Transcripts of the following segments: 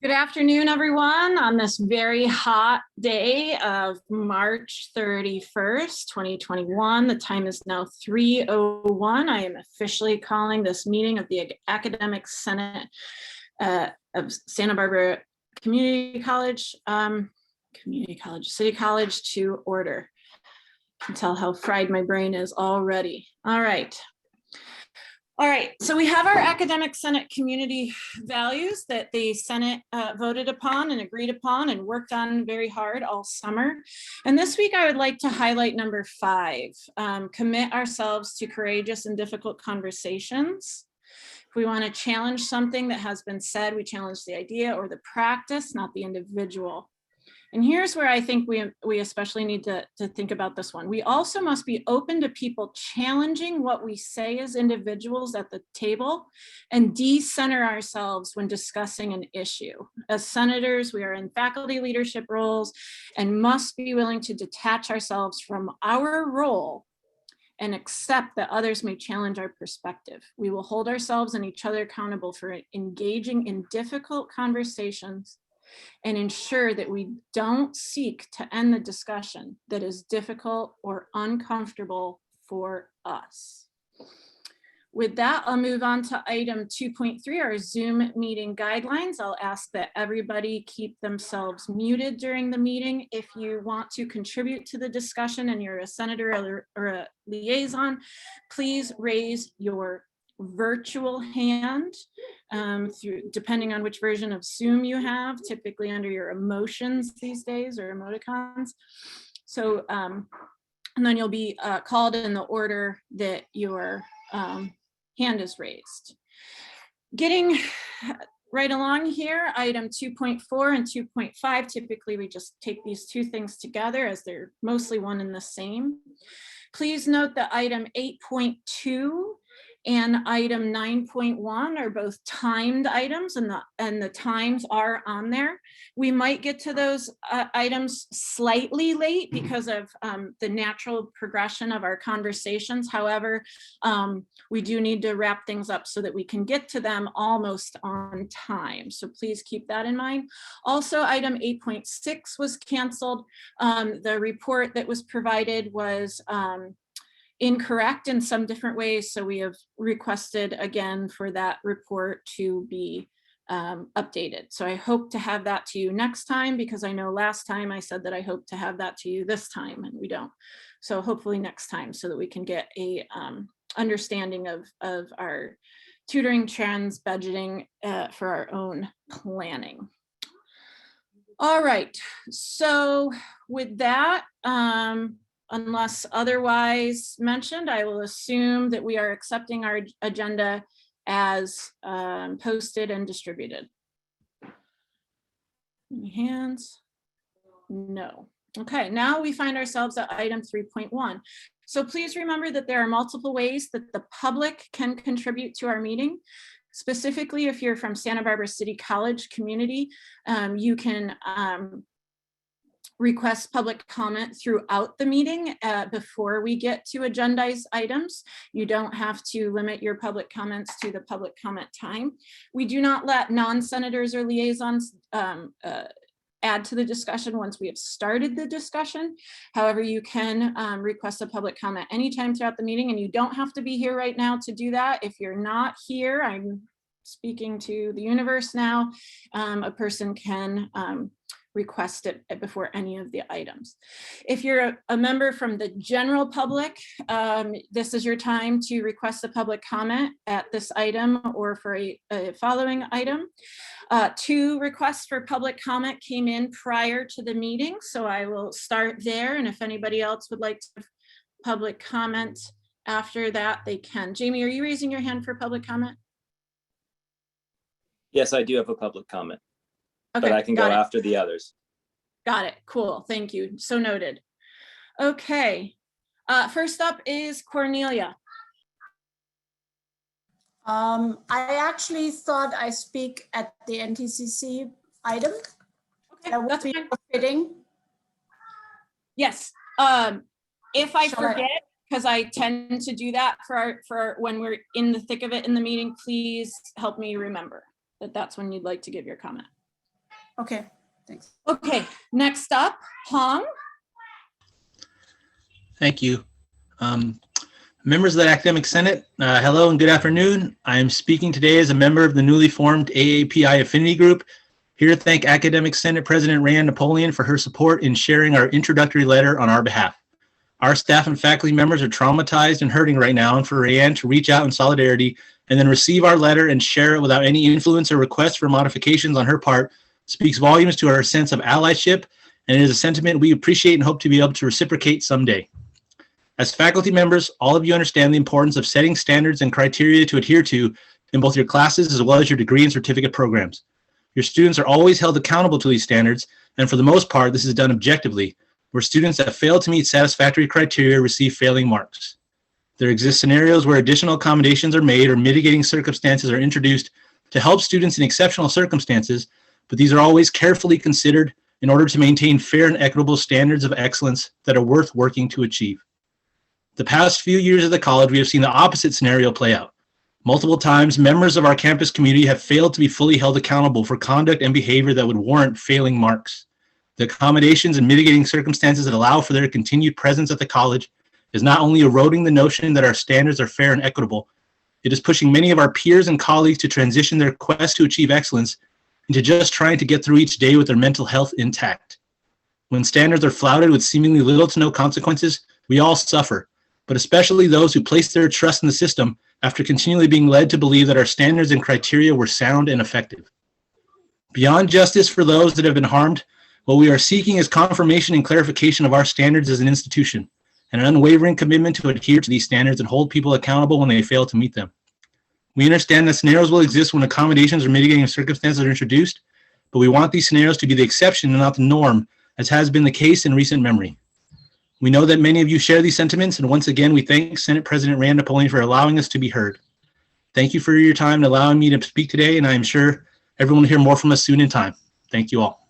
Good afternoon, everyone, on this very hot day of March 31st, 2021. The time is now 3:01. I am officially calling this meeting of the Academic Senate of Santa Barbara Community College, City College to order. You can tell how fried my brain is already. All right. So we have our Academic Senate community values that the Senate voted upon and agreed upon and worked on very hard all summer. And this week I would like to highlight number 5, commit ourselves to courageous and difficult conversations. If we want to challenge something that has been said, we challenge the idea or the practice, not the individual. And here's where I think we especially need to think about this one. We also must be open to people challenging what we say as individuals at the table and decenter ourselves when discussing an issue. As senators, we are in faculty leadership roles and must be willing to detach ourselves from our role and accept that others may challenge our perspective. We will hold ourselves and each other accountable for engaging in difficult conversations and ensure that we don't seek to end the discussion that is difficult or uncomfortable for us. With that, I'll move on to item 2.3, our Zoom meeting guidelines. I'll ask that everybody keep themselves muted during the meeting. If you want to contribute to the discussion and you're a senator or a liaison, please raise your virtual hand depending on which version of Zoom you have, typically under your emotions these days or emoticons. So, and then you'll be called in the order that your hand is raised. Getting right along here, item 2.4 and 2.5, typically we just take these two things together as they're mostly one and the same. Please note that item 8.2 and item 9.1 are both timed items, and the times are on there. We might get to those items slightly late because of the natural progression of our conversations. However, we do need to wrap things up so that we can get to them almost on time. So please keep that in mind. Also, item 8.6 was canceled. The report that was provided was incorrect in some different ways. So we have requested again for that report to be updated. So I hope to have that to you next time, because I know last time I said that I hope to have that to you this time and we don't. So hopefully next time so that we can get a understanding of our tutoring trends, budgeting for our own planning. All right, so with that, unless otherwise mentioned, I will assume that we are accepting our agenda as posted and distributed. Any hands? No. Okay, now we find ourselves at item 3.1. So please remember that there are multiple ways that the public can contribute to our meeting. Specifically, if you're from Santa Barbara City College community, you can request public comment throughout the meeting before we get to agendized items. You don't have to limit your public comments to the public comment time. We do not let non-senators or liaisons add to the discussion once we have started the discussion. However, you can request a public comment anytime throughout the meeting, and you don't have to be here right now to do that. If you're not here, I'm speaking to the universe now, a person can request it before any of the items. If you're a member from the general public, this is your time to request a public comment at this item or for a following item. 2 requests for public comment came in prior to the meeting, so I will start there, and if anybody else would like to public comment after that, they can. Jamie, are you raising your hand for public comment? Yes, I do have a public comment. Okay, but I can go after the others. Got it. Cool. Thank you. So noted. Okay. First up is Cornelia. I actually thought I speak at the NTCC item. Okay, that would be fitting. Yes. If I forget, because I tend to do that for when we're in the thick of it in the meeting, please help me remember that that's when you'd like to give your comment. Okay, thanks. Okay, next up, Hong. Thank you. Members of the Academic Senate, hello and good afternoon. I am speaking today as a member of the newly formed AAPI Affinity Group, here to thank Academic Senate President Rayanne Napoleon for her support in sharing our introductory letter on our behalf. Our staff and faculty members are traumatized and hurting right now, and for Rayanne to reach out in solidarity and then receive our letter and share it without any influence or request for modifications on her part speaks volumes to our sense of allyship, and it is a sentiment we appreciate and hope to be able to reciprocate someday. As faculty members, all of you understand the importance of setting standards and criteria to adhere to in both your classes as well as your degree and certificate programs. Your students are always held accountable to these standards, and for the most part, this is done objectively, where students that fail to meet satisfactory criteria receive failing marks. There exist scenarios where additional accommodations are made or mitigating circumstances are introduced to help students in exceptional circumstances, but these are always carefully considered in order to maintain fair and equitable standards of excellence that are worth working to achieve. The past few years of the college, we have seen the opposite scenario play out. Multiple times, members of our campus community have failed to be fully held accountable for conduct and behavior that would warrant failing marks. The accommodations and mitigating circumstances that allow for their continued presence at the college is not only eroding the notion that our standards are fair and equitable, it is pushing many of our peers and colleagues to transition their quest to achieve excellence into just trying to get through each day with their mental health intact. When standards are flouted with seemingly little to no consequences, we all suffer, but especially those who place their trust in the system after continually being led to believe that our standards and criteria were sound and effective. Beyond justice for those that have been harmed, what we are seeking is confirmation and clarification of our standards as an institution, and an unwavering commitment to adhere to these standards and hold people accountable when they fail to meet them. We understand that scenarios will exist when accommodations or mitigating circumstances are introduced, but we want these scenarios to be the exception and not the norm, as has been the case in recent memory. We know that many of you share these sentiments, and once again, we thank Senate President Rayanne Napoleon for allowing us to be heard. Thank you for your time and allowing me to speak today, and I am sure everyone will hear more from us soon in time. Thank you all.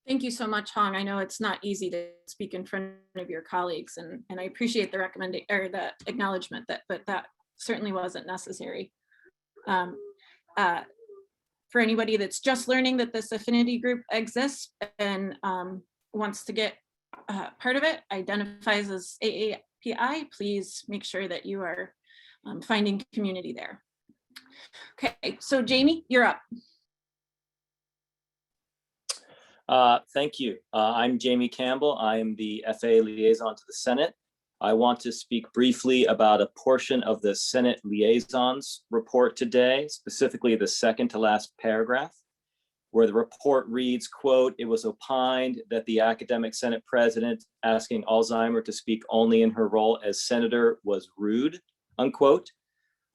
Thank you so much, Hong. I know it's not easy to speak in front of your colleagues, and I appreciate the recommendation or the acknowledgement but that certainly wasn't necessary. For anybody that's just learning that this affinity group exists and wants to get part of it, identifies as AAPI, please make sure that you are finding community there. Okay, so Jamie, you're up. Thank you. I'm Jamie Campbell. I am the FA liaison to the Senate. I want to speak briefly about a portion of the Senate liaisons report today, specifically the second to last paragraph, where the report reads, quote, "It was opined that the academic Senate president asking Alzheimer to speak only in her role as senator was rude," unquote.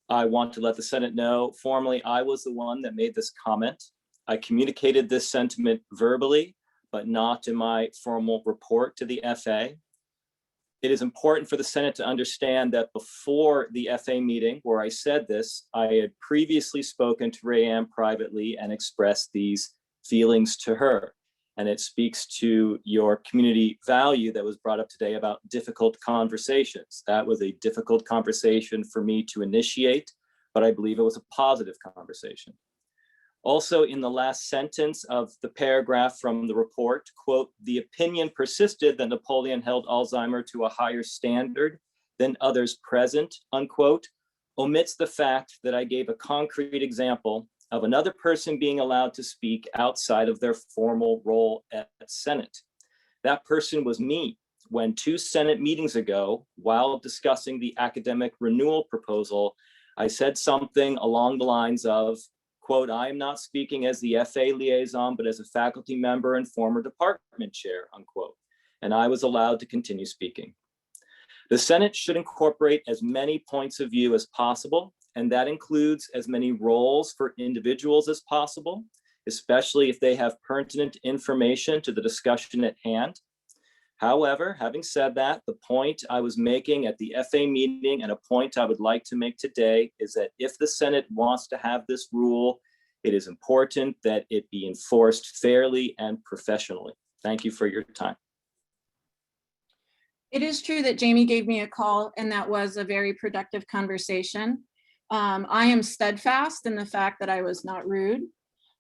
I want to let the Senate know formally I was the one that made this comment. I communicated this sentiment verbally, but not in my formal report to the FA. It is important for the Senate to understand that before the FA meeting where I said this, I had previously spoken to Rayanne privately and expressed these feelings to her. And it speaks to your community value that was brought up today about difficult conversations. That was a difficult conversation for me to initiate, but I believe it was a positive conversation. Also, in the last sentence of the paragraph from the report, quote, "The opinion persisted that Napoleon held Alzheimer to a higher standard than others present," unquote, omits the fact that I gave a concrete example of another person being allowed to speak outside of their formal role at Senate. That person was me when 2 Senate meetings ago, while discussing the academic renewal proposal, I said something along the lines of, quote, "I am not speaking as the FA liaison, but as a faculty member and former department chair," unquote. And I was allowed to continue speaking. The Senate should incorporate as many points of view as possible, and that includes as many roles for individuals as possible, especially if they have pertinent information to the discussion at hand. However, having said that, the point I was making at the FA meeting and a point I would like to make today is that if the Senate wants to have this rule, it is important that it be enforced fairly and professionally. Thank you for your time. It is true that Jamie gave me a call, and that was a very productive conversation. I am steadfast in the fact that I was not rude.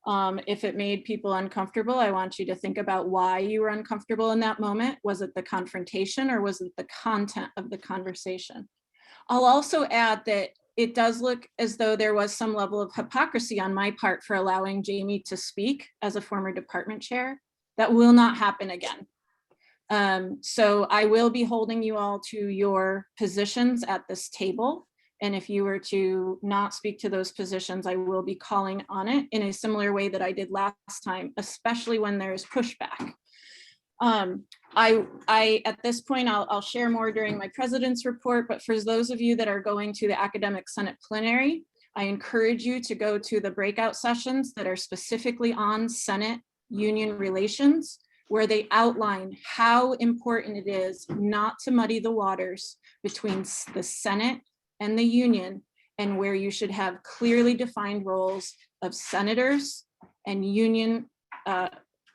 If it made people uncomfortable, I want you to think about why you were uncomfortable in that moment. Was it the confrontation or was it the content of the conversation? I'll also add that it does look as though there was some level of hypocrisy on my part for allowing Jamie to speak as a former department chair. That will not happen again. So I will be holding you all to your positions at this table. And if you were to not speak to those positions, I will be calling on it in a similar way that I did last time, especially when there's pushback. At this point, I'll share more during my president's report, but for those of you that are going to the Academic Senate plenary, I encourage you to go to the breakout sessions that are specifically on Senate union relations, where they outline how important it is not to muddy the waters between the Senate and the union, and where you should have clearly defined roles of senators and union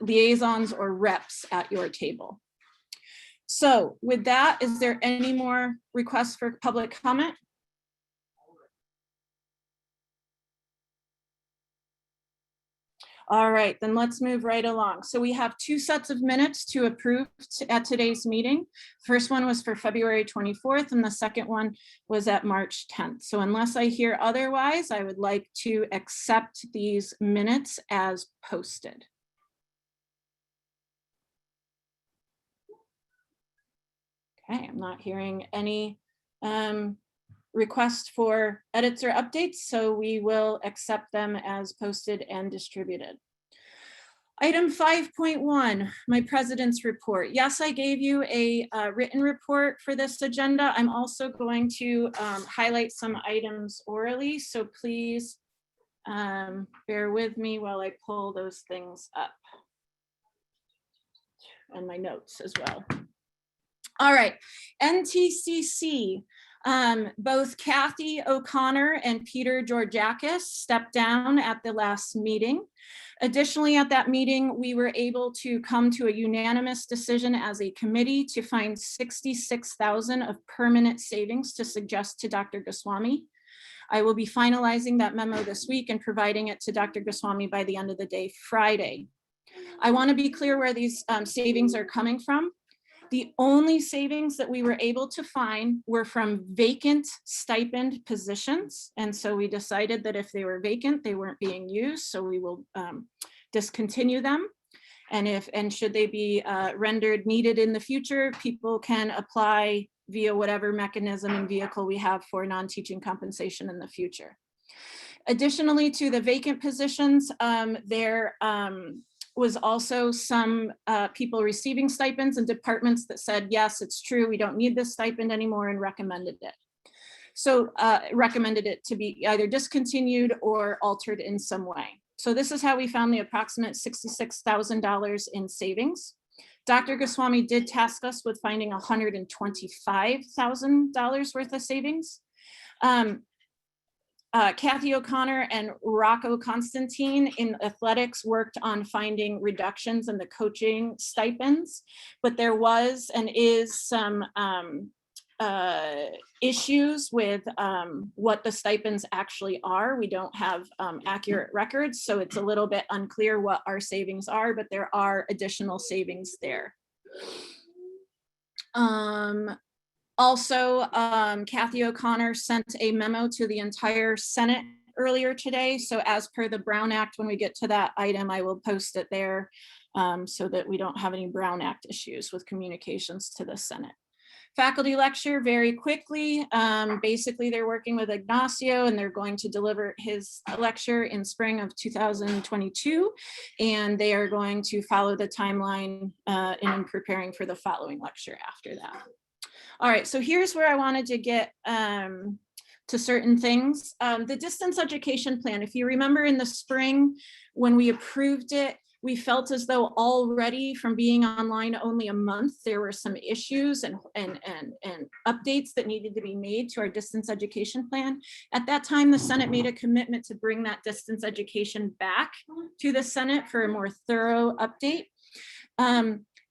liaisons or reps at your table. So with that, is there any more requests for public comment? All right, then let's move right along. So we have 2 sets of minutes to approve at today's meeting. First one was for February 24th and the second one was at March 10th. So unless I hear otherwise, I would like to accept these minutes as posted. Okay, I'm not hearing any request for edits or updates, so we will accept them as posted and distributed. Item 5.1, my president's report. Yes, I gave you a written report for this agenda. I'm also going to highlight some items orally, so please bear with me while I pull those things up and my notes as well. All right, NTCC. Both Kathy O'Connor and Peter Georgiakis stepped down at the last meeting. Additionally, at that meeting, we were able to come to a unanimous decision as a committee to find $66,000 of permanent savings to suggest to Dr. Goswami. I will be finalizing that memo this week and providing it to Dr. Goswami by the end of the day, Friday. I want to be clear where these savings are coming from. The only savings that we were able to find were from vacant stipend positions. And so we decided that if they were vacant, they weren't being used. So we will discontinue them. And should they be rendered needed in the future, people can apply via whatever mechanism and vehicle we have for non-teaching compensation in the future. Additionally to the vacant positions, there was also some people receiving stipends and departments that said, yes, it's true, we don't need this stipend anymore, and recommended it. So recommended it to be either discontinued or altered in some way. So this is how we found the approximate $66,000 in savings. Dr. Goswami did task us with finding $125,000 worth of savings. Kathy O'Connor and Rocco Constantine in athletics worked on finding reductions in the coaching stipends, but there was and is some issues with what the stipends actually are. We don't have accurate records, so it's a little bit unclear what our savings are, but there are additional savings there. Also, Kathy O'Connor sent a memo to the entire Senate earlier today. So as per the Brown Act, when we get to that item, I will post it there so that we don't have any Brown Act issues with communications to the Senate. Faculty lecture, very quickly. Basically, they're working with Ignacio and they're going to deliver his lecture in spring of 2022. And they are going to follow the timeline in preparing for the following lecture after that. All right, so here's where I wanted to get to certain things. The distance education plan, if you remember in the spring when we approved it, we felt as though already from being online only a month, there were some issues and updates that needed to be made to our distance education plan. At that time, the Senate made a commitment to bring that distance education back to the Senate for a more thorough update.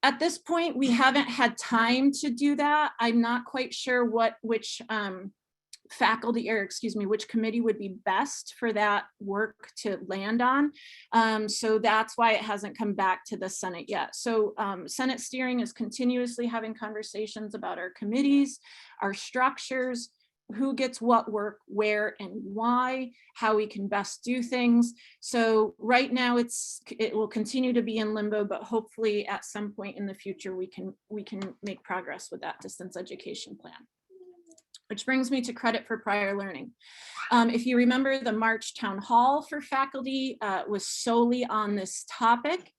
At this point, we haven't had time to do that. I'm not quite sure which faculty, or excuse me, which committee would be best for that work to land on. So that's why it hasn't come back to the Senate yet. So Senate steering is continuously having conversations about our committees, our structures, who gets what work, where and why, how we can best do things. So right now it will continue to be in limbo, but hopefully at some point in the future we can make progress with that distance education plan. Which brings me to credit for prior learning. If you remember, the March town hall for faculty was solely on this topic.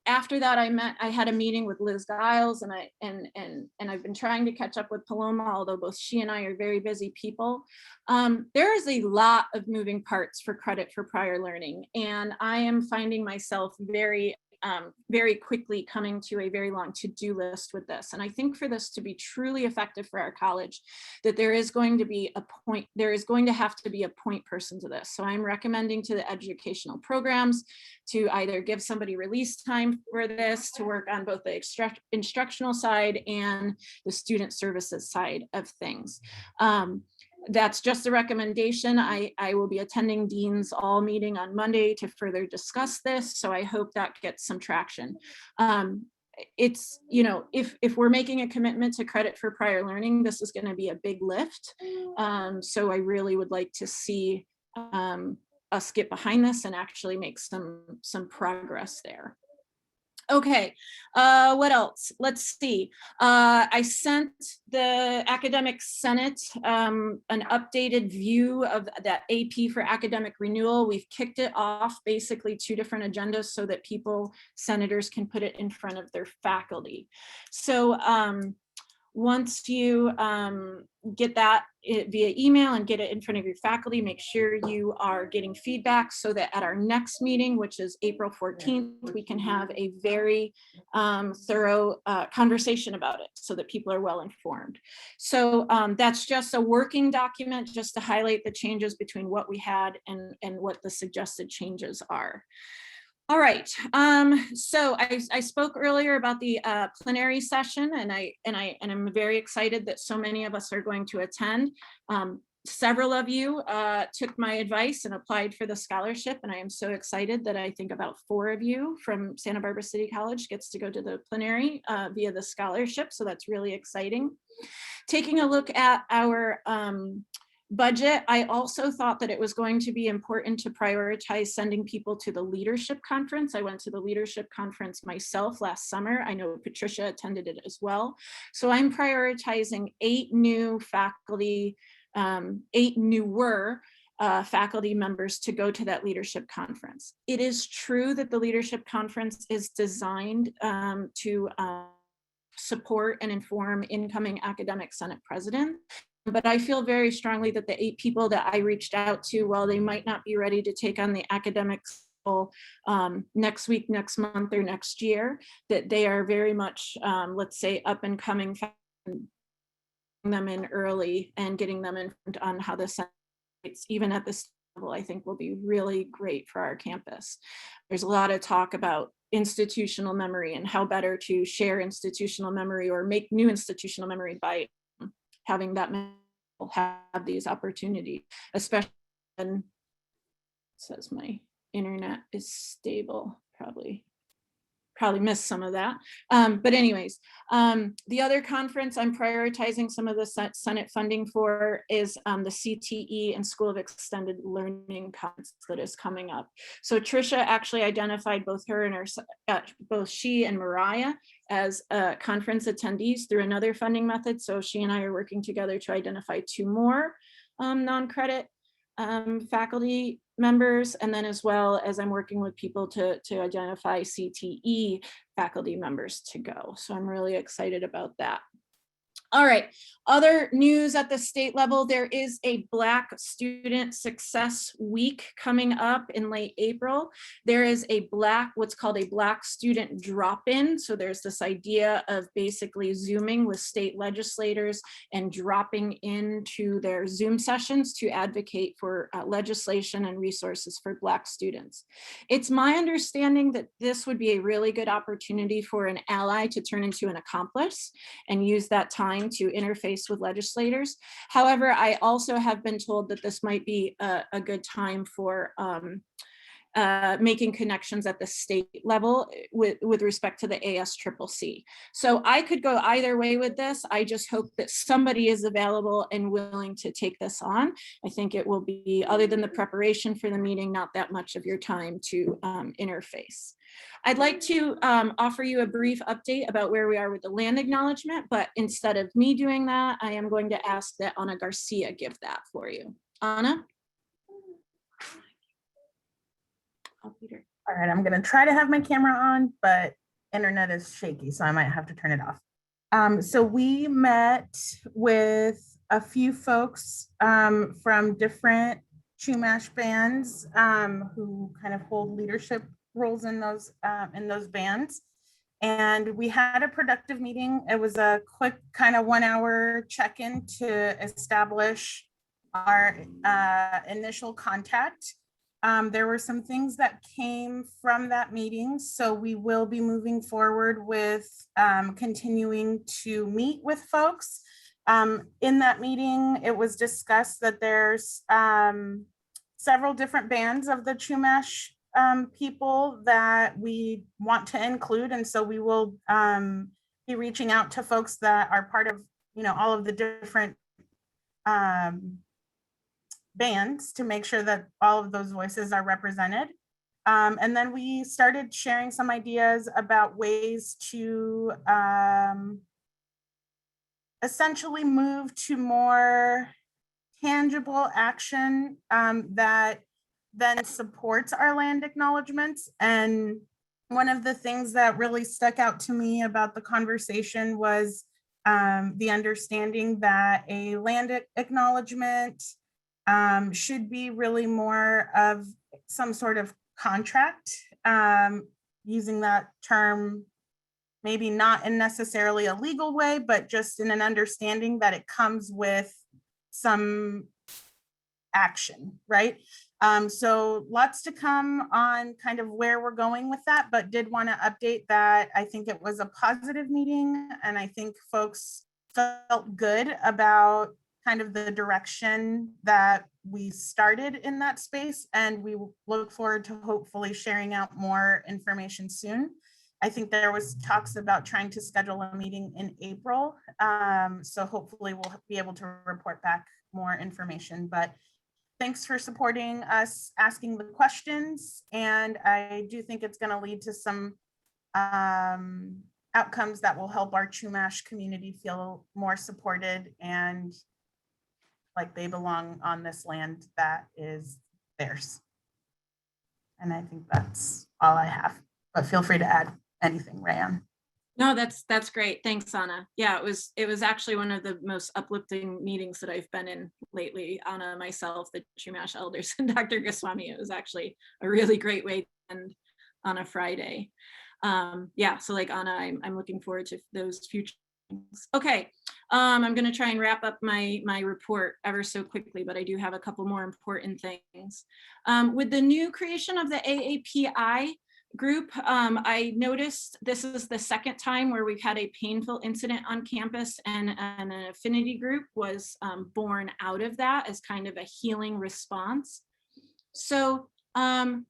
After that, I had a meeting with Liz Giles, and I've been trying to catch up with Paloma, although both she and I are very busy people. There is a lot of moving parts for credit for prior learning, and I am finding myself very quickly coming to a very long to-do list with this. And I think for this to be truly effective for our college, that there is going to have to be a point person to this. So I'm recommending to the educational programs to either give somebody release time for this, to work on both the instructional side and the student services side of things. That's just a recommendation. I will be attending Dean's All meeting on Monday to further discuss this. So I hope that gets some traction. It's, you know, if we're making a commitment to credit for prior learning, this is going to be a big lift. So I really would like to see us get behind this and actually make some progress there. Okay, what else? Let's see. I sent the Academic Senate an updated view of that AP for academic renewal. We've kicked it off basically 2 different agendas so that senators can put it in front of their faculty. So once you get that via email and get it in front of your faculty, make sure you are getting feedback so that at our next meeting, which is April 14th, we can have a very thorough conversation about it so that people are well informed. So that's just a working document just to highlight the changes between what we had and what the suggested changes are. All right, so I spoke earlier about the plenary session, and I'm very excited that so many of us are going to attend. Several of you took my advice and applied for the scholarship, and I am so excited that I think about 4 of you from Santa Barbara City College gets to go to the plenary via the scholarship, so that's really exciting. Taking a look at our budget, I also thought that it was going to be important to prioritize sending people to the leadership conference. I went to the leadership conference myself last summer. I know Patricia attended it as well. So I'm prioritizing 8 new faculty, 8 newer faculty members to go to that leadership conference. It is true that the leadership conference is designed to support and inform incoming academic senate president. But I feel very strongly that the 8 people that I reached out to, while they might not be ready to take on the academics next week, next month, or next year, that they are very much, let's say, up and coming, them in early and getting them in on how the Senate, even at this level, I think will be really great for our campus. There's a lot of talk about institutional memory and how better to share institutional memory or make new institutional memory by having that have these opportunities, especially when it says my internet is stable, probably missed some of that. But anyways, the other conference I'm prioritizing some of the Senate funding for is the CTE and School of Extended Learning conference that is coming up. So Tricia actually identified both her and both she and Mariah as conference attendees through another funding method. So she and I are working together to identify 2 more non-credit faculty members, and then as well as I'm working with people to identify CTE faculty members to go. So I'm really excited about that. All right, other news at the state level, there is a Black Student Success Week coming up in late April. There is a what's called a Black Student Drop-In. So there's this idea of basically Zooming with state legislators and dropping into their Zoom sessions to advocate for legislation and resources for Black students. It's my understanding that this would be a really good opportunity for an ally to turn into an accomplice and use that time time to interface with legislators. However, I also have been told that this might be a good time for making connections at the state level with respect to the ASCCC. So I could go either way with this. I just hope that somebody is available and willing to take this on. I think it will be, other than the preparation for the meeting, not that much of your time to interface. I'd like to offer you a brief update about where we are with the land acknowledgement, but instead of me doing that, I am going to ask that Ana Garcia give that for you. Ana? Peter. All right, I'm gonna try to have my camera on, but internet is shaky, so I might have to turn it off. So we met with a few folks from different Chumash bands who kind of hold leadership roles in those bands. And we had a productive meeting. It was a quick kind of 1 hour check-in to establish our initial contact. There were some things that came from that meeting, so we will be moving forward with continuing to meet with folks. In that meeting, it was discussed that there's several different bands of the Chumash people that we want to include, and so we will be reaching out to folks that are part of, all of the different bands to make sure that all of those voices are represented. And then we started sharing some ideas about ways to essentially move to more tangible action that then supports our land acknowledgements. And one of the things that really stuck out to me about the conversation was the understanding that a land acknowledgement should be really more of some sort of contract, using that term maybe not in necessarily a legal way, but just in an understanding that it comes with some action, right? So lots to come on kind of where we're going with that, but did want to update that I think it was a positive meeting, and I think folks felt good about kind of the direction that we started in that space, and we look forward to hopefully sharing out more information soon. I think there was talks about trying to schedule a meeting in April, so hopefully we'll be able to report back more information. But thanks for supporting us, asking the questions, and I do think it's going to lead to some outcomes that will help our Chumash community feel more supported and like they belong on this land that is theirs. And I think that's all I have, but feel free to add anything, Rayan. No, that's great. Thanks, Ana. Yeah, it was actually one of the most uplifting meetings that I've been in lately. Ana, myself, the Chumash elders, and Dr. Goswami. It was actually a really great way to end on a Friday. Yeah, so like Ana, I'm looking forward to those future things. Okay, I'm going to try and wrap up my report ever so quickly, but I do have a couple more important things. With the new creation of the AAPI group, I noticed this is the second time where we've had a painful incident on campus, and an affinity group was born out of that as kind of a healing response. So I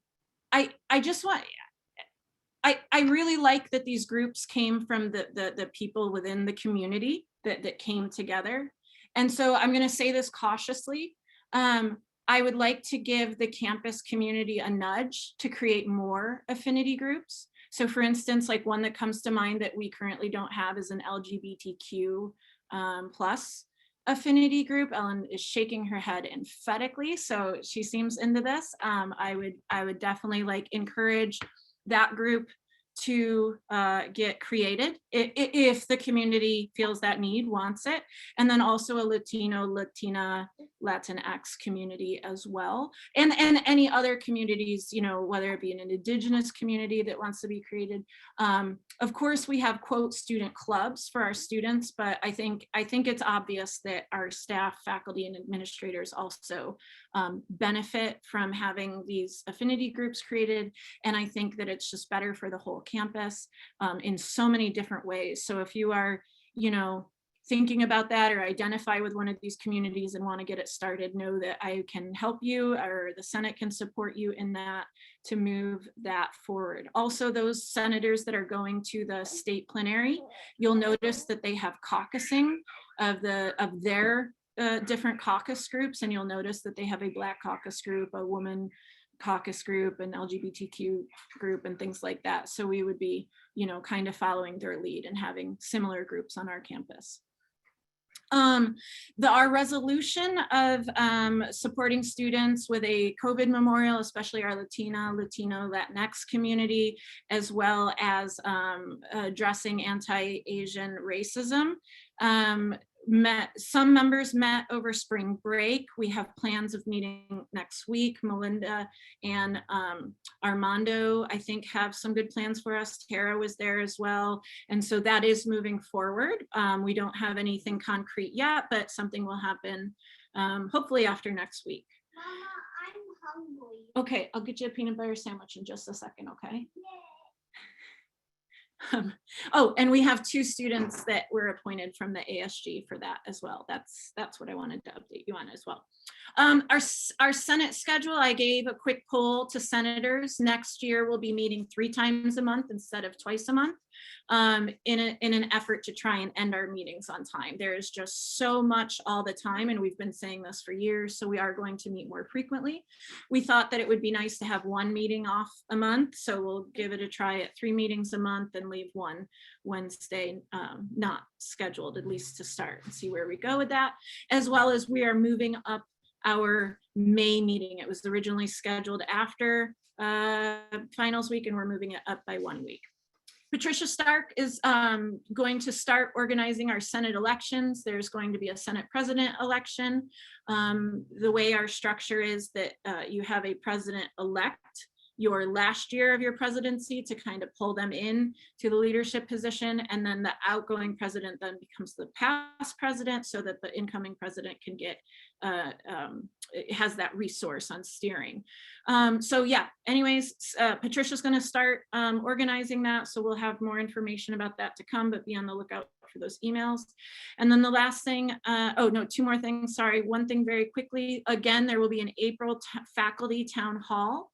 just want, I really like that these groups came from the people within the community that came together. And so I'm going to say this cautiously. I would like to give the campus community a nudge to create more affinity groups. So for instance, like one that comes to mind that we currently don't have is an LGBTQ plus affinity group. Ellen is shaking her head emphatically, so she seems into this. I would definitely like encourage that group to get created if the community feels that need, wants it. And then also a Latino, Latina, Latinx community as well. And any other communities, whether it be an indigenous community that wants to be created. Of course, we have quote student clubs for our students, but I think it's obvious that our staff, faculty, and administrators also benefit from having these affinity groups created. And I think that it's just better for the whole campus in so many different ways. So if you are, thinking about that or identify with one of these communities and want to get it started, know that I can help you, or the Senate can support you in that, to move that forward. Also, those senators that are going to the state plenary, you'll notice that they have caucusing of their different caucus groups, and you'll notice that they have a Black caucus group, a woman caucus group, an LGBTQ group, and things like that. So we would be, kind of following their lead and having similar groups on our campus. Our resolution of supporting students with a COVID memorial, especially our Latino, Latinx community, as well as addressing anti-Asian racism. Some members met over spring break. We have plans of meeting next week. Melinda and Armando, I think, have some good plans for us. Tara was there as well. And so that is moving forward. We don't have anything concrete yet, but something will happen hopefully after next week. Mama, I'm hungry. Okay, I'll get you a peanut butter sandwich in just a second, okay? Oh, and we have 2 students that were appointed from the ASG for that as well. That's what I wanted to update you on as well. Our Senate schedule, I gave a quick poll to senators. Next year, we'll be meeting 3 times a month instead of twice a month, in an effort to try and end our meetings on time. There is just so much all the time, and we've been saying this for years, so we are going to meet more frequently. We thought that it would be nice to have 1 meeting off a month, so we'll give it a try at 3 meetings a month and leave 1 Wednesday not scheduled, at least to start, and see where we go with that. As well as we are moving up our May meeting. It was originally scheduled after finals week, and we're moving it up by 1 week. Patricia Stark is going to start organizing our Senate elections. There's going to be a Senate president election. The way our structure is that you have a president-elect your last year of your presidency to kind of pull them in to the leadership position, and then the outgoing president then becomes the past president, so that the incoming president can get it has that resource on steering. So yeah, anyways, Patricia's going to start organizing that, so we'll have more information about that to come, but be on the lookout for those emails. And then the last thing, 2 more things, sorry. One thing very quickly, again, there will be an April faculty town hall.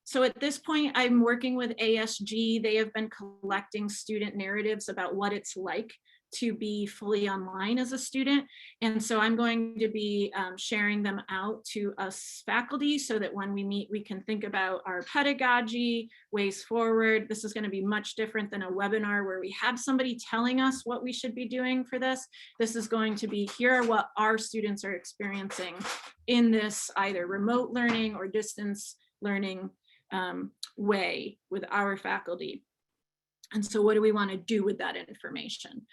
So at this point, I'm working with ASG. They have been collecting student narratives about what it's like to be fully online as a student. And so I'm going to be sharing them out to us faculty, so that when we meet, we can think about our pedagogy, ways forward. This is going to be much different than a webinar where we have somebody telling us what we should be doing for this. This is going to be, here are what our students are experiencing in this either remote learning or distance learning way with our faculty. And so what do we want to do with that information?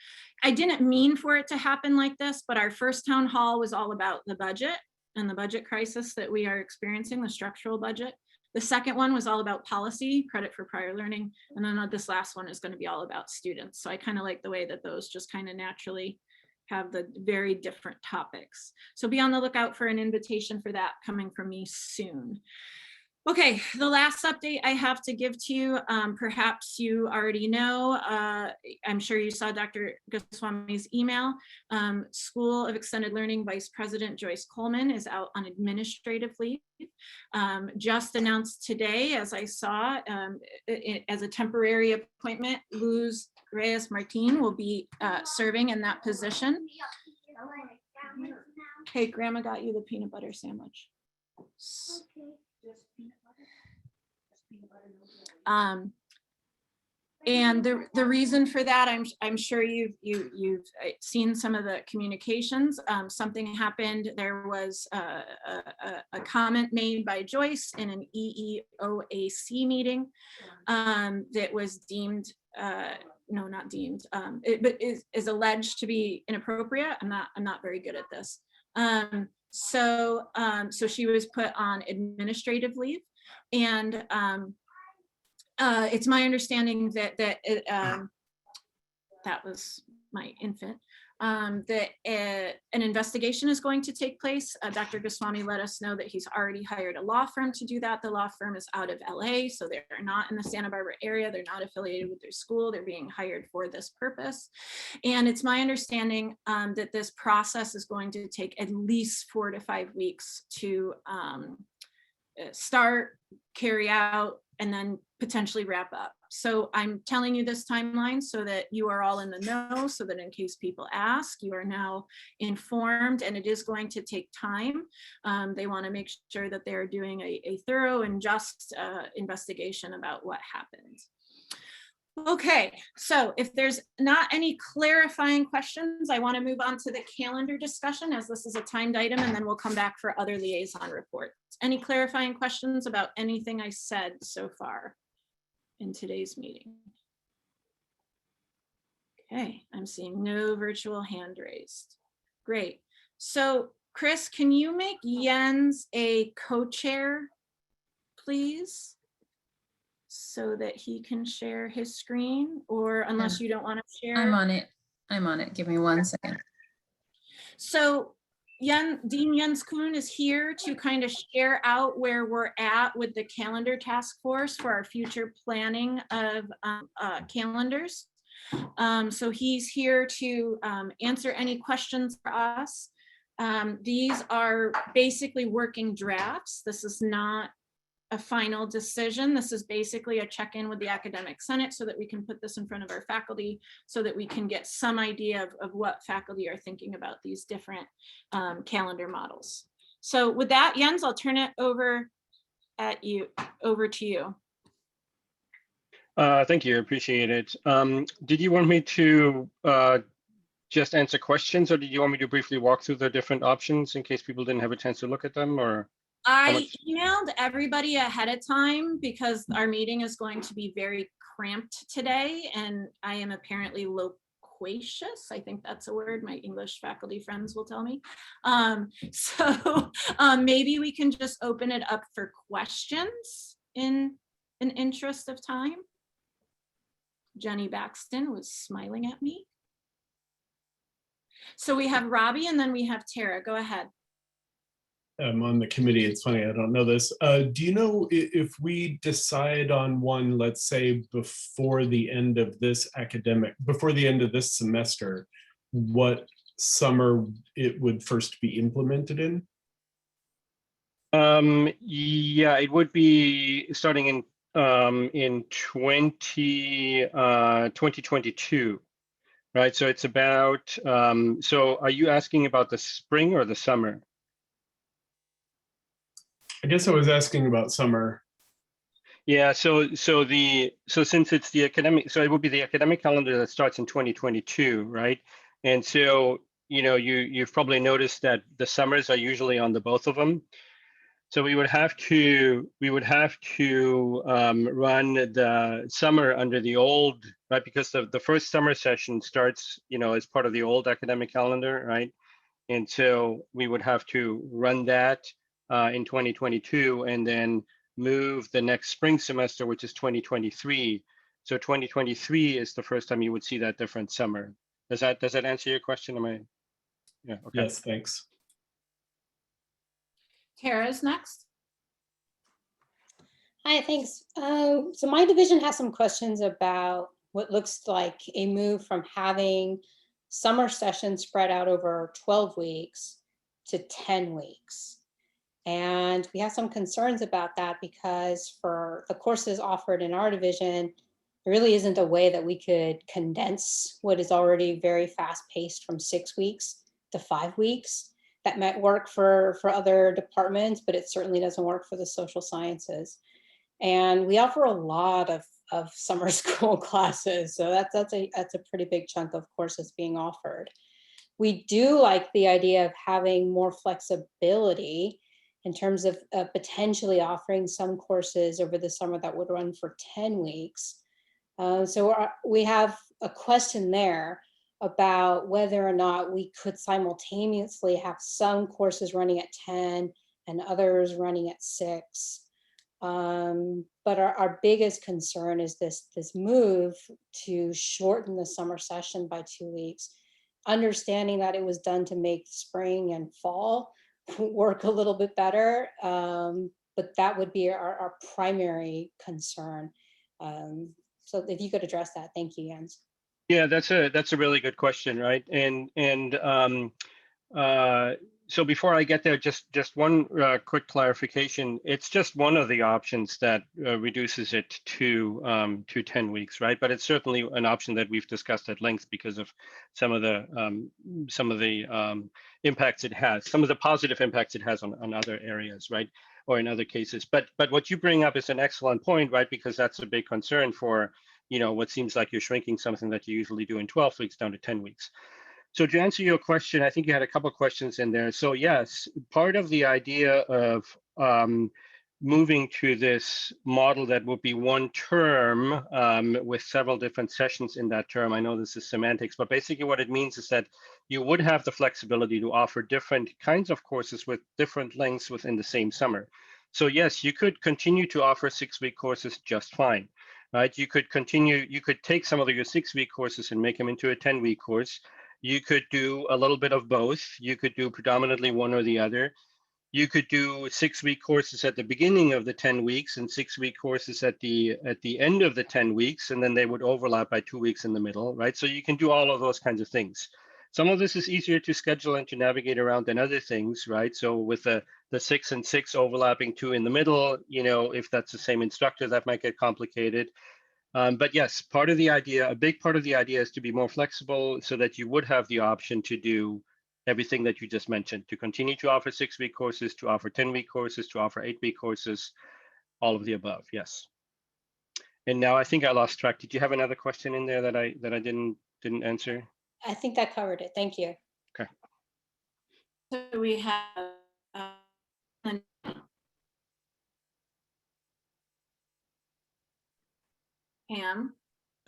I didn't mean for it to happen like this, but our first town hall was all about the budget and the budget crisis that we are experiencing, the structural budget. The second one was all about policy, credit for prior learning. And then this last one is going to be all about students. So I kind of like the way that those just kind of naturally have the very different topics. So be on the lookout for an invitation for that coming from me soon. Okay, the last update I have to give to you, perhaps you already know, I'm sure you saw Dr. Goswami's email. School of Extended Learning Vice President Joyce Coleman is out on administrative leave. Just announced today, as I saw, as a temporary appointment, Luz Reyes Martin will be serving in that position. Hey, Grandma got you the peanut butter sandwich. Okay. And the reason for that, I'm sure you've seen some of the communications. Something happened. There was a comment made by Joyce in an EEOAC meeting that was deemed, no, not deemed, but is alleged to be inappropriate. I'm not very good at this. So she was put on administrative leave, and it's my understanding that that was my infant. that an investigation is going to take place. Dr. Goswami let us know that he's already hired a law firm to do that. The law firm is out of LA, so they're not in the Santa Barbara area. They're not affiliated with their school. They're being hired for this purpose. And it's my understanding that this process is going to take at least 4 to 5 weeks to start, carry out, and then potentially wrap up. So I'm telling you this timeline so that you are all in the know, so that in case people ask, you are now informed, and it is going to take time. They want to make sure that they're doing a thorough and just investigation about what happened. Okay, so if there's not any clarifying questions, I want to move on to the calendar discussion, as this is a timed item, and then we'll come back for other liaison reports. Any clarifying questions about anything I said so far in today's meeting? Okay, I'm seeing no virtual hand raised. Great. So Chris, can you make Jens a co-chair, please? So that he can share his screen, or unless you don't want to share. I'm on it. I'm on it. Give me 1 second. So Dean Jens Kuhn is here to kind of share out where we're at with the calendar task force for our future planning of calendars. So he's here to answer any questions for us. These are basically working drafts. This is not a final decision. This is basically a check-in with the Academic Senate so that we can put this in front of our faculty, so that we can get some idea of what faculty are thinking about these different calendar models. So with that, Jens, I'll turn it over to you. Thank you, appreciate it. Did you want me to just answer questions, or did you want me to briefly walk through the different options in case people didn't have a chance to look at them, or? I emailed everybody ahead of time because our meeting is going to be very cramped today, and I am apparently loquacious. I think that's a word my English faculty friends will tell me. So maybe we can just open it up for questions in an interest of time. Jenny Baxton was smiling at me. So we have Robbie, and then we have Tara. Go ahead. I'm on the committee. It's funny, I don't know this. Do you know if we decide on one, let's say before the end of this semester, what summer it would first be implemented in? Yeah, it would be starting in 2022, right? So it's about, so are you asking about the spring or the summer? I guess I was asking about summer. Yeah, so since it's the academic, so it would be the academic calendar that starts in 2022, right? And so, you know, you've probably noticed that the summers are usually on the both of them. So we would have to run the summer under the old, right? Because the first summer session starts, you know, as part of the old academic calendar, right? And so we would have to run that in 2022, and then move the next spring semester, which is 2023. So 2023 is the first time you would see that different summer. Does that answer your question? Yeah. Okay. Yes, thanks. Tara's next. Hi, thanks. So my division has some questions about what looks like a move from having summer sessions spread out over 12 weeks to 10 weeks. And we have some concerns about that because for the courses offered in our division, there really isn't a way that we could condense what is already very fast paced from 6 weeks to 5 weeks. That might work for other departments, but it certainly doesn't work for the social sciences. And we offer a lot of summer school classes. So that's a pretty big chunk of courses being offered. We do like the idea of having more flexibility in terms of potentially offering some courses over the summer that would run for 10 weeks. We have a question there about whether or not we could simultaneously have some courses running at 10 and others running at 6. But our biggest concern is this move to shorten the summer session by 2 weeks. understanding that it was done to make spring and fall work a little bit better. But that would be our primary concern. So if you could address that, thank you, Jens. Yeah, that's a really good question, right? So before I get there, just one quick clarification. It's just one of the options that reduces it to 10 weeks, right? But it's certainly an option that we've discussed at length because of some of the impacts it has, some of the positive impacts it has on other areas, right? Or in other cases. But what you bring up is an excellent point, right? Because that's a big concern for, what seems like you're shrinking something that you usually do in 12 weeks down to 10 weeks. So to answer your question, I think you had a couple of questions in there. So yes, part of the idea of moving to this model that would be one term with several different sessions in that term. I know this is semantics, but basically what it means is that you would have the flexibility to offer different kinds of courses with different lengths within the same summer. So yes, you could continue to offer 6-week courses just fine, right? You could take some of your 6-week courses and make them into a 10-week course. You could do a little bit of both. You could do predominantly one or the other. You could do 6-week courses at the beginning of the 10 weeks and 6-week courses at the end of the 10 weeks, and then they would overlap by 2 weeks in the middle, right? So you can do all of those kinds of things. Some of this is easier to schedule and to navigate around than other things, right? So with the 6 and 6 overlapping 2 in the middle, if that's the same instructor, that might get complicated. But yes, a big part of the idea is to be more flexible so that you would have the option to do everything that you just mentioned, to continue to offer 6-week courses, to offer 10-week courses, to offer 8-week courses, all of the above, yes. And now I think I lost track. Did you have another question in there that I didn't answer? I think that covered it. Thank you. Okay. So we have Pam.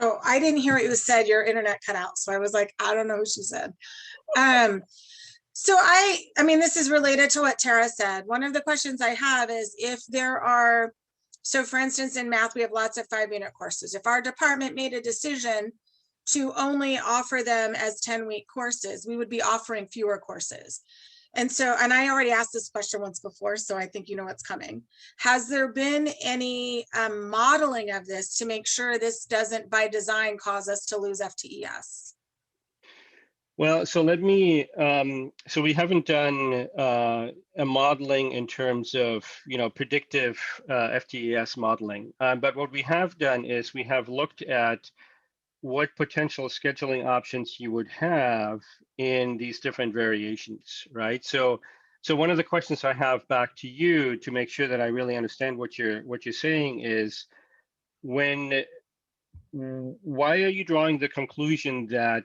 Oh, I didn't hear what you said. Your internet cut out. So I was like, I don't know what she said. So I mean, this is related to what Tara said. One of the questions I have is if there are, so for instance, in math, we have lots of 5-unit courses. If our department made a decision to only offer them as 10-week courses, we would be offering fewer courses. And so, and I already asked this question once before, so I think you know what's coming. Has there been any modeling of this to make sure this doesn't by design cause us to lose FTES? Well, so let me, so we haven't done a modeling in terms of, predictive FTES modeling. But what we have done is we have looked at what potential scheduling options you would have in these different variations, right? So one of the questions I have back to you to make sure that I really understand what you're saying is, why are you drawing the conclusion that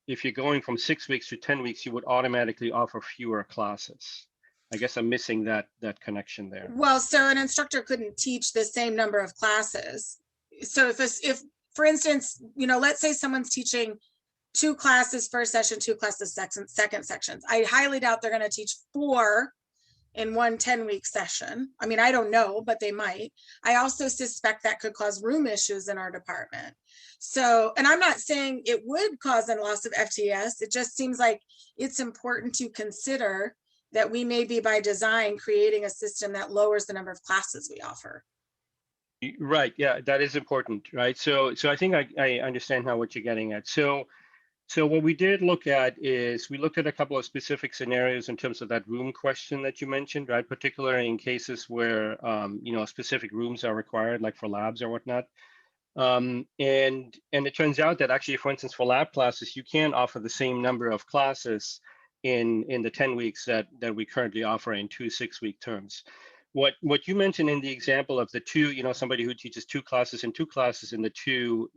if you're going from 6 weeks to 10 weeks, you would automatically offer fewer classes? I guess I'm missing that connection there. Well, so an instructor couldn't teach the same number of classes. So if for instance, let's say someone's teaching 2 classes first session, 2 classes second sections. I highly doubt they're going to teach 4 in one 10-week session. I mean, I don't know, but they might. I also suspect that could cause room issues in our department. So, and I'm not saying it would cause a loss of FTES. It just seems like it's important to consider that we may be by design creating a system that lowers the number of classes we offer. Right. Yeah, that is important, right? So I think I understand what you're getting at. So what we did look at is we looked at a couple of specific scenarios in terms of that room question that you mentioned, right? Particularly in cases where specific rooms are required, like for labs or whatnot. And it turns out that actually, for instance, for lab classes, you can offer the same number of classes in the 10 weeks that we currently offer in 2 6-week terms. What you mentioned in the example of the 2, somebody who teaches 2 classes and 2 classes in the 2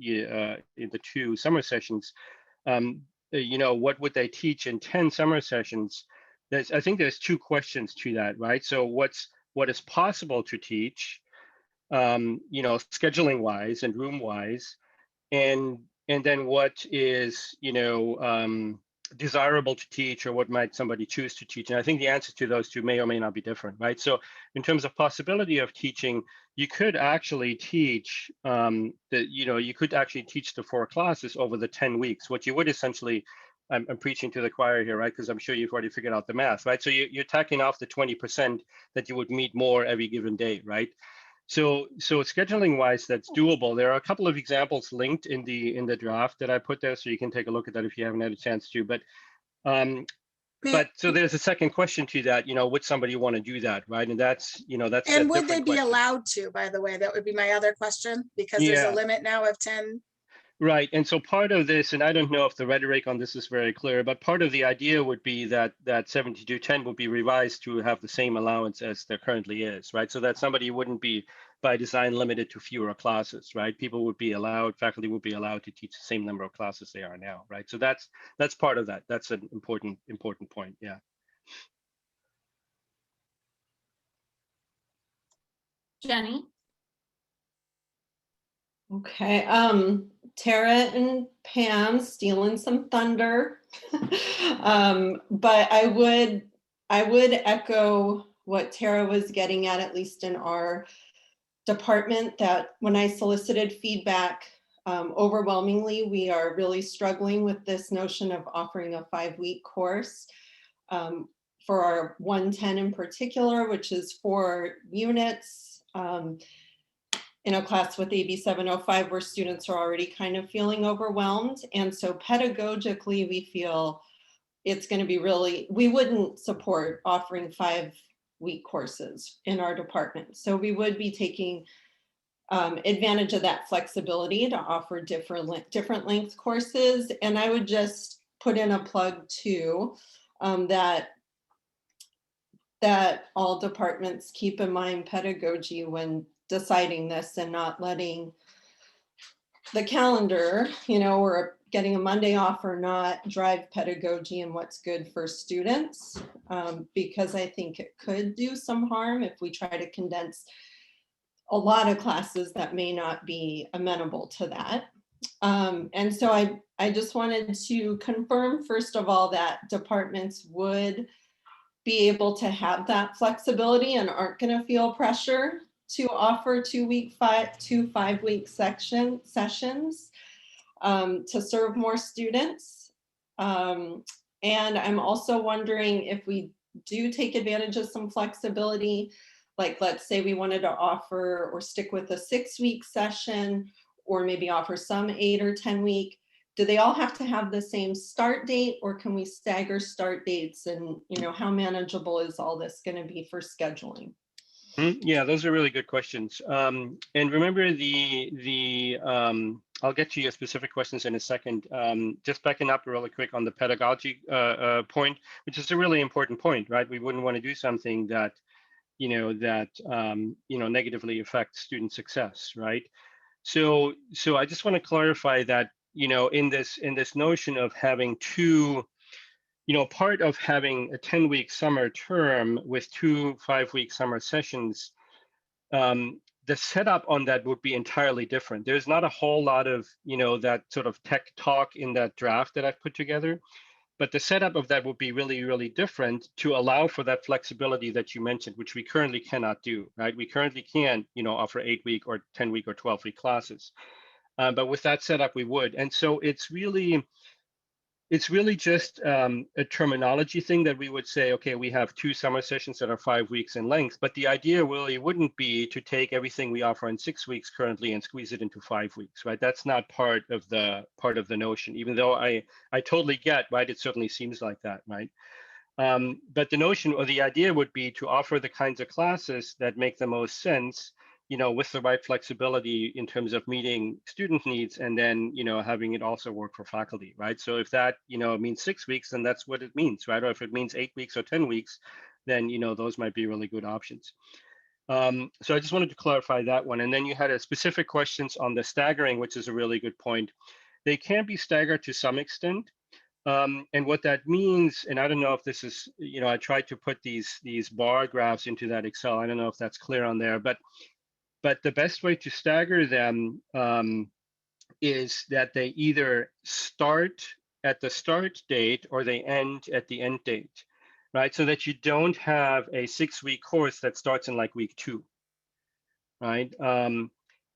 summer sessions, what would they teach in 10 summer sessions? I think there's 2 questions to that, right? So what is possible to teach, scheduling wise and room wise, and then what is desirable to teach, or what might somebody choose to teach? And I think the answer to those 2 may or may not be different, right? So in terms of possibility of teaching, you could actually teach the 4 classes over the 10 weeks. What you would essentially I'm preaching to the choir here, right? Because I'm sure you've already figured out the math, right? So you're tacking off the 20% that you would meet more every given day, right? So scheduling wise, that's doable. There are a couple of examples linked in the draft that I put there, so you can take a look at that if you haven't had a chance to. But so there's a second question to that, would somebody want to do that, right? And that's that's And a would they different be question. allowed to, by the way? That would be my other question, because there's a Yeah. limit now of 10. Right. And so part of this, and I don't know if the rhetoric on this is very clear, but part of the idea would be that 7210 would be revised to have the same allowance as there currently is, right? So that somebody wouldn't be by design limited to fewer classes, right? People would be allowed, faculty would be allowed to teach the same number of classes they are now, right? So that's part of that. That's an important point. Yeah. Jenny? Okay, Tara and Pam stealing some thunder. But I would echo what Tara was getting at least in our department, that when I solicited feedback, overwhelmingly, we are really struggling with this notion of offering a 5-week course for our 110 in particular, which is 4 units. In a class with AB 705 where students are already kind of feeling overwhelmed. And so pedagogically, we feel it's going to be we wouldn't support offering 5-week courses in our department. So we would be taking advantage of that flexibility to offer different length courses. And I would just put in a plug too, that all departments keep in mind pedagogy when deciding this, and not letting the calendar, or getting a Monday off or not, drive pedagogy and what's good for students, because I think it could do some harm if we try to condense a lot of classes that may not be amenable to that. And so I just wanted to confirm, first of all, that departments would be able to have that flexibility and aren't going to feel pressure to offer 2 5-week sessions to serve more students. And I'm also wondering if we do take advantage of some flexibility, like let's say we wanted to offer or stick with a 6-week session, or maybe offer some 8 or 10 week. Do they all have to have the same start date, or can we stagger start dates? And how manageable is all this going to be for scheduling? Yeah, those are really good questions. And remember I'll get to your specific questions in a second. Just backing up really quick on the pedagogy point, which is a really important point, right? We wouldn't want to do something that, negatively affects student success, right? So I just want to clarify that, in this notion of having two, part of having a 10-week summer term with 2 5-week summer sessions, the setup on that would be entirely different. There's not a whole lot of, that sort of tech talk in that draft that I've put together, but the setup of that would be really, really different to allow for that flexibility that you mentioned, which we currently cannot do, right? We currently can't, offer 8-week or 10-week or 12-week classes. But with that setup, we would. And so it's really just a terminology thing that we would say, okay, we have 2 summer sessions that are 5 weeks in length, but the idea really wouldn't be to take everything we offer in 6 weeks currently and squeeze it into 5 weeks, right? That's not part of the notion, even though I totally get, right? It certainly seems like that, right? But the notion or the idea would be to offer the kinds of classes that make the most sense, with the right flexibility in terms of meeting student needs, and then, having it also work for faculty, right? So if that, means 6 weeks, then that's what it means, right? Or if it means 8 weeks or 10 weeks, then, those might be really good options. So I just wanted to clarify that one. And then you had a specific questions on the staggering, which is a really good point. They can be staggered to some extent. And what that means, and I don't know if this is, I tried to put these bar graphs into that Excel. I don't know if that's clear on there, but the best way to stagger them is that they either start at the start date or they end at the end date, right? So that you don't have a 6-week course that starts in like week 2, right?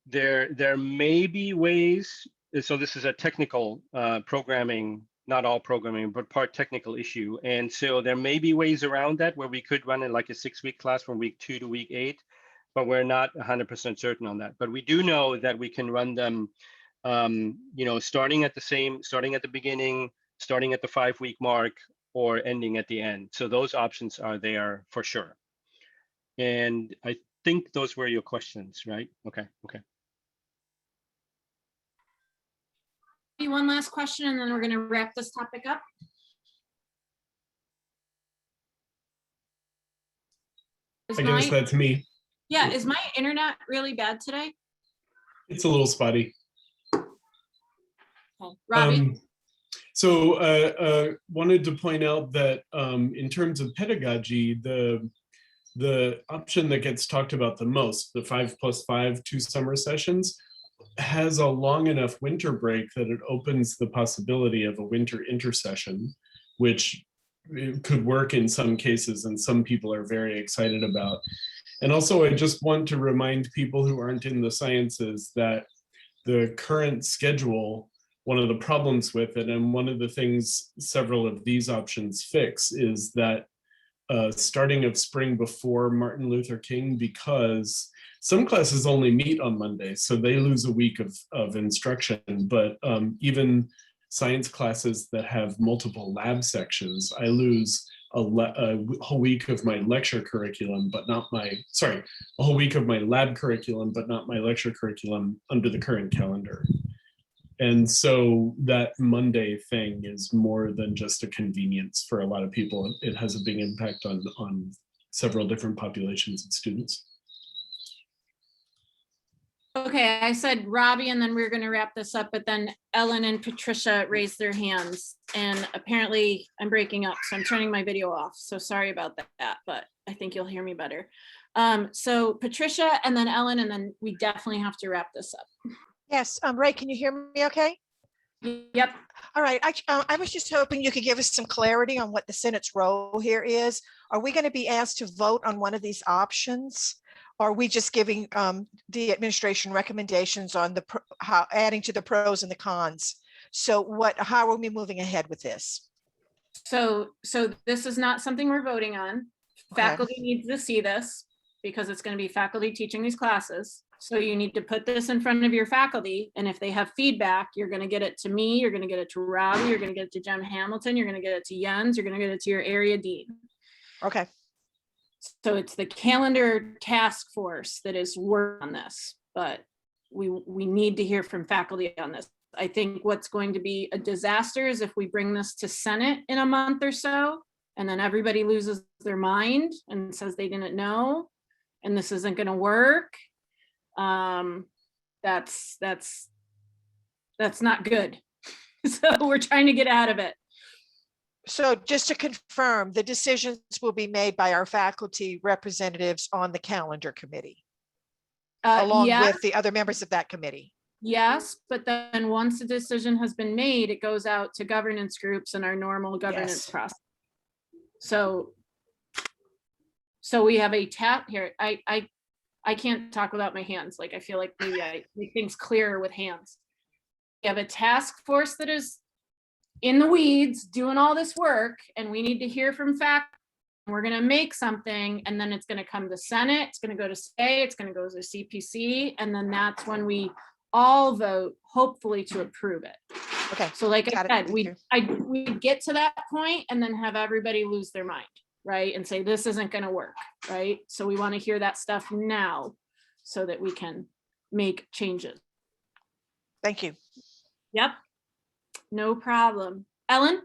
There may be ways, so this is a technical programming not all programming, but part technical issue. And so there may be ways around that where we could run it like a 6-week class from week 2 to week 8, but we're not 100% certain on that. But we do know that we can run them, starting at the beginning, starting at the 5-week mark, or ending at the end. So those options are there for sure. And I think those were your questions, right? Okay. One last question, and then we're going to wrap this topic up. I guess that's me. Yeah, is my internet really bad today? It's a little spotty. Okay. Robbie? Wanted to point out that in terms of pedagogy, the option that gets talked about the most, the 5+5 2 summer sessions, has a long enough winter break that it opens the possibility of a winter intersession, which could work in some cases and some people are very excited about. And also, I just want to remind people who aren't in the sciences that the current schedule, one of the problems with it, and one of the things several of these options fix, is that starting of spring before Martin Luther King, because some classes only meet on Monday, so they lose a week of instruction. But even science classes that have multiple lab sections, I lose a whole week of my lecture curriculum, but not a whole week of my lab curriculum, but not my lecture curriculum under the current calendar. And so that Monday thing is more than just a convenience for a lot of people. It has a big impact on several different populations of students. Okay, I said Robbie, and then we're going to wrap this up, but then Ellen and Patricia raised their hands, and apparently I'm breaking up, so I'm turning my video off. So sorry about that, but I think you'll hear me better. So Patricia, and then Ellen, and then we definitely have to wrap this up. Yes, Ray, can you hear me okay? Yep. All right, I was just hoping you could give us some clarity on what the Senate's role here is. Are we going to be asked to vote on one of these options? Or are we just giving the administration recommendations on how adding to the pros and the cons? So how are we moving ahead with this? So this is not something we're voting on. Okay. Faculty needs to see this because it's going to be faculty teaching these classes. So you need to put this in front of your faculty, and if they have feedback, you're going to get it to me, you're going to get it to Robbie, you're going to get it to Jen Hamilton, you're going to get it to Jens, you're going to get it to your area dean. Okay. So it's the calendar task force that is working on this, but we need to hear from faculty on this. I think what's going to be a disaster is if we bring this to Senate in a month or so, and then everybody loses their mind and says they didn't know, and this isn't going to work. That's not good. So we're trying to get out of it. So just to confirm, the decisions will be made by our faculty representatives on the calendar committee, along with the other members of that committee. Yes, but then once the decision has been made, it goes out to governance groups and our normal governance process. So we have a tap here. I can't talk without my hands. Like, I feel like maybe I make things clearer with hands. We have a task force that is in the weeds doing all this work, and we need to hear from faculty. We're going to make something, and then it's going to come to Senate. It's going to go to SAE. It's going to go to CPC, and then that's when we all vote, hopefully, to approve it. Okay. So, like I said, we get to that point, and then have everybody lose their mind, right, and say this isn't going to work, right? So we want to hear that stuff now, so that we can make changes. Thank you. Yep. No problem. Ellen?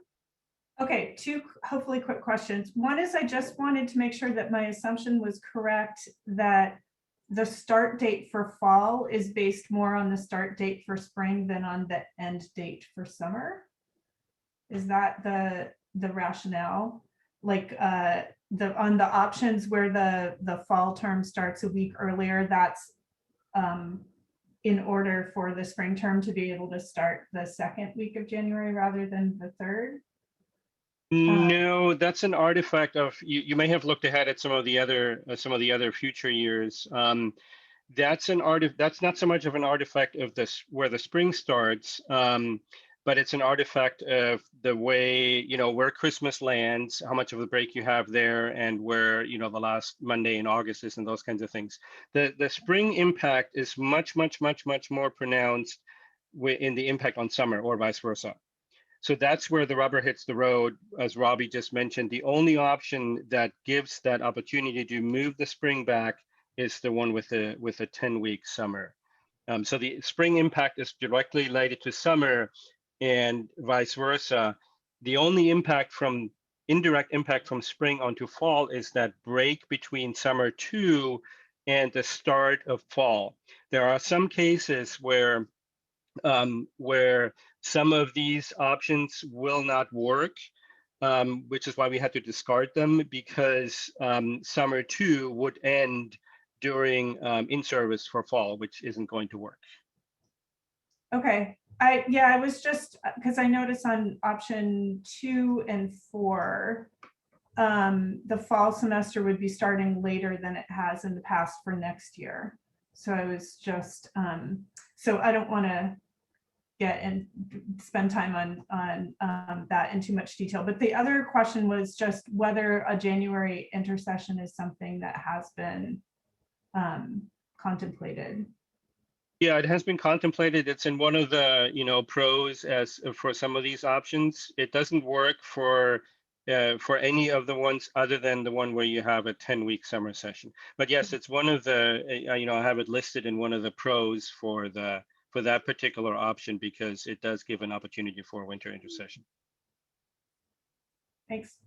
Okay, two hopefully quick questions. One is I just wanted to make sure that my assumption was correct, that the start date for fall is based more on the start date for spring than on the end date for summer. Is that the rationale? Like on the options where the fall term starts a week earlier, that's in order for the spring term to be able to start the second week of January rather than the third? No, that's an artifact of, you may have looked ahead at some of the other future years. That's not so much of an artifact of this where the spring starts. but it's an artifact of the way, you know, where Christmas lands, how much of a break you have there, and where, you know, the last Monday in August is, and those kinds of things. The spring impact is much more pronounced in the impact on summer, or vice versa. So that's where the rubber hits the road, as Robbie just mentioned. The only option that gives that opportunity to move the spring back is the one with a 10-week summer. So the spring impact is directly related to summer, and vice versa. The only indirect impact from spring onto fall is that break between summer 2 and the start of fall. There are some cases where some of these options will not work, which is why we had to discard them, because summer 2 would end during in-service for fall, which isn't going to work. Okay, I was just, because I noticed on option 2 and 4, the fall semester would be starting later than it has in the past for next year. So I was just, so I don't want to get and spend time on that in too much detail. But the other question was just whether a January intersession is something that has been contemplated. Yeah, it has been contemplated. It's in one of the, you know, pros as for some of these options. It doesn't work for any of the ones other than the one where you have a 10-week summer session. But yes, it's one of the, you know, I have it listed in one of the pros for that particular option, because it does give an opportunity for a winter intersession. Thanks.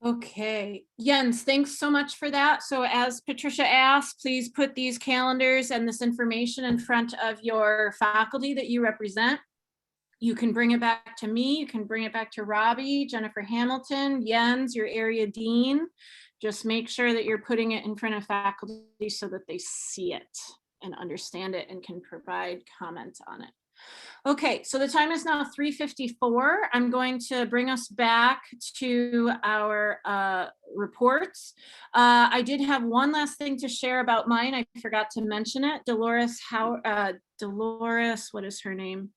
Okay, Jens, thanks so much for that. So as Patricia asked, please put these calendars and this information in front of your faculty that you represent. You can bring it back to me. You can bring it back to Robbie, Jennifer Hamilton, Jens, your area dean. Just make sure that you're putting it in front of faculty so that they see it and understand it and can provide comments on it. Okay, so the time is now 3:54. I'm going to bring us back to our reports. I did have one last thing to share about mine. I forgot to mention it. Dolores, what is her name?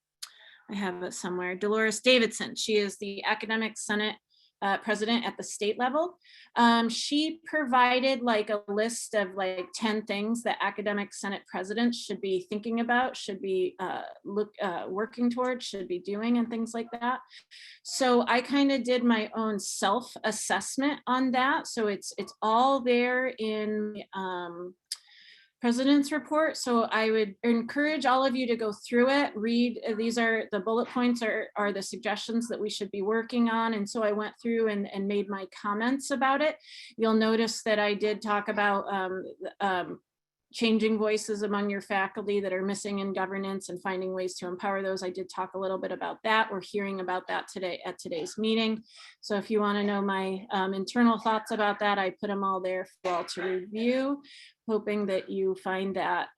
I have it somewhere. Dolores Davidson. She is the Academic Senate president at the state level. She provided like a list of like 10 things that Academic Senate presidents should be thinking about, should be working towards, should be doing, and things like that. So I kind of did my own self-assessment on that. So it's all there in President's report. So I would encourage all of you to go through it, read. These are the bullet points are the suggestions that we should be working on. And so I went through and made my comments about it. You'll notice that I did talk about changing voices among your faculty that are missing in governance and finding ways to empower those. I did talk a little bit about that. We're hearing about that today at today's meeting. So if you want to know my internal thoughts about that, I put them all there for you all to review, hoping that you find that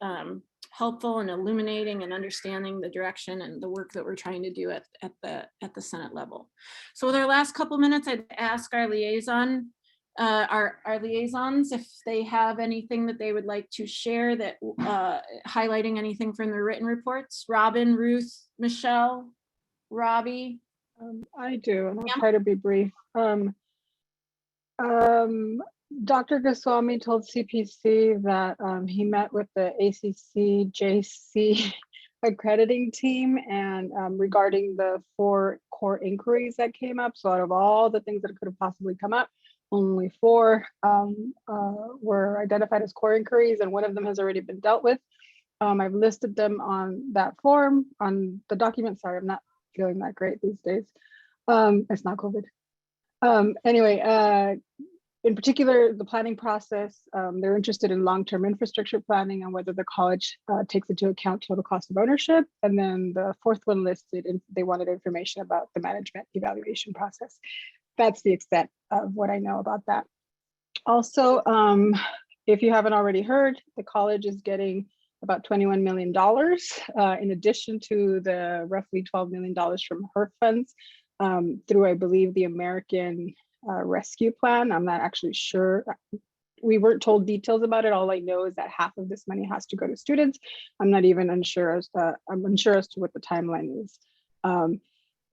helpful and illuminating and understanding the direction and the work that we're trying to do at the Senate level. So with our last couple minutes, I'd ask our liaisons if they have anything that they would like to share, that highlighting anything from the written reports. Robin, Ruth, Michelle, Robbie. I do, and I'll try to be brief. Dr. Goswami told CPC that he met with the ACC-JC accrediting team and regarding the 4 core inquiries that came up. So out of all the things that could have possibly come up, only 4 were identified as core inquiries, and one of them has already been dealt with. I've listed them on that form, on the document. Sorry, I'm not feeling that great these days. It's not COVID. Anyway, in particular, the planning process, they're interested in long-term infrastructure planning and whether the college takes into account total cost of ownership. And then the 4th one listed, they wanted information about the management evaluation process. That's the extent of what I know about that. Also, if you haven't already heard, the college is getting about $21 million in addition to the roughly $12 million from HERF funds through, I believe, the American Rescue Plan. I'm not actually sure we weren't told details about it. All I know is that half of this money has to go to students. I'm not even unsure as to, I'm unsure as to what the timeline is.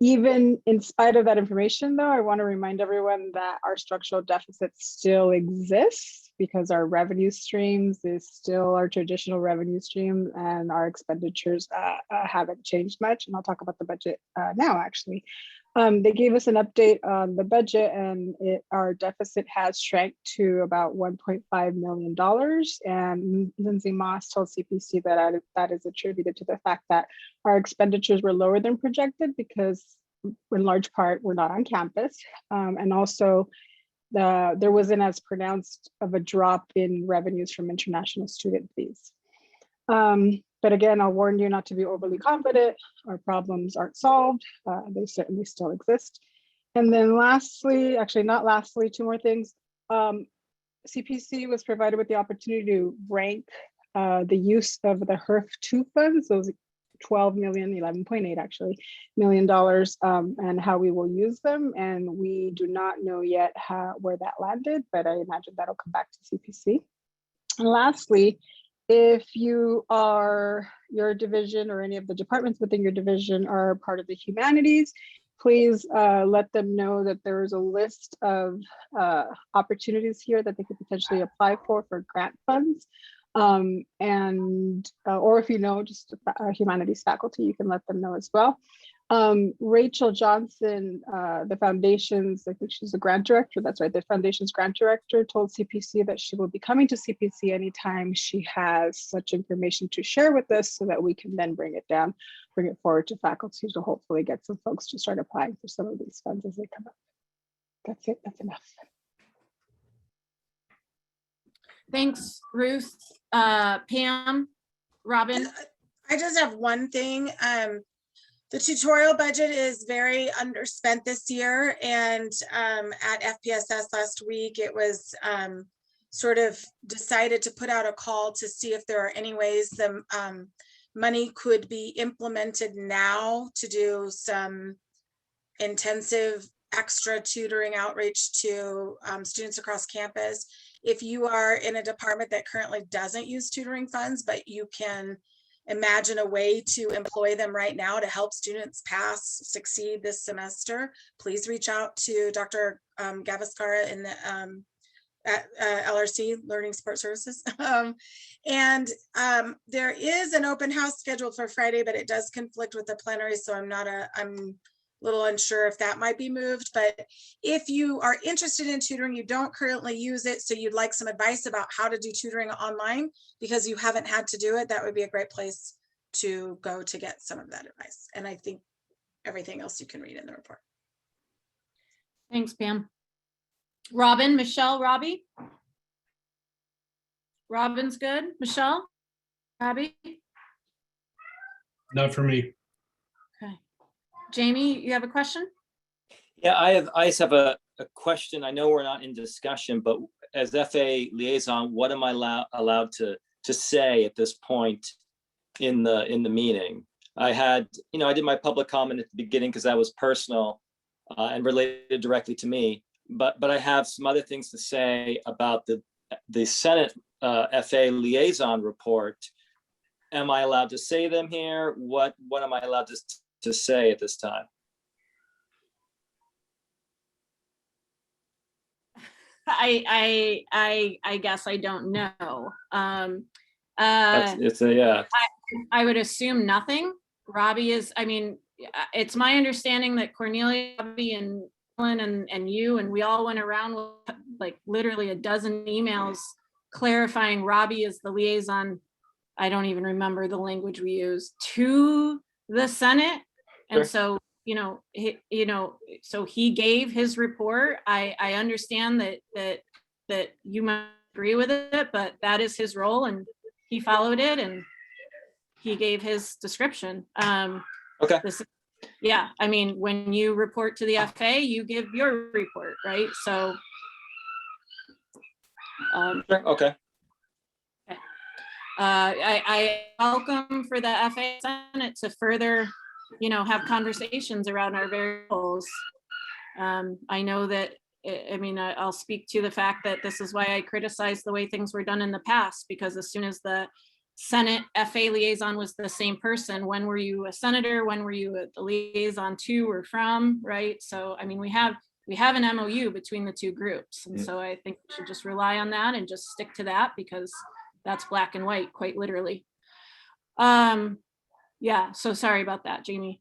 Even in spite of that information, though, I want to remind everyone that our structural deficit still exists because our revenue streams is still our traditional revenue stream, and our expenditures haven't changed much. And I'll talk about the budget now, actually. They gave us an update on the budget, and our deficit has shrank to about $1.5 million. And Lindsay Moss told CPC that that is attributed to the fact that our expenditures were lower than projected because, in large part, we're not on campus. And also, there wasn't as pronounced of a drop in revenues from international student fees. But again, I'll warn you not to be overly confident. Our problems aren't solved. They certainly still exist. And then lastly, actually not lastly, two more things. CPC was provided with the opportunity to rank the use of the HERF2 funds, those 12 million, 11.8 actually, $million, and how we will use them. And we do not know yet where that landed, but I imagine that'll come back to CPC. And lastly, if your division or any of the departments within your division are part of the humanities, please let them know that there is a list of opportunities here that they could potentially apply for grant funds. Or if you know just humanities faculty, you can let them know as well. Rachel Johnson, the foundation's, I think she's the grant director, that's right, the foundation's grant director, told CPC that she will be coming to CPC anytime she has such information to share with us so that we can then bring it forward to faculty to hopefully get some folks to start applying for some of these funds as they come up. That's it, that's enough. Thanks, Ruth. Pam, Robin? I just have one thing. The tutorial budget is very underspent this year, and at FPSS last week, it was sort of decided to put out a call to see if there are any ways the money could be implemented now to do some intensive extra tutoring outreach to students across campus. If you are in a department that currently doesn't use tutoring funds, but you can imagine a way to employ them right now to help students succeed this semester, please reach out to Dr. Gavaskara in the at LRC, Learning Support Services. There is an open house scheduled for Friday, but it does conflict with the plenary, so I'm a little unsure if that might be moved. But if you are interested in tutoring, you don't currently use it, so you'd like some advice about how to do tutoring online because you haven't had to do it, that would be a great place to go to get some of that advice. And I think everything else you can read in the report. Thanks, Pam. Robin, Michelle, Robbie? Robin's good. Michelle? Robbie? Not for me. Okay. Jamie, you have a question? Yeah, I just have a question. I know we're not in discussion, but as FA liaison, what am I allowed to say at this point in the meeting? I did my public comment at the beginning because that was personal and related directly to me. But I have some other things to say about the Senate FA liaison report. Am I allowed to say them here? What am I allowed to say at this time? I guess I don't know. Yeah. I would assume nothing. Robbie is, it's my understanding that Cornelia, Robbie, and you and we all went around with like literally a dozen emails clarifying Robbie is the liaison. I don't even remember the language we used to the Senate. And so, so he gave his report. I understand that you might agree with it, but that is his role and he followed it and he gave his description. Okay. Yeah, when you report to the FA, you give your report, right? So. Okay. I welcome for the FA Senate to further, have conversations around our variables. I know that I mean, I'll speak to the fact that this is why I criticize the way things were done in the past, because as soon as the Senate FA liaison was the same person, when were you a senator? When were you the liaison to or from, right? So, I mean, we have an MOU between the two groups. And so I think we should just rely on that and just stick to that, because that's black and white, quite literally. Yeah, so sorry about that, Jamie.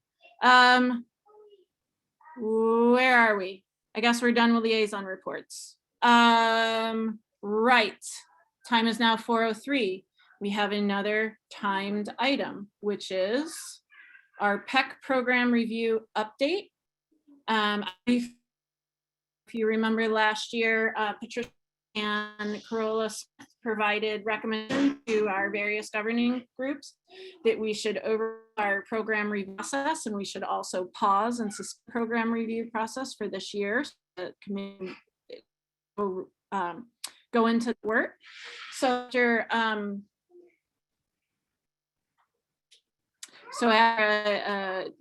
Where are we? I guess we're done with liaison reports. Right, time is now 4:03. We have another timed item, which is our PEC program review update. If you remember last year, Patricia and Corolla Smith provided recommendations to our various governing groups that we should over our program review process, and we should also pause and suspend program review process for this year, so that committee go into work. So after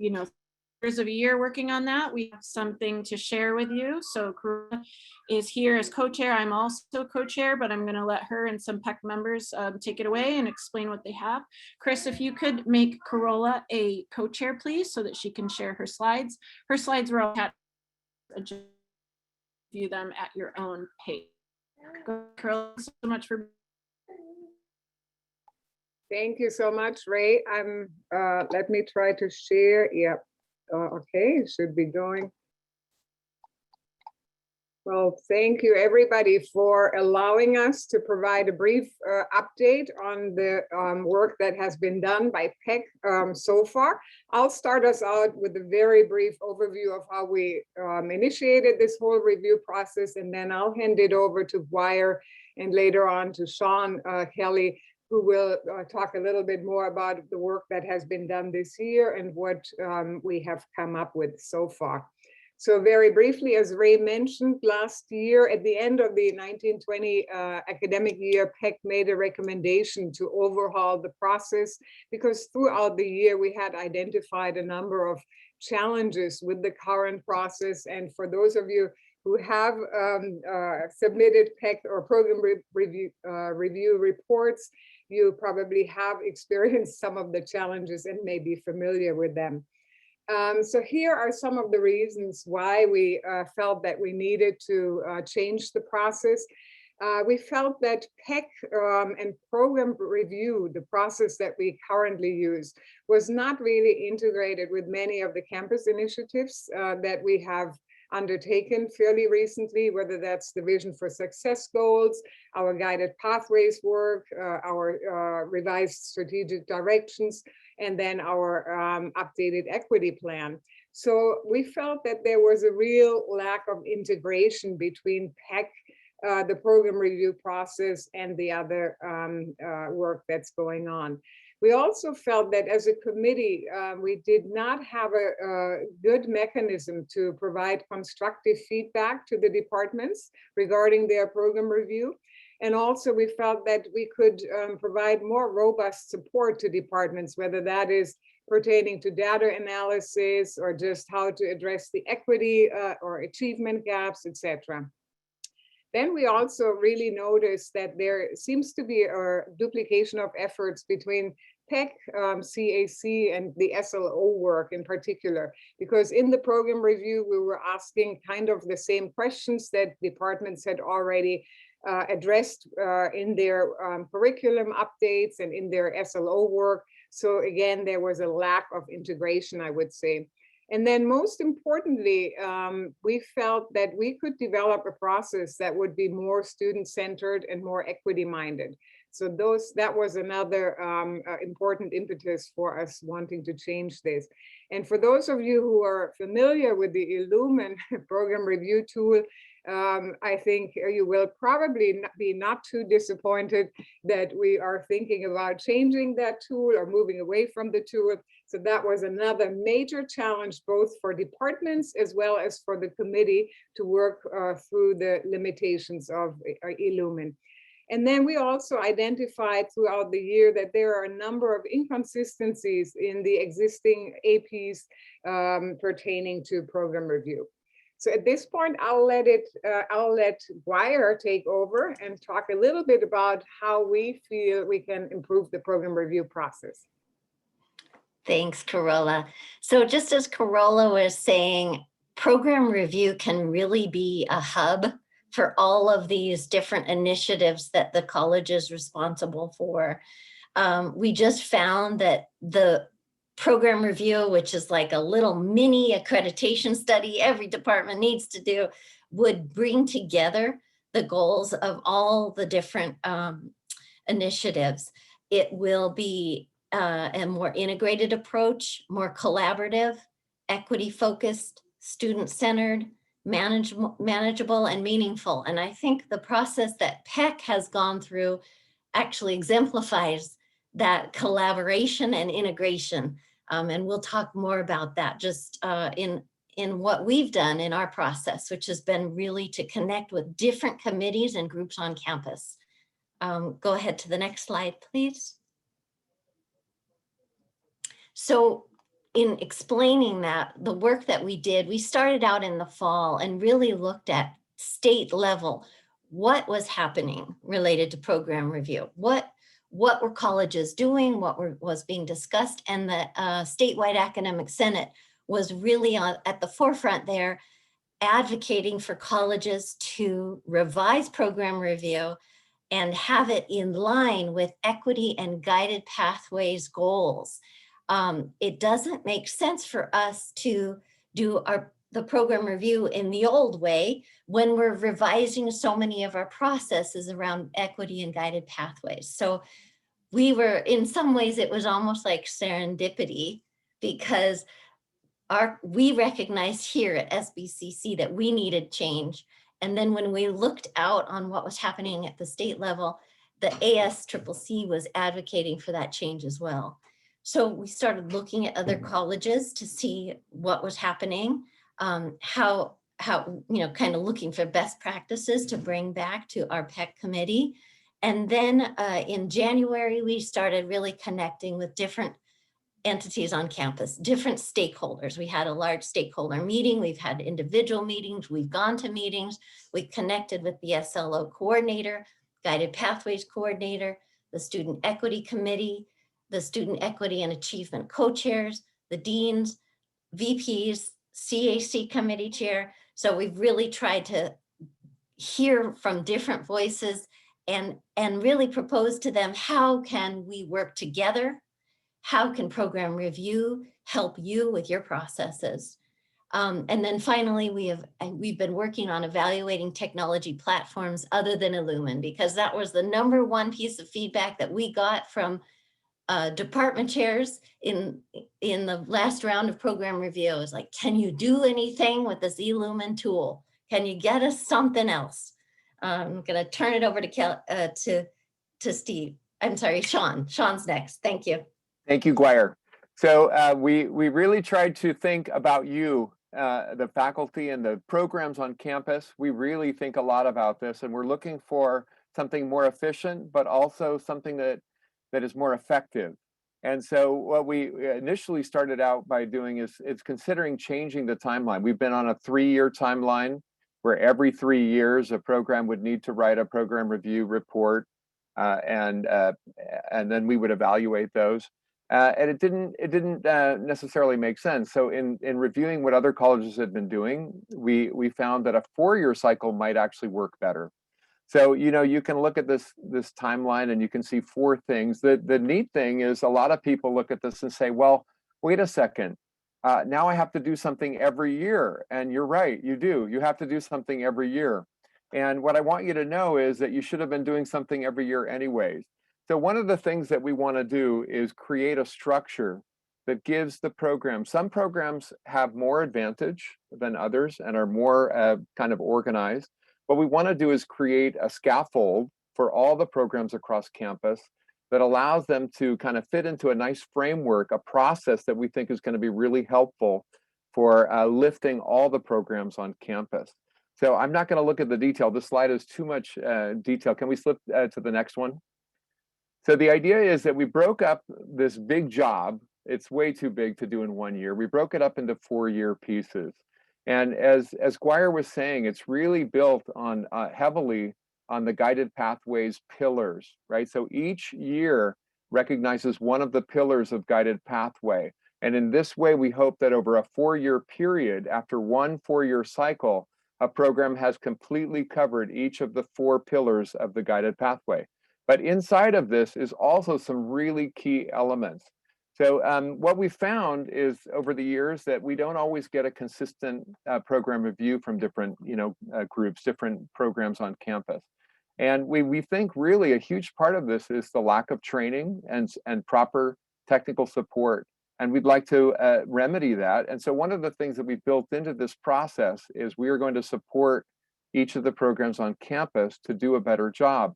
years of a year working on that, we have something to share with you. So Corolla is here as co-chair. I'm also co-chair, but I'm going to let her and some PEC members take it away and explain what they have. Chris, if you could make Corolla a co-chair, please, so that she can share her slides. Her slides were all attached. View them at your own pace. Corolla, so much for. Thank you so much, Ray. Let me try to share. Yep. Okay, it should be going. Well, thank you everybody for allowing us to provide a brief update on the work that has been done by PEC so far. I'll start us out with a very brief overview of how we initiated this whole review process, and then I'll hand it over to Dwyer and later on to Sean Kelly, who will talk a little bit more about the work that has been done this year and what we have come up with so far. So very briefly, as Ray mentioned, last year at the end of the 1920 academic year, PEC made a recommendation to overhaul the process, because throughout the year we had identified a number of challenges with the current process. And for those of you who have submitted PEC or program review reports, you probably have experienced some of the challenges and may be familiar with them. So here are some of the reasons why we felt that we needed to change the process. We felt that PEC and program review, the process that we currently use, was not really integrated with many of the campus initiatives that we have undertaken fairly recently, whether that's the Vision for Success goals, our guided pathways work, our revised strategic directions, and then our updated equity plan. So we felt that there was a real lack of integration between PEC, the program review process, and the other work that's going on. We also felt that as a committee, we did not have a good mechanism to provide constructive feedback to the departments regarding their program review. And also we felt that we could provide more robust support to departments, whether that is pertaining to data analysis or just how to address the equity or achievement gaps, etc. Then we also really noticed that there seems to be a duplication of efforts between PEC, CAC, and the SLO work in particular, because in the program review, we were asking kind of the same questions that departments had already addressed in their curriculum updates and in their SLO work. So again, there was a lack of integration, I would say. And then most importantly, we felt that we could develop a process that would be more student-centered and more equity-minded. So that was another important impetus for us wanting to change this. And for those of you who are familiar with the Illumin program review tool, I think you will probably be not too disappointed that we are thinking about changing that tool or moving away from the tool. So that was another major challenge, both for departments as well as for the committee to work through the limitations of Illumin. And then we also identified throughout the year that there are a number of inconsistencies in the existing APs pertaining to program review. So at this point, I'll let Guire take over and talk a little bit about how we feel we can improve the program review process. Thanks, Carola. So just as Carola was saying, program review can really be a hub for all of these different initiatives that the college is responsible for. We just found that the program review, which is like a little mini accreditation study every department needs to do, would bring together the goals of all the different initiatives. It will be a more integrated approach, more collaborative, equity-focused, student-centered, manageable, and meaningful. And I think the process that PEC has gone through actually exemplifies that collaboration and integration. And we'll talk more about that just in what we've done in our process, which has been really to connect with different committees and groups on campus. Go ahead to the next slide, please. So in explaining that, the work that we did, we started out in the fall and really looked at state level, what was happening related to program review, what were colleges doing, what was being discussed, and the statewide academic senate was really at the forefront there, advocating for colleges to revise program review and have it in line with equity and guided pathways goals. It doesn't make sense for us to do the program review in the old way when we're revising so many of our processes around equity and guided pathways. So we were, in some ways, it was almost like serendipity, because we recognized here at SBCC that we needed change. And then when we looked out on what was happening at the state level, the ASCCC was advocating for that change as well. So we started looking at other colleges to see what was happening, how kind of looking for best practices to bring back to our PEC committee. And then in January, we started really connecting with different entities on campus, different stakeholders. We had a large stakeholder meeting. We've had individual meetings. We've gone to meetings. We connected with the SLO coordinator, guided pathways coordinator, the student equity committee, the student equity and achievement co-chairs, the deans, VPs, CAC committee chair. So we've really tried to hear from different voices and really propose to them, how can we work together? How can program review help you with your processes? And then finally, we've been working on evaluating technology platforms other than Illumin, because that was the #1 piece of feedback that we got from department chairs in the last round of program review. Is like, can you do anything with this Illumin tool? Can you get us something else? I'm going to turn it over to Steve. I'm sorry, Sean. Sean's next. Thank you. Thank you, Guire. So we really tried to think about you, the faculty and the programs on campus. We really think a lot about this, and we're looking for something more efficient, but also something that is more effective. And so what we initially started out by doing is considering changing the timeline. We've been on a 3-year timeline where every 3 years a program would need to write a program review report, and then we would evaluate those. And it didn't necessarily make sense. So in reviewing what other colleges had been doing, we found that a 4-year cycle might actually work better. So, you can look at this timeline and you can see 4 things. The neat thing is a lot of people look at this and say, well, wait a second, now I have to do something every year. And you're right, you do. You have to do something every year. And what I want you to know is that you should have been doing something every year anyways. So one of the things that we want to do is create a structure that gives the program. Some programs have more advantage than others and are more kind of organized. What we want to do is create a scaffold for all the programs across campus that allows them to kind of fit into a nice framework, a process that we think is going to be really helpful for lifting all the programs on campus. So I'm not going to look at the detail. This slide is too much detail. Can we slip to the next one? So the idea is that we broke up this big job. It's way too big to do in 1 year. We broke it up into 4-year pieces. And as Guyer was saying, it's really built on heavily on the guided pathways pillars, right? So each year recognizes one of the pillars of guided pathway. And in this way, we hope that over a 4-year period, after one 4-year cycle, a program has completely covered each of the 4 pillars of the guided pathway. But inside of this is also some really key elements. So what we found is over the years that we don't always get a consistent program review from different groups, different programs on campus. And we think really a huge part of this is the lack of training and proper technical support. And we'd like to remedy that. And so one of the things that we built into this process is we are going to support each of the programs on campus to do a better job.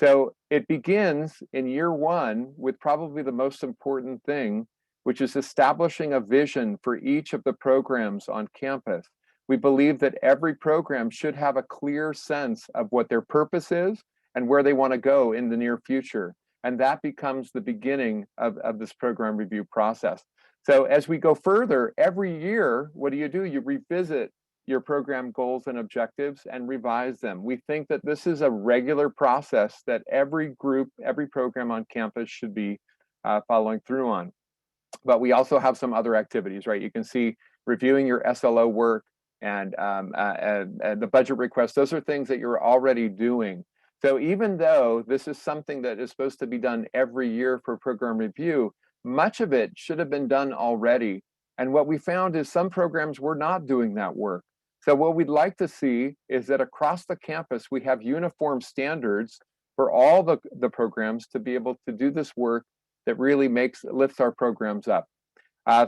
So it begins in year 1 with probably the most important thing, which is establishing a vision for each of the programs on campus. We believe that every program should have a clear sense of what their purpose is and where they want to go in the near future. And that becomes the beginning of this program review process. So as we go further, every year, what do? You revisit your program goals and objectives and revise them. We think that this is a regular process that every group, every program on campus should be following through on. But we also have some other activities, right? You can see reviewing your SLO work and the budget requests. Those are things that you're already doing. So even though this is something that is supposed to be done every year for program review, much of it should have been done already. And what we found is some programs were not doing that work. So what we'd like to see is that across the campus, we have uniform standards for all the programs to be able to do this work that really lifts our programs up.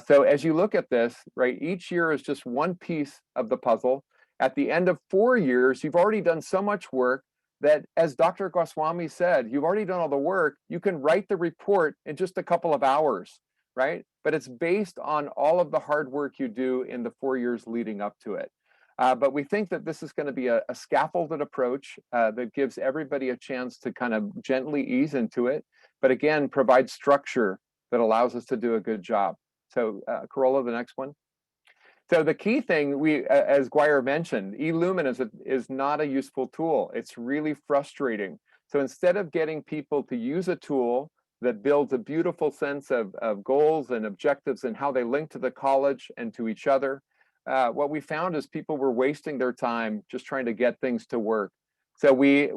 So as you look at this, right, each year is just one piece of the puzzle. At the end of 4 years, you've already done so much work that, as Dr. Goswami said, you've already done all the work. You can write the report in just a couple of hours, right? But it's based on all of the hard work you do in the 4 years leading up to it. But we think that this is going to be a scaffolded approach that gives everybody a chance to kind of gently ease into it, but again, provide structure that allows us to do a good job. So Carola, the next one. So the key thing, as Guyer mentioned, eLumen is not a useful tool. It's really frustrating. So instead of getting people to use a tool that builds a beautiful sense of goals and objectives and how they link to the college and to each other, what we found is people were wasting their time just trying to get things to work. So we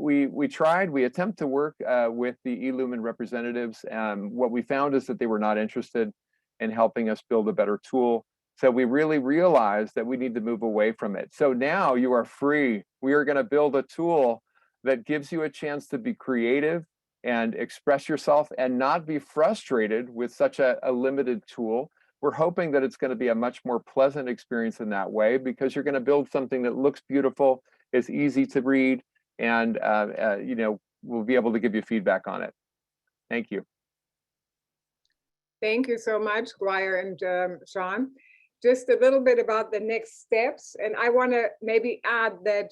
attempt to work with the eLumen representatives. What we found is that they were not interested in helping us build a better tool. So we really realized that we need to move away from it. So now you are free. We are going to build a tool that gives you a chance to be creative and express yourself and not be frustrated with such a limited tool. We're hoping that it's going to be a much more pleasant experience in that way, because you're going to build something that looks beautiful, is easy to read, and we'll be able to give you feedback on it. Thank you. Thank you so much, Guyer and Sean. Just a little bit about the next steps. And I want to maybe add that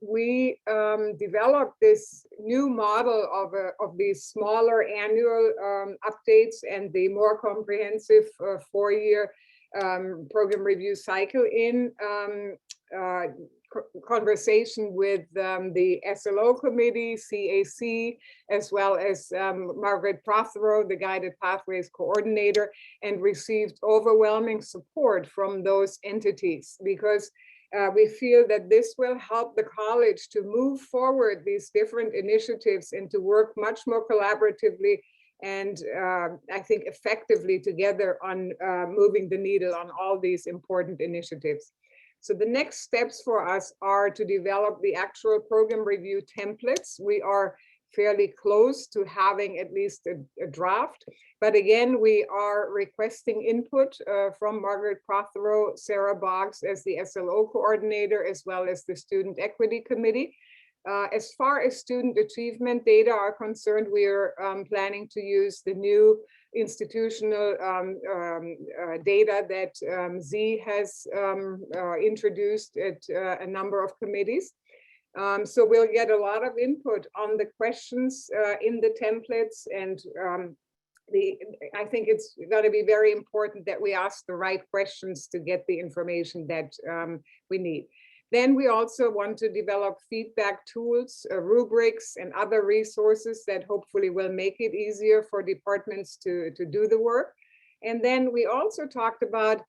we developed this new model of these smaller annual updates and the more comprehensive 4-year program review cycle in conversation with the SLO committee, CAC, as well as Margaret Prothero, the Guided Pathways coordinator, and received overwhelming support from those entities, because we feel that this will help the college to move forward these different initiatives and to work much more collaboratively and I think effectively together on moving the needle on all these important initiatives. So the next steps for us are to develop the actual program review templates. We are fairly close to having at least a draft, but again, we are requesting input from Margaret Prothero, Sarah Boggs as the SLO coordinator, as well as the Student Equity Committee. As far as student achievement data are concerned, we are planning to use the new institutional data that Z has introduced at a number of committees. So we'll get a lot of input on the questions in the templates, and I think it's going to be very important that we ask the right questions to get the information that we need. Then we also want to develop feedback tools, rubrics, and other resources that hopefully will make it easier for departments to do the work. And then we also talked about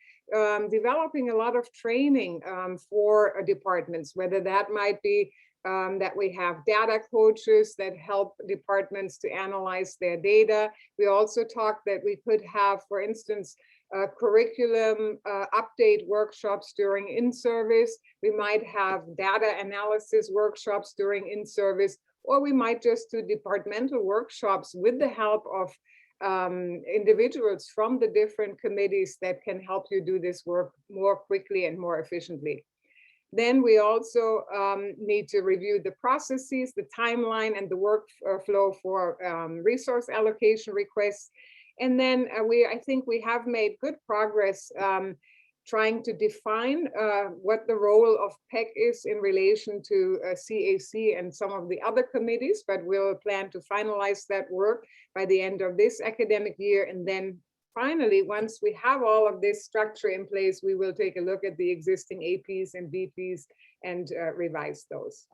developing a lot of training for departments, whether that might be that we have data coaches that help departments to analyze their data. We also talked that we could have, for instance, curriculum update workshops during in-service. We might have data analysis workshops during in-service, or we might just do departmental workshops with the help of individuals from the different committees that can help you do this work more quickly and more efficiently. Then we also need to review the processes, the timeline, and the workflow for resource allocation requests. And then I think we have made good progress trying to define what the role of PEC is in relation to CAC and some of the other committees, but we'll plan to finalize that work by the end of this academic year. And then finally, once we have all of this structure in place, we will take a look at the existing APs and VPs and revise those.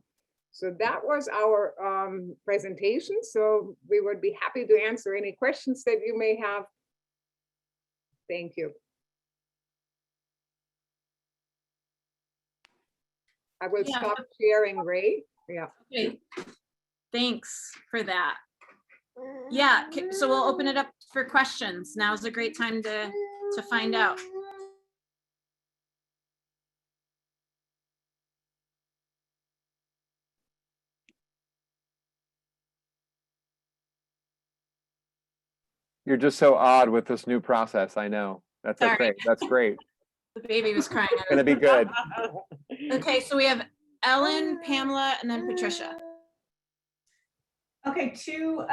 So that was our presentation. So we would be happy to answer any questions that you may have. Thank you. I will stop sharing, Ray. Yeah. Okay. Thanks for that. Yeah, so we'll open it up for questions. Now's a great time to find out. You're just so odd with this new process. I know. That's Sorry. okay. That's great. The baby was crying. It's gonna be good. Okay, so we have Ellen, Pamela, and then Patricia. Okay, two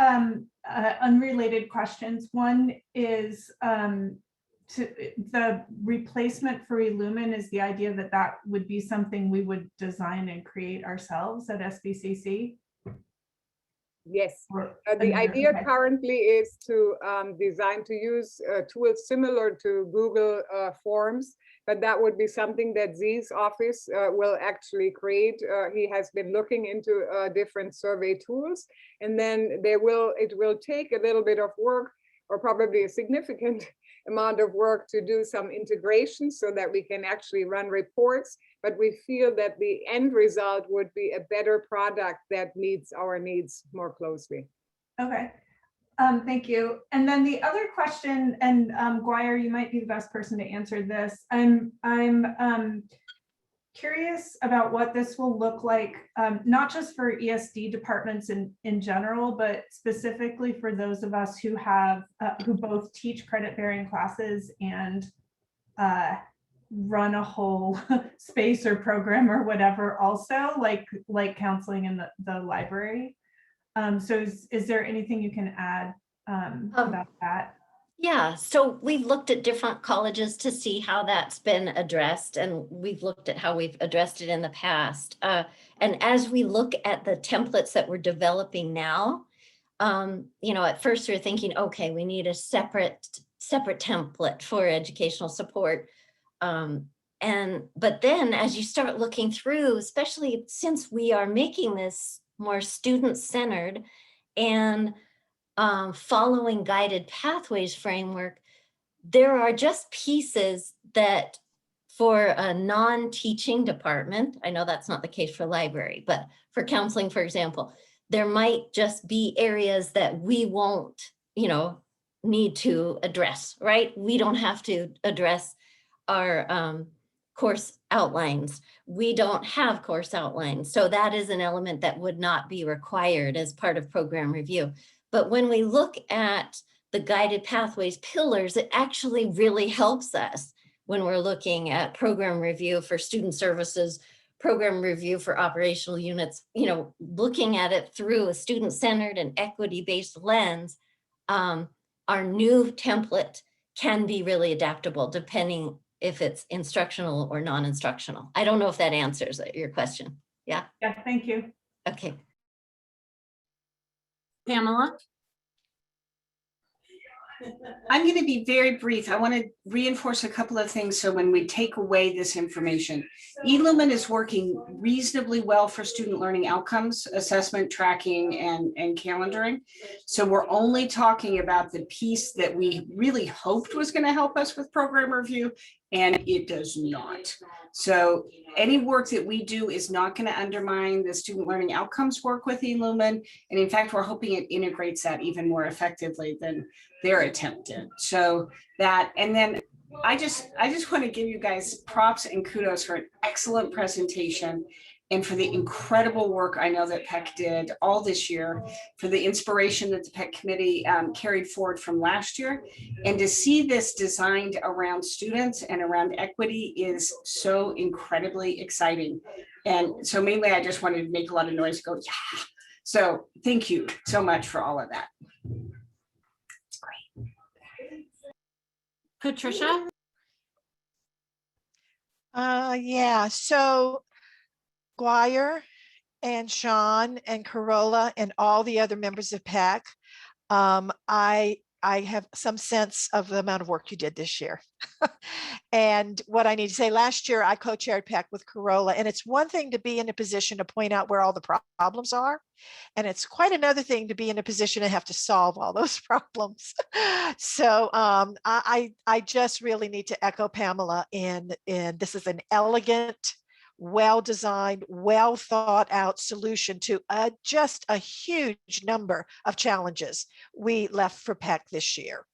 unrelated questions. One is the replacement for Illumin is the idea that that would be something we would design and create ourselves at SBCC. Yes, the idea currently is to design to use tools similar to Google Forms, but that would be something that Z's office will actually create. He has been looking into different survey tools, and then it will take a little bit of work, or probably a significant amount of work, to do some integration so that we can actually run reports. But we feel that the end result would be a better product that meets our needs more closely. Okay, thank you. And then the other question, and Guire, you might be the best person to answer this. I'm curious about what this will look like, not just for ESD departments in general, but specifically for those of us who have who both teach credit-bearing classes and run a whole space or program or whatever, also like counseling in the library. So is there anything you can add about that? Yeah, so we've looked at different colleges to see how that's been addressed, and we've looked at how we've addressed it in the past. And as we look at the templates that we're developing now, you know, at first we're thinking, okay, we need a separate template for educational support. But then as you start looking through, especially since we are making this more student-centered and following guided pathways framework, there are just pieces that for a non-teaching department, I know that's not the case for library, but for counseling, for example, there might just be areas that we won't, you know, need to address, right? We don't have to address our course outlines. We don't have course outlines. So that is an element that would not be required as part of program review. But when we look at the guided pathways pillars, it actually really helps us when we're looking at program review for student services, program review for operational units, you know, looking at it through a student-centered and equity-based lens. Our new template can be really adaptable depending if it's instructional or non-instructional. I don't know if that answers your question. Yeah? Yeah, thank you. Okay. Pamela? I'm going to be very brief. I want to reinforce a couple of things. So when we take away this information, eLumen is working reasonably well for student learning outcomes, assessment, tracking, and calendaring. So we're only talking about the piece that we really hoped was going to help us with program review, and it does not. So any work that we do is not going to undermine the student learning outcomes work with eLumen. And in fact, we're hoping it integrates that even more effectively than their attempt did. So that, and then I just want to give you guys props and kudos for an excellent presentation and for the incredible work I know that PEC did all this year, for the inspiration that the PEC committee carried forward from last year. And to see this designed around students and around equity is so incredibly exciting. And so mainly I just wanted to make a lot of noise, go, yeah. So thank you so much for all of that. It's great. Patricia? Yeah, so Guire and Sean and Corolla and all the other members of PAC, I have some sense of the amount of work you did this year. And what I need to say, last year I co-chaired PAC with Corolla, and it's one thing to be in a position to point out where all the problems are. And it's quite another thing to be in a position to have to solve all those problems. So I just really need to echo Pamela in this is an elegant, well-designed, well thought out solution to just a huge number of challenges we left for PEC this year.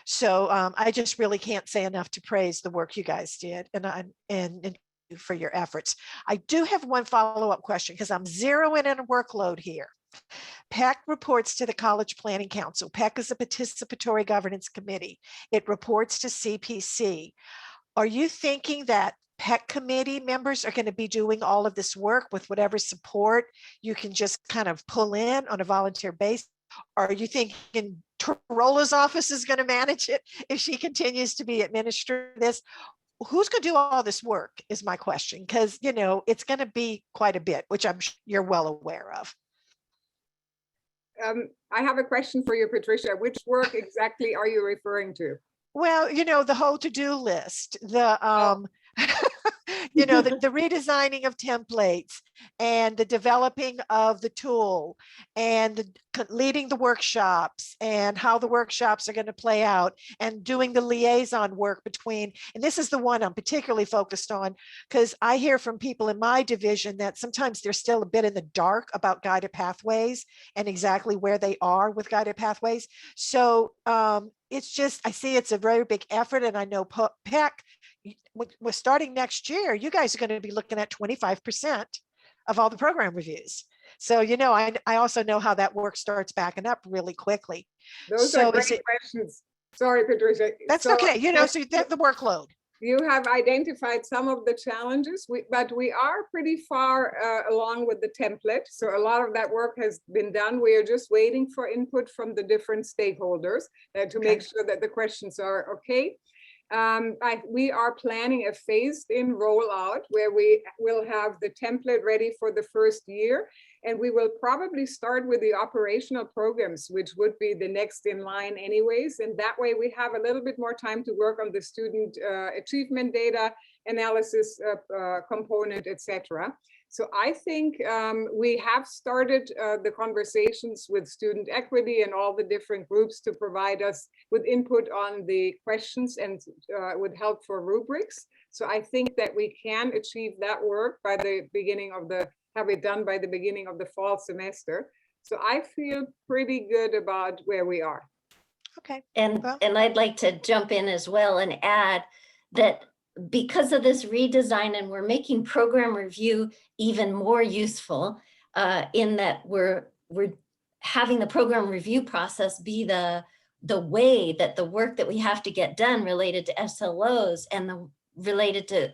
So I just really can't say enough to praise the work you guys did and for your efforts. I do have one follow-up question because I'm zeroing in a workload here. PEC reports to the College Planning Council. PEC is a participatory governance committee. It reports to CPC. Are you thinking that PEC committee members are going to be doing all of this work with whatever support you can just kind of pull in on a volunteer basis? Or are you thinking Corolla's office is going to manage it if she continues to be administrator this? Who's going to do all this work is my question, because, you know, it's going to be quite a bit, which I'm sure you're well aware of. I have a question for you, Patricia. Which work exactly are you referring to? Well, you know, the whole to-do list, the you know, the redesigning of templates and the developing of the tool and leading the workshops and how the workshops are going to play out and doing the liaison work between, and this is the one I'm particularly focused on because I hear from people in my division that sometimes they're still a bit in the dark about guided pathways and exactly where they are with guided pathways. So it's just, I see it's a very big effort, and I know PEC, we're starting next year, you guys are going to be looking at 25% of all the program reviews. So, you know, I also know how that work starts backing up really quickly. Those are great questions. Sorry, Patricia. That's okay. You know, so the workload. You have identified some of the challenges, but we are pretty far along with the template. So a lot of that work has been done. We are just waiting for input from the different stakeholders to make sure that the questions are okay. We are planning a phased-in rollout where we will have the template ready for the first year, and we will probably start with the operational programs, which would be the next in line anyways. And that way we have a little bit more time to work on the student achievement data analysis component, etc. So I think we have started the conversations with student equity and all the different groups to provide us with input on the questions and with help for rubrics. So I think that we can achieve that work by the beginning of have it done by the beginning of the fall semester. So I feel pretty good about where we are. Okay. And I'd like to jump in as well and add that because of this redesign, and we're making program review even more useful in that we're having the program review process be the way that the work that we have to get done related to SLOs and related to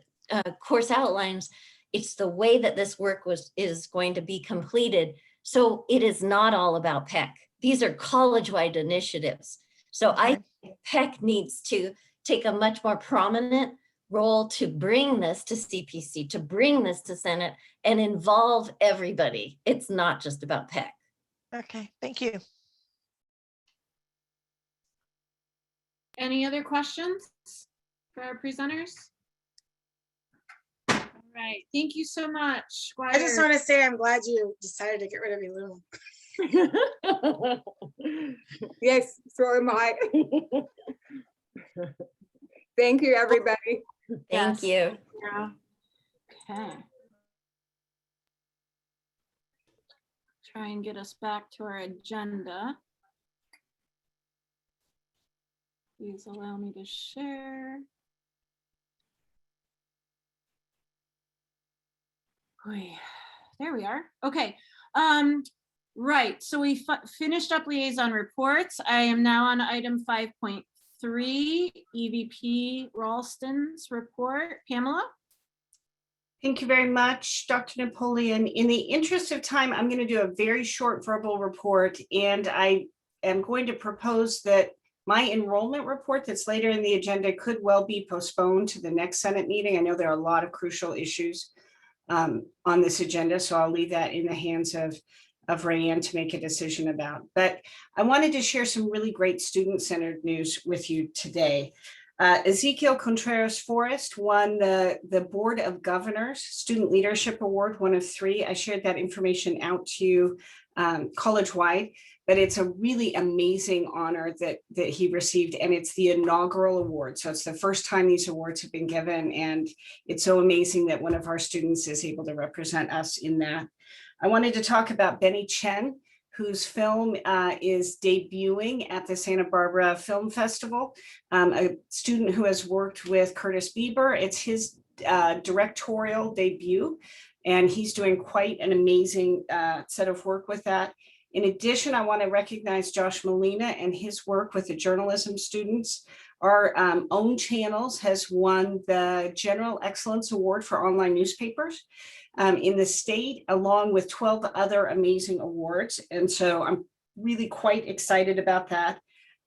course outlines, it's the way that this work is going to be completed. So it is not all about PEC. These are college-wide initiatives. So I think PEC needs to take a much more prominent role to bring this to CPC, to bring this to Senate and involve everybody. It's not just about PEC. Okay, thank you. Any other questions for our presenters? All right, thank you so much. I just want to say I'm glad you decided to get rid of Eluma. Yes, so am I. Thank you, everybody. Thank you. Okay. Try and get us back to our agenda. Please allow me to share. Oy, there we are. Okay. Right. So we finished up liaison reports. I am now on item 5.3, EVP Ralston's report. Pamela? Thank you very much, Dr. Napoleon. In the interest of time, I'm going to do a very short verbal report, and I am going to propose that my enrollment report that's later in the agenda could well be postponed to the next Senate meeting. I know there are a lot of crucial issues on this agenda, so I'll leave that in the hands of Rayanne to make a decision about. But I wanted to share some really great student-centered news with you today. Ezekiel Contreras Forrest won the Board of Governors Student Leadership Award, one of 3. I shared that information out to you college-wide, but it's a really amazing honor that he received, and it's the inaugural award. So it's the first time these awards have been given, and it's so amazing that one of our students is able to represent us in that. I wanted to talk about Benny Chen, whose film is debuting at the Santa Barbara Film Festival, a student who has worked with Curtis Bieber. It's his directorial debut, and he's doing quite an amazing set of work with that. In addition, I want to recognize Josh Molina and his work with the journalism students. Our own channels has won the General Excellence Award for online newspapers in the state, along with 12 other amazing awards. And so I'm really quite excited about that.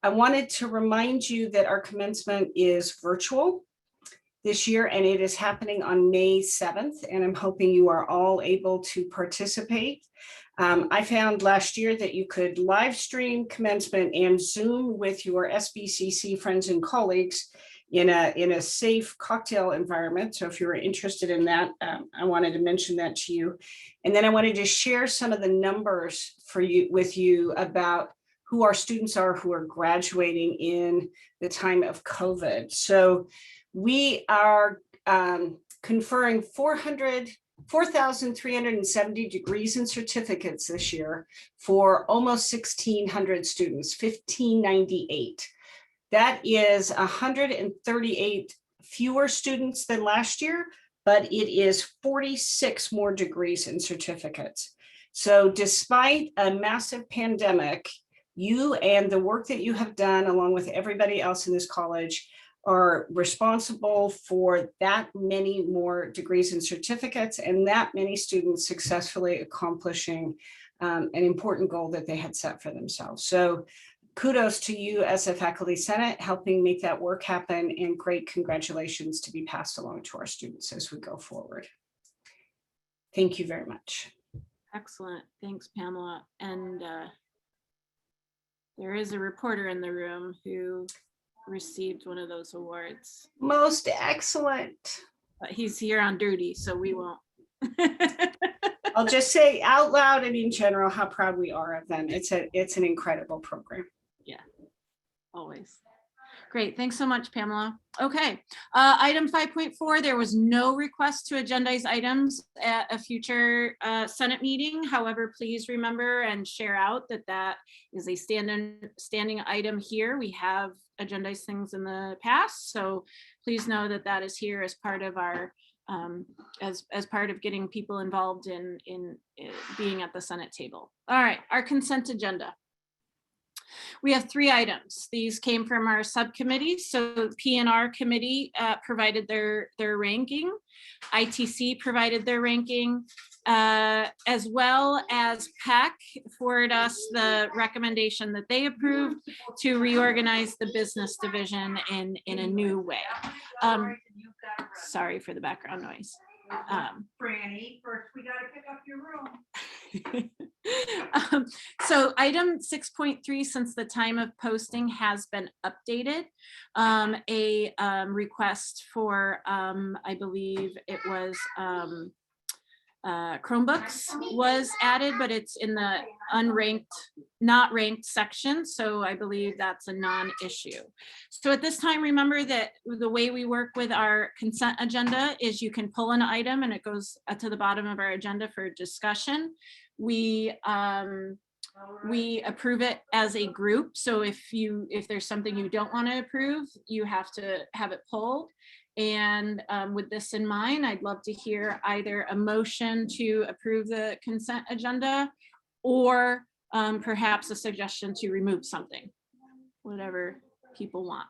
I wanted to remind you that our commencement is virtual this year, and it is happening on May 7th, and I'm hoping you are all able to participate. I found last year that you could live stream commencement and Zoom with your SBCC friends and colleagues in a safe cocktail environment. So if you were interested in that, I wanted to mention that to you. And then I wanted to share some of the numbers with you about who our students are who are graduating in the time of COVID. So we are conferring 4,370 degrees and certificates this year for almost 1,600 students, 1,598. That is 138 fewer students than last year, but it is 46 more degrees and certificates. So despite a massive pandemic, you and the work that you have done, along with everybody else in this college, are responsible for that many more degrees and certificates and that many students successfully accomplishing an important goal that they had set for themselves. So kudos to you as a faculty senate helping make that work happen, and great congratulations to be passed along to our students as we go forward. Thank you very much. Excellent. Thanks, Pamela. And there is a reporter in the room who received one of those awards. Most excellent. But he's here on duty, so we won't. I'll just say out loud and in general how proud we are of them. It's an incredible program. Yeah, always. Great. Thanks so much, Pamela. Okay. Item 5.4, there was no request to agendize items at a future Senate meeting. However, please remember and share out that that is a standing item here. We have agendized things in the past, so please know that that is here as part of our as part of getting people involved in being at the Senate table. All right, our consent agenda. We have 3 items. These came from our subcommittees. So PNR committee provided their ranking. ITC provided their ranking, as well as PEC forwarded us the recommendation that they approved to reorganize the business division in a new way. Sorry for the background noise. Franny, first we gotta pick up your room. So item 6.3, since the time of posting has been updated, a request for, I believe it was Chromebooks was added, but it's in the unranked, not ranked section. So I believe that's a non-issue. So at this time, remember that the way we work with our consent agenda is you can pull an item and it goes to the bottom of our agenda for discussion. We approve it as a group. So if there's something you don't want to approve, you have to have it pulled. And with this in mind, I'd love to hear either a motion to approve the consent agenda or perhaps a suggestion to remove something, whatever people want.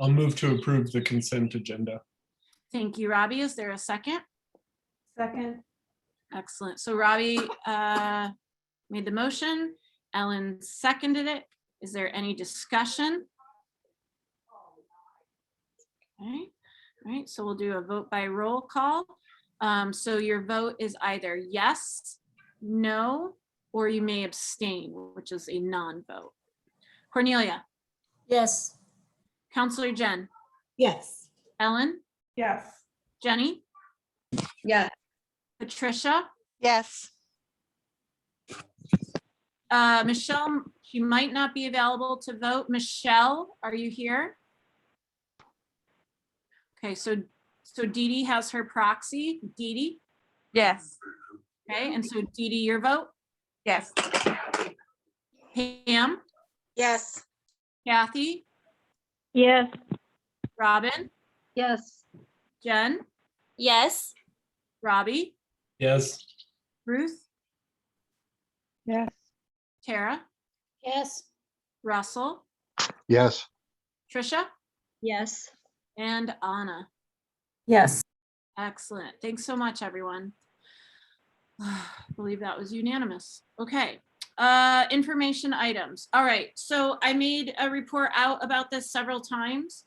I'll move to approve the consent agenda. Thank you, Robbie. Is there a second? Second. Excellent. So Robbie made the motion. Ellen seconded it. Is there any discussion? Okay. All right, so we'll do a vote by roll call. So your vote is either yes, no, or you may abstain, which is a non-vote. Cornelia? Yes. Counselor Jen? Yes. Ellen? Yes. Jenny? Yes. Patricia? Yes. Michelle, she might not be available to vote. Michelle, are you here? Okay, so Dee Dee has her proxy. Dee Dee? Yes. Okay, and so Dee Dee, your vote? Yes. Pam? Yes. Kathy? Yes. Robin? Yes. Jen? Yes. Robbie? Yes. Ruth? Yes. Tara? Yes. Russell? Yes. Trisha? Yes. And Anna. Yes. Excellent. Thanks so much, everyone. I believe that was unanimous. Okay. Information items. All right. So I made a report out about this several times.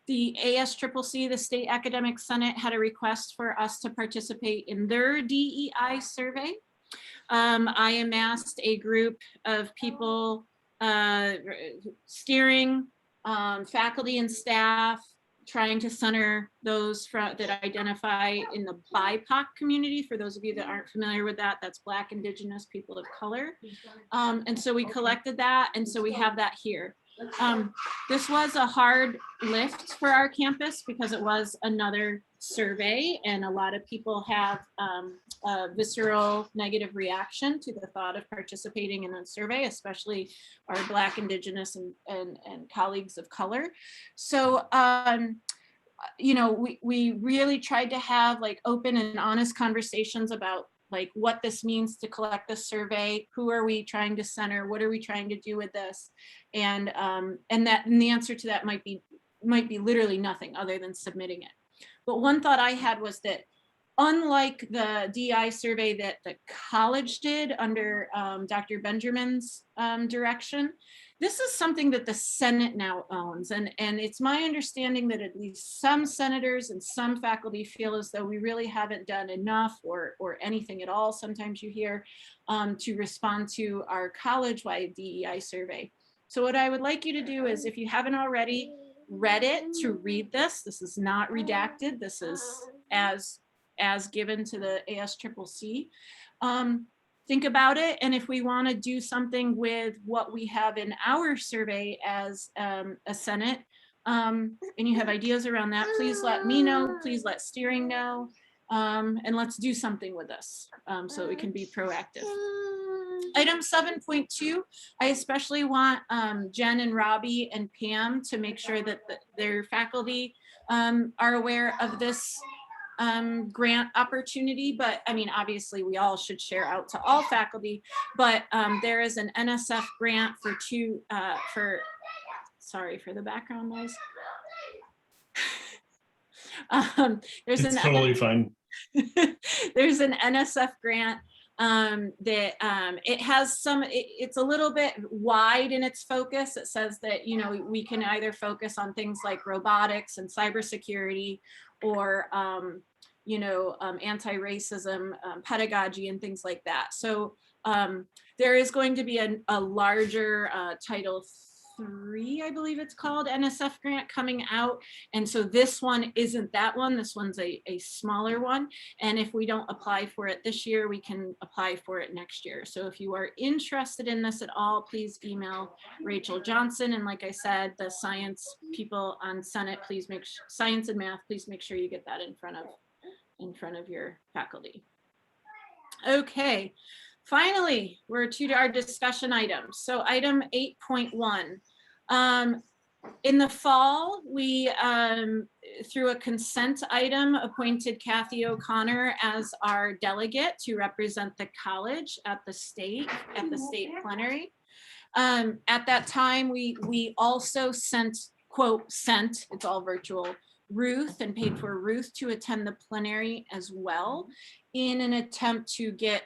The ASCCC, the State Academic Senate, had a request for us to participate in their DEI survey. I amassed a group of people steering, faculty and staff, trying to center those that identify in the BIPOC community. For those of you that aren't familiar with that, that's Black, Indigenous, people of color. And so we collected that, and so we have that here. This was a hard lift for our campus because it was another survey, and a lot of people have a visceral negative reaction to the thought of participating in a survey, especially our Black, Indigenous, and colleagues of color. So you know, we really tried to have like open and honest conversations about like what this means to collect this survey. Who are we trying to center? What are we trying to do with this? And the answer to that might be literally nothing other than submitting it. But one thought I had was that unlike the DI survey that the college did under Dr. Benjamin's direction, this is something that the Senate now owns. And it's my understanding that at least some senators and some faculty feel as though we really haven't done enough or anything at all, sometimes you hear, to respond to our college-wide DEI survey. So what I would like you to do is, if you haven't already read it, to read this. This is not redacted. This is as given to the ASCCC. Think about it, and if we want to do something with what we have in our survey as a Senate, and you have ideas around that, please let me know, please let steering know, and let's do something with this so we can be proactive. Item 7.2, I especially want Jen and Robbie and Pam to make sure that their faculty are aware of this grant opportunity. But I mean, obviously we all should share out to all faculty, but there is an NSF grant for sorry for the background noise. It's totally fine. There's an NSF grant It has it's a little bit wide in its focus. It says that, you know, we can either focus on things like robotics and cybersecurity, or you know, anti-racism, pedagogy, and things like that. So there is going to be a larger Title III, I believe it's called, NSF grant coming out. And so this one isn't that one. This one's a smaller one. And if we don't apply for it this year, we can apply for it next year. So if you are interested in this at all, please email Rachel Johnson. And like I said, the science people on Senate, please make science and math, please make sure you get that in front of your faculty. Okay. Finally, we're to our discussion items. So item 8.1. In the fall, we, through a consent item, appointed Kathy O'Connor as our delegate to represent the college at the state plenary. At that time, we also sent, it's all virtual, Ruth, and paid for Ruth to attend the plenary as well, in an attempt to get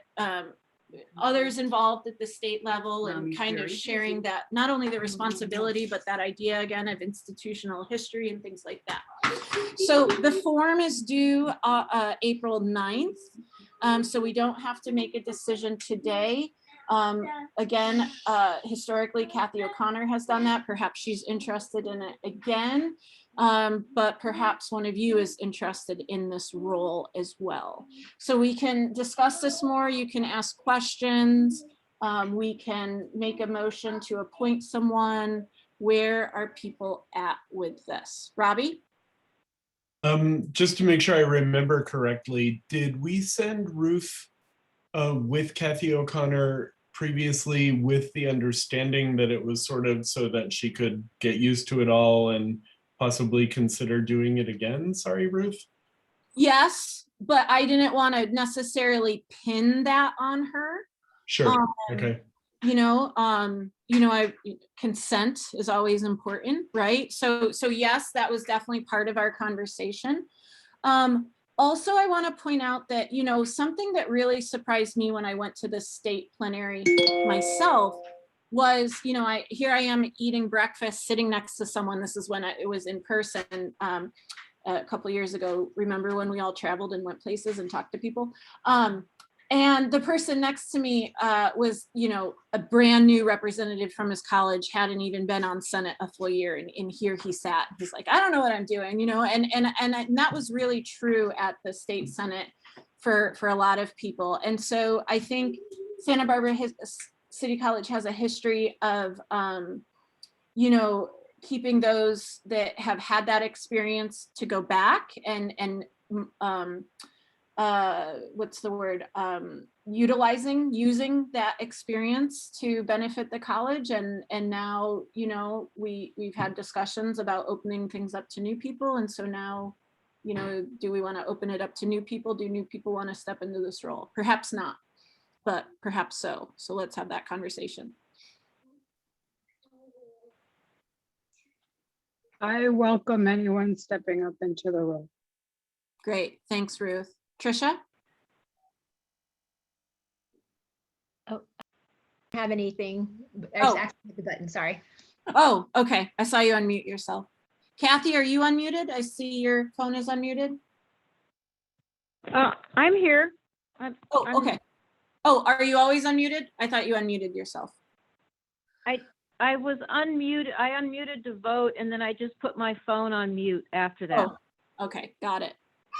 others involved at the state level, and kind of sharing that, not only the responsibility, but that idea again of institutional history and things like that. So the form is due April 9th. So we don't have to make a decision today. Again, historically, Kathy O'Connor has done that. Perhaps she's interested in it again. But perhaps one of you is interested in this role as well. So we can discuss this more. You can ask questions. We can make a motion to appoint someone. Where are people at with this? Robbie? Just to make sure I remember correctly, did we send Ruth with Kathy O'Connor previously with the understanding that it was sort of so that she could get used to it all and possibly consider doing it again? Sorry, Ruth. Yes, but I didn't want to necessarily pin that on her. Sure. Okay. Consent is always important, right? So yes, that was definitely part of our conversation. Also, I want to point out that, something that really surprised me when I went to the state plenary myself was, here I am eating breakfast, sitting next to someone. This is when it was in person a couple of years ago. Remember when we all traveled and went places and talked to people? And the person next to me was, a brand new representative from his college, hadn't even been on Senate a full year. And here he sat, he's like, I don't know what I'm doing, and that was really true at the state Senate for a lot of people. And so I think Santa Barbara City College has a history of, keeping those that have had that experience to go back and using that experience to benefit the college. And now, we've had discussions about opening things up to new people. And so now, do we want to open it up to new people? Do new people want to step into this role? Perhaps not, but perhaps so. So let's have that conversation. I welcome anyone stepping up into the role. Great, thanks, Ruth. Trisha? Oh, I don't have anything. I Oh. just activated the button, sorry. Oh, okay, I saw you unmute yourself. Kathy, are you unmuted? I see your phone is unmuted. I'm here. Okay. Oh, are you always unmuted? I thought you unmuted yourself. I was unmuted. I unmuted to vote, and then I just put my phone on mute after that. Oh, okay, got it.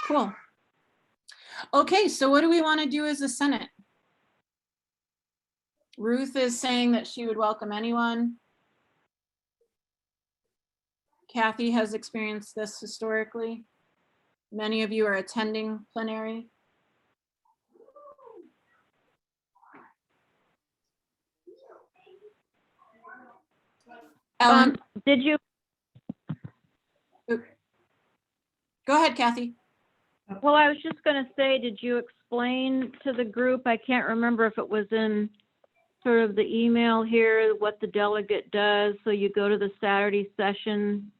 Cool. Okay, so what do we want to do as a Senate? Ruth is saying that she would welcome anyone. Kathy has experienced this historically. Many of you are attending plenary. Ellen, did you? Go ahead, Kathy. Well, I was just going to say, did you explain to the group? I can't remember if it was in sort of the email here, what the delegate does. So you go to the Saturday session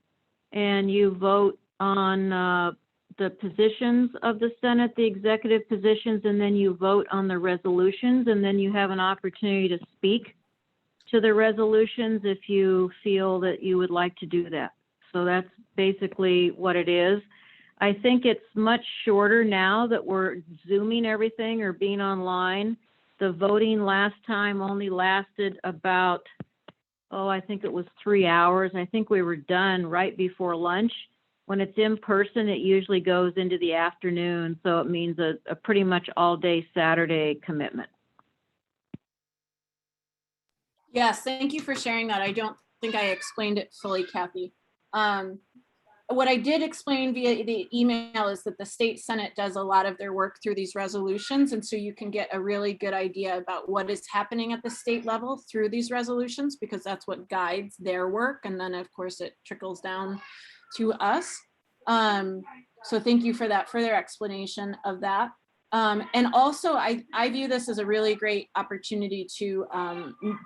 and you vote on the positions of the Senate, the executive positions, and then you vote on the resolutions, and then you have an opportunity to speak to the resolutions if you feel that you would like to do that. So that's basically what it is. I think it's much shorter now that we're Zooming everything or being online. The voting last time only lasted about, I think it was 3 hours. I think we were done right before lunch. When it's in person, it usually goes into the afternoon. So it means a pretty much all day Saturday commitment. Yes, thank you for sharing that. I don't think I explained it fully, Kathy. What I did explain via the email is that the state Senate does a lot of their work through these resolutions. And so you can get a really good idea about what is happening at the state level through these resolutions, because that's what guides their work. And then of course it trickles down to us. So thank you for that further explanation of that. And also I view this as a really great opportunity to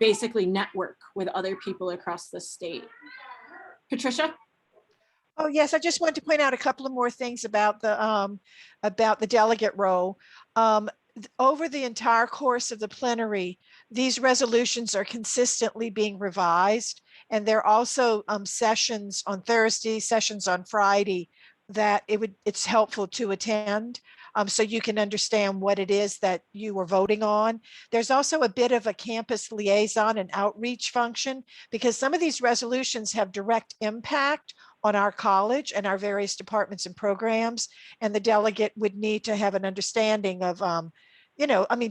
basically network with other people across the state. Patricia? Oh, yes, I just wanted to point out a couple of more things about the delegate roll. Over the entire course of the plenary, these resolutions are consistently being revised. And there are also sessions on Thursday, sessions on Friday that it's helpful to attend. So you can understand what it is that you were voting on. There's also a bit of a campus liaison and outreach function, because some of these resolutions have direct impact on our college and our various departments and programs. And the delegate would need to have an understanding of,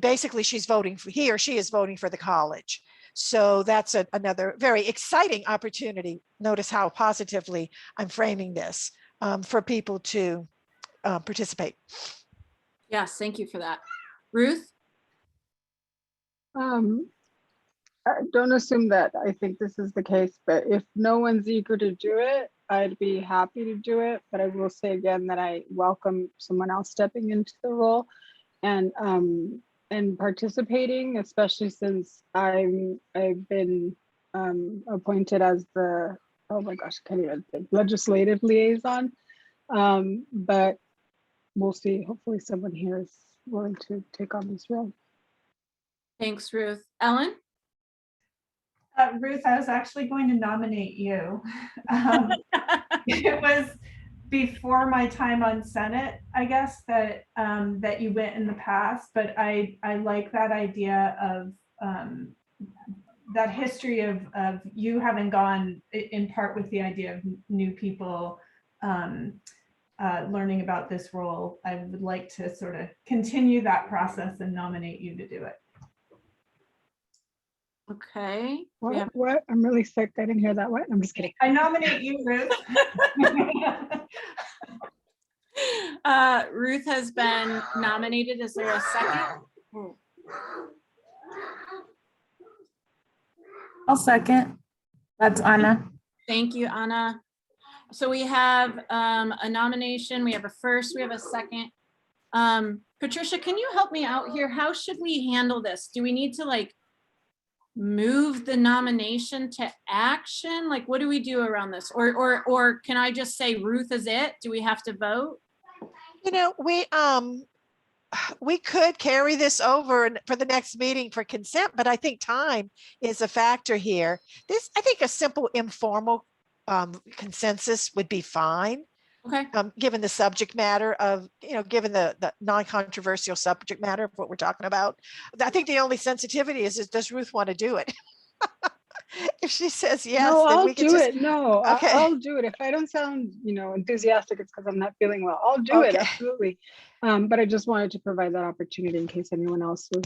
basically she is voting for the college. So that's another very exciting opportunity. Notice how positively I'm framing this for people to participate. Yes, thank you for that. Ruth? Don't assume that I think this is the case, but if no one's eager to do it, I'd be happy to do it. But I will say again that I welcome someone else stepping into the role and participating, especially since I've been appointed as the, oh my gosh, I can't even think, legislative liaison. But we'll see. Hopefully someone here is willing to take on this role. Thanks, Ruth. Ellen? Ruth, I was actually going to nominate you. It was before my time on Senate, I guess, that that you went in the past, but I like that idea of that history of you having gone in part with the idea of new people learning about this role. I would like to sort of continue that process and nominate you to do it. Okay. What? I'm really sick. I didn't hear that. What? I'm just kidding. I nominate you, Ruth. Ruth has been nominated. Is there a second? I'll second. That's Anna. Thank you, Anna. So we have a nomination. We have a first. We have a second. Patricia, can you help me out here? How should we handle this? Do we need to move the nomination to action? What do we do around this? Or can I just say Ruth is it? Do we have to vote? We could carry this over for the next meeting for consent, but I think time is a factor here. I think a simple informal consensus would be fine. Okay. Given the subject matter of, given the non-controversial subject matter of what we're talking about. I think the only sensitivity is does Ruth want to do it? If she says yes, no, then I'll we can do just, it. No, okay. I'll do it. If I don't sound, enthusiastic, it's because I'm not feeling well. I'll do it, Okay. absolutely. But I just wanted to provide that opportunity in case anyone else was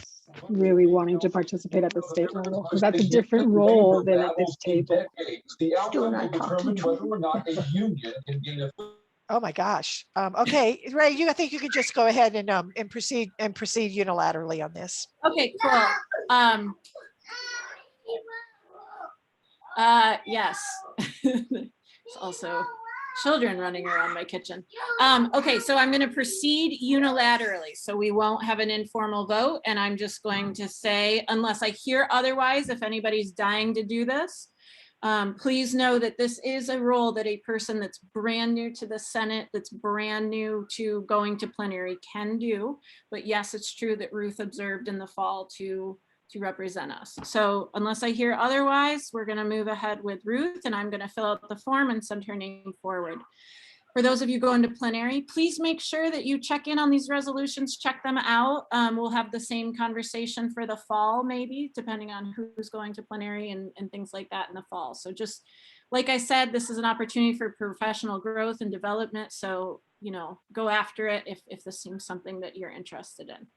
really wanting to participate at the state level, because that's a different role than at this table. Oh my gosh. Okay, Ray, I think you could just go ahead and proceed unilaterally on this. Okay, cool. Yes. There's also children running around my kitchen. Okay, so I'm going to proceed unilaterally. So we won't have an informal vote. And I'm just going to say, unless I hear otherwise, if anybody's dying to do this, Please know that this is a role that a person that's brand new to the Senate, that's brand new to going to plenary can do. But yes, it's true that Ruth observed in the fall to represent us. So unless I hear otherwise, we're going to move ahead with Ruth, and I'm going to fill out the form and send her name forward. For those of you going to plenary, please make sure that you check in on these resolutions, check them out. We'll have the same conversation for the fall, maybe, depending on who's going to plenary and things like that in the fall. So just like I said, this is an opportunity for professional growth and development. So, you know, go after it if this seems something that you're interested in.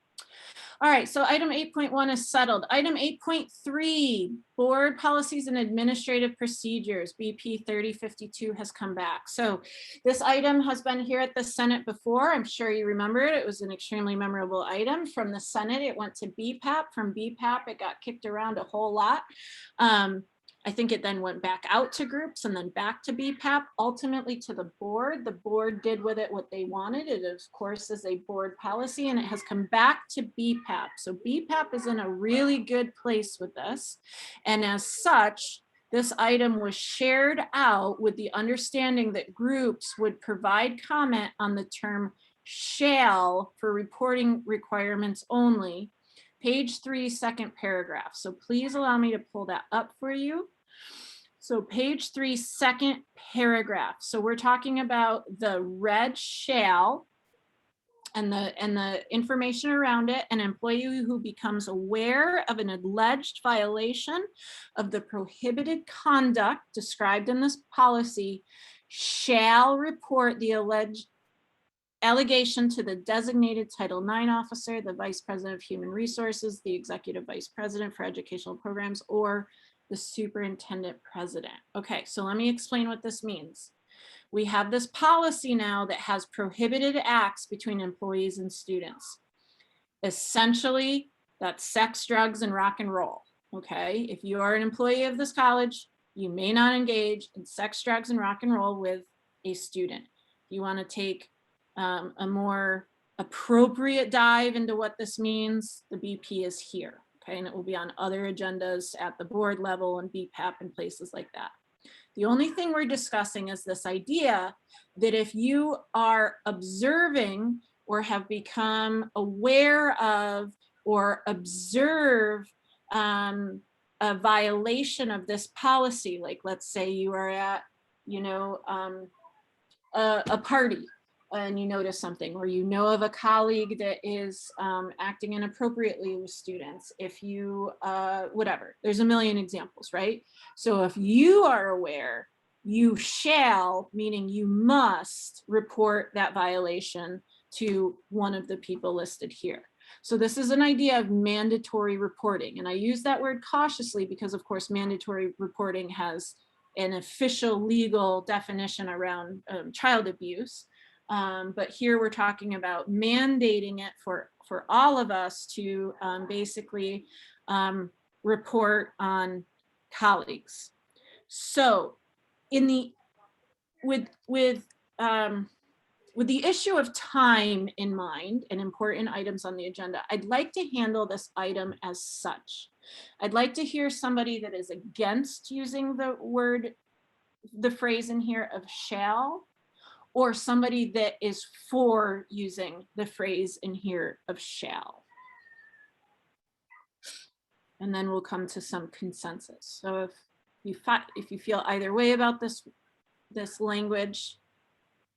All right, so item 8.1 is settled. Item 8.3, board policies and administrative procedures, BP 3052 has come back. So this item has been here at the Senate before. I'm sure you remember it. It was an extremely memorable item. From the Senate, it went to BPAP. From BPAP, it got kicked around a whole lot. I think it then went back out to groups and then back to BPAP, ultimately to the board. The board did with it what they wanted. It, of course, is a board policy, and it has come back to BPAP. So BPAP is in a really good place with this. And as such, this item was shared out with the understanding that groups would provide comment on the term shall for reporting requirements only. Page 3, second paragraph. So please allow me to pull that up for you. So page 3, second paragraph. So we're talking about the red shall and the information around it. An employee who becomes aware of an alleged violation of the prohibited conduct described in this policy shall report the alleged allegation to the designated Title IX officer, the Vice President of Human Resources, the Executive Vice President for Educational Programs, or the Superintendent President. Okay, so let me explain what this means. We have this policy now that has prohibited acts between employees and students. Essentially, that's sex, drugs, and rock and roll. Okay, if you are an employee of this college, you may not engage in sex, drugs, and rock and roll with a student. If you want to take a more appropriate dive into what this means, the BP is here, okay? And it will be on other agendas at the board level and BPAP and places like that. The only thing we're discussing is this idea that if you are observing or have become aware of or observe a violation of this policy, like let's say you are at, you know, a party, and you notice something, or you know of a colleague that is acting inappropriately with students, if you, whatever, there's a million examples, right? So if you are aware, you shall, meaning you must report that violation to one of the people listed here. So this is an idea of mandatory reporting. And I use that word cautiously because of course, mandatory reporting has an official legal definition around child abuse. But here we're talking about mandating it for all of us to basically report on colleagues. So with the issue of time in mind and important items on the agenda, I'd like to handle this item as such. I'd like to hear somebody that is against using the phrase in here of shall, or somebody that is for using the phrase in here of shall. And then we'll come to some consensus. So if you feel either way about this language,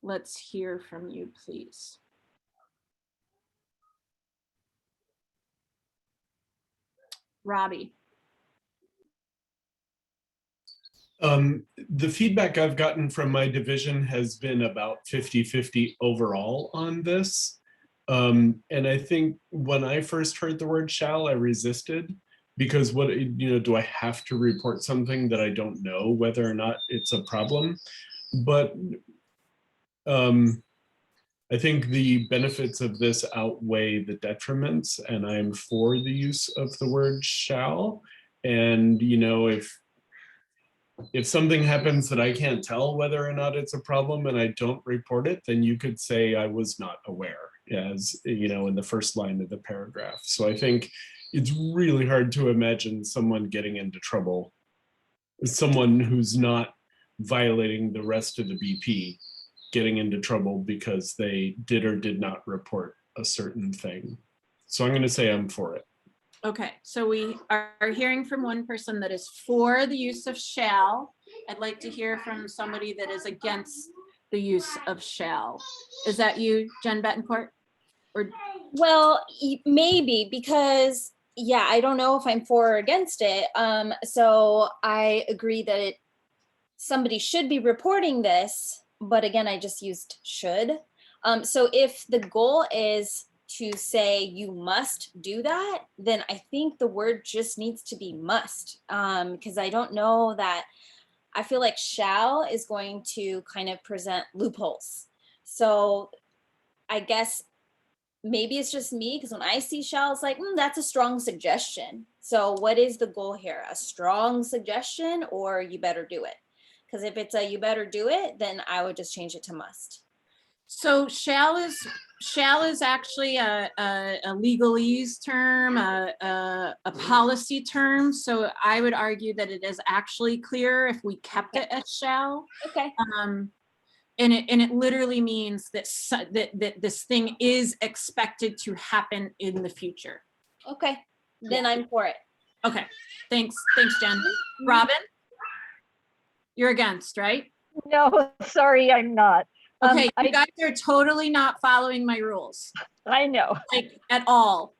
let's hear from you, please. Robbie. The feedback I've gotten from my division has been about 50-50 overall on this. And I think when I first heard the word shall, I resisted because do I have to report something that I don't know whether or not it's a problem? But I think the benefits of this outweigh the detriments, and I'm for the use of the word shall. And, if something happens that I can't tell whether or not it's a problem and I don't report it, then you could say I was not aware, as in the first line of the paragraph. So I think it's really hard to imagine someone getting into trouble someone who's not violating the rest of the BP getting into trouble because they did or did not report a certain thing. So I'm going to say I'm for it. Okay, so we are hearing from one person that is for the use of shall. I'd like to hear from somebody that is against the use of shall. Is that you, Jen Betancourt? Or Well, maybe because, yeah, I don't know if I'm for or against it. So I agree that somebody should be reporting this, but again, I just used should. So if the goal is to say you must do that, then I think the word just needs to be must, because I don't know that, I feel like shall is going to kind of present loopholes. So I guess maybe it's just me, because when I see shall, it's like, that's a strong suggestion. So what is the goal here? A strong suggestion, or you better do it? Because if it's a you better do it, then I would just change it to must. so shall is actually a legalese term, a policy term. So I would argue that it is actually clear if we kept it as shall. Okay. And it literally means that that this thing is expected to happen in the future. Okay, then I'm for it. Okay, thanks, Jen. Robin? You're against, right? No, sorry, I'm not. Okay, you guys are totally not following my rules. I know. Like, at all.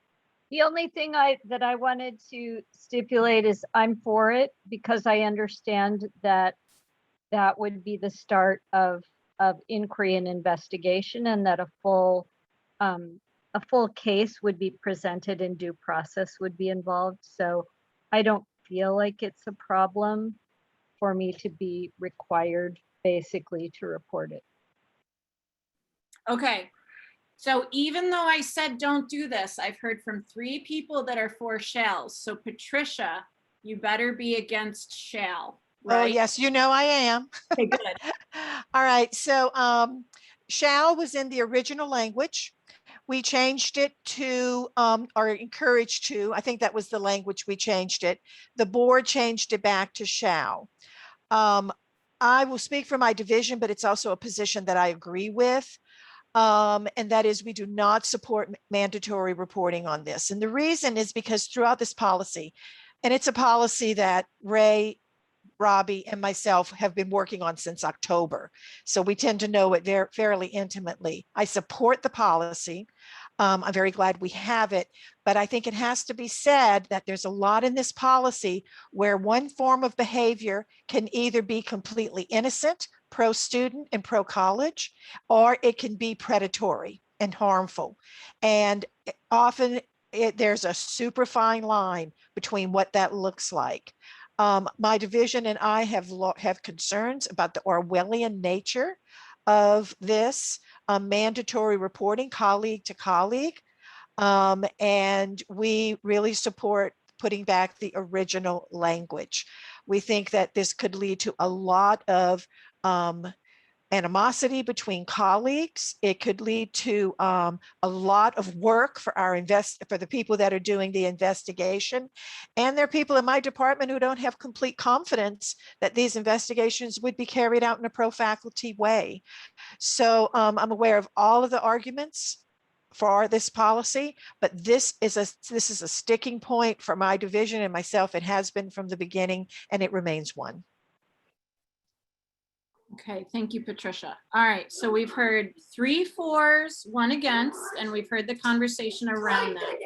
The only thing that I wanted to stipulate is I'm for it, because I understand that that would be the start of inquiry and investigation, and that a full case would be presented and due process would be involved. So I don't feel like it's a problem for me to be required basically to report it. Okay, so even though I said don't do this, I've heard from 3 people that are for shalls. So Patricia, you better be against shall, right? Oh, yes, you know I am. Okay, good. All right, so shall was in the original language. We changed it to, or encouraged to, I think that was the language we changed it. The board changed it back to shall. I will speak for my division, but it's also a position that I agree with. And that is, we do not support mandatory reporting on this. And the reason is because throughout this policy, and it's a policy that Ray, Robbie, and myself have been working on since October. So we tend to know it fairly intimately. I support the policy. I'm very glad we have it, but I think it has to be said that there's a lot in this policy where one form of behavior can either be completely innocent, pro-student and pro-college, or it can be predatory and harmful. And often there's a super fine line between what that looks like. My division and I have concerns about the Orwellian nature of this mandatory reporting, colleague to colleague. And we really support putting back the original language. We think that this could lead to a lot of animosity between colleagues. It could lead to a lot of work for for the people that are doing the investigation. And there are people in my department who don't have complete confidence that these investigations would be carried out in a pro-faculty way. So I'm aware of all of the arguments for this policy, but this is a sticking point for my division and myself. It has been from the beginning, and it remains one. Okay, thank you, Patricia. All right, so we've heard 3 fors, 1 against, and we've heard the conversation around that.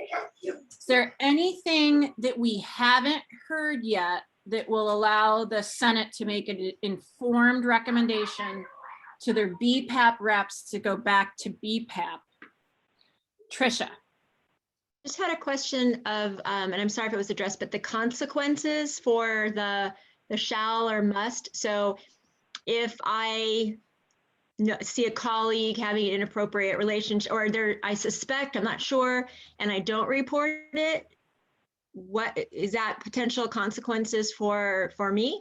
Is there anything that we haven't heard yet that will allow the Senate to make an informed recommendation to their BPAP reps to go back to BPAP? Tricia. Just had a question of, and I'm sorry if it was addressed, but the consequences for the shall or must. So if I see a colleague having an inappropriate relationship, or I suspect, I'm not sure, and I don't report it, what is that potential consequences for me?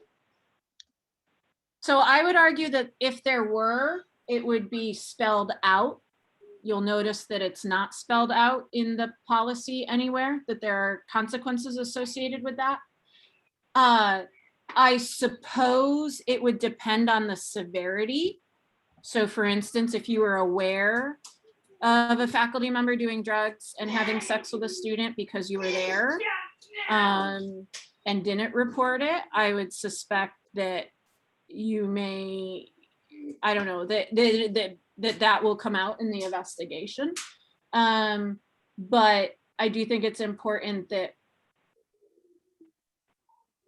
So I would argue that if there were, it would be spelled out. You'll notice that it's not spelled out in the policy anywhere, that there are consequences associated with that. I suppose it would depend on the severity. So for instance, if you were aware of a faculty member doing drugs and having sex with a student because you were there, and didn't report it, I would suspect that you may, I don't know, that will come out in the investigation. But I do think it's important that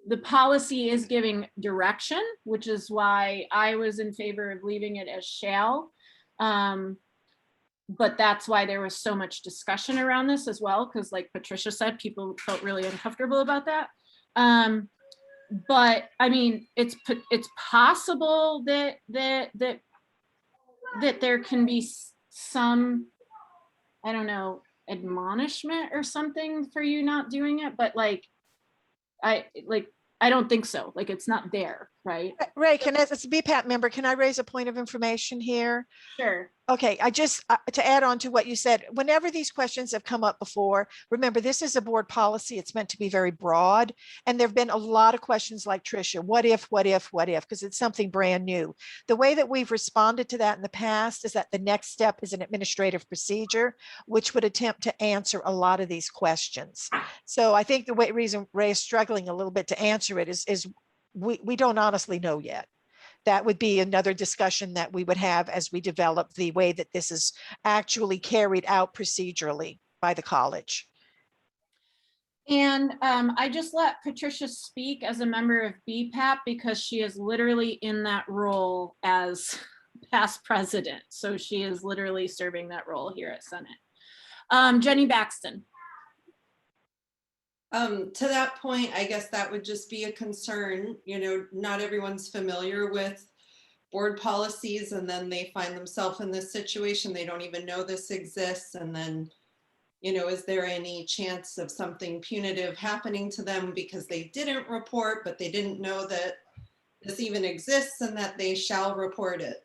the policy is giving direction, which is why I was in favor of leaving it as shall. But that's why there was so much discussion around this as well, because like Patricia said, people felt really uncomfortable about that. But I mean, it's possible that there can be some, I don't know, admonishment or something for you not doing it, but I don't think so. Like, it's not there, right? Ray, as a BPAP member, can I raise a point of information here? Sure. Okay, I just, to add on to what you said, whenever these questions have come up before, remember, this is a board policy. It's meant to be very broad. And there've been a lot of questions like Tricia, what if, because it's something brand new. The way that we've responded to that in the past is that the next step is an administrative procedure, which would attempt to answer a lot of these questions. So I think the reason Ray is struggling a little bit to answer it is we don't honestly know yet. That would be another discussion that we would have as we develop the way that this is actually carried out procedurally by the college. And I just let Patricia speak as a member of BPAP because she is literally in that role as past president. So she is literally serving that role here at Senate. Jenny Baxton. To that point, I guess that would just be a concern. You know, not everyone's familiar with board policies, and then they find themselves in this situation. They don't even know this exists. And then, you know, is there any chance of something punitive happening to them because they didn't report, but they didn't know that this even exists and that they shall report it?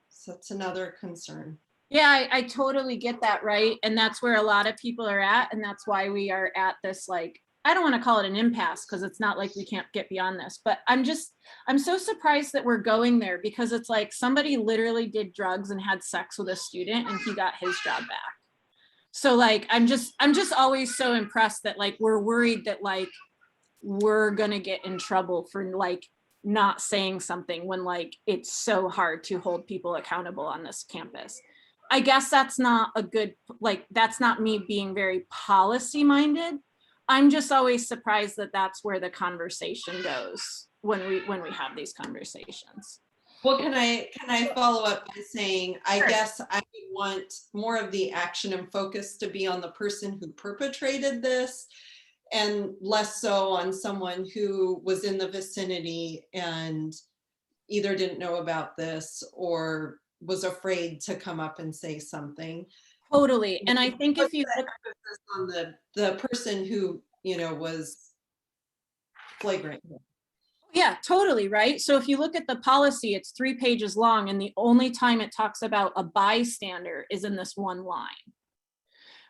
So that's another concern. Yeah, I totally get that, right? And that's where a lot of people are at. And that's why we are at this, like, I don't want to call it an impasse because it's not like we can't get beyond this, but I'm so surprised that we're going there because it's like somebody literally did drugs and had sex with a student and he got his job back. So like, I'm just always so impressed that like, we're worried that like, we're going to get in trouble for like not saying something when like, it's so hard to hold people accountable on this campus. I guess that's not a good, like, that's not me being very policy minded. I'm just always surprised that that's where the conversation goes when we have these conversations. Well, can I follow up by saying, I Sure. guess I would want more of the action and focus to be on the person who perpetrated this and less so on someone who was in the vicinity and either didn't know about this or was afraid to come up and say something. Totally. And I think if you look on the person who, you know, was flagrant. Yeah, totally, right? So if you look at the policy, it's 3 pages long and the only time it talks about a bystander is in this one line.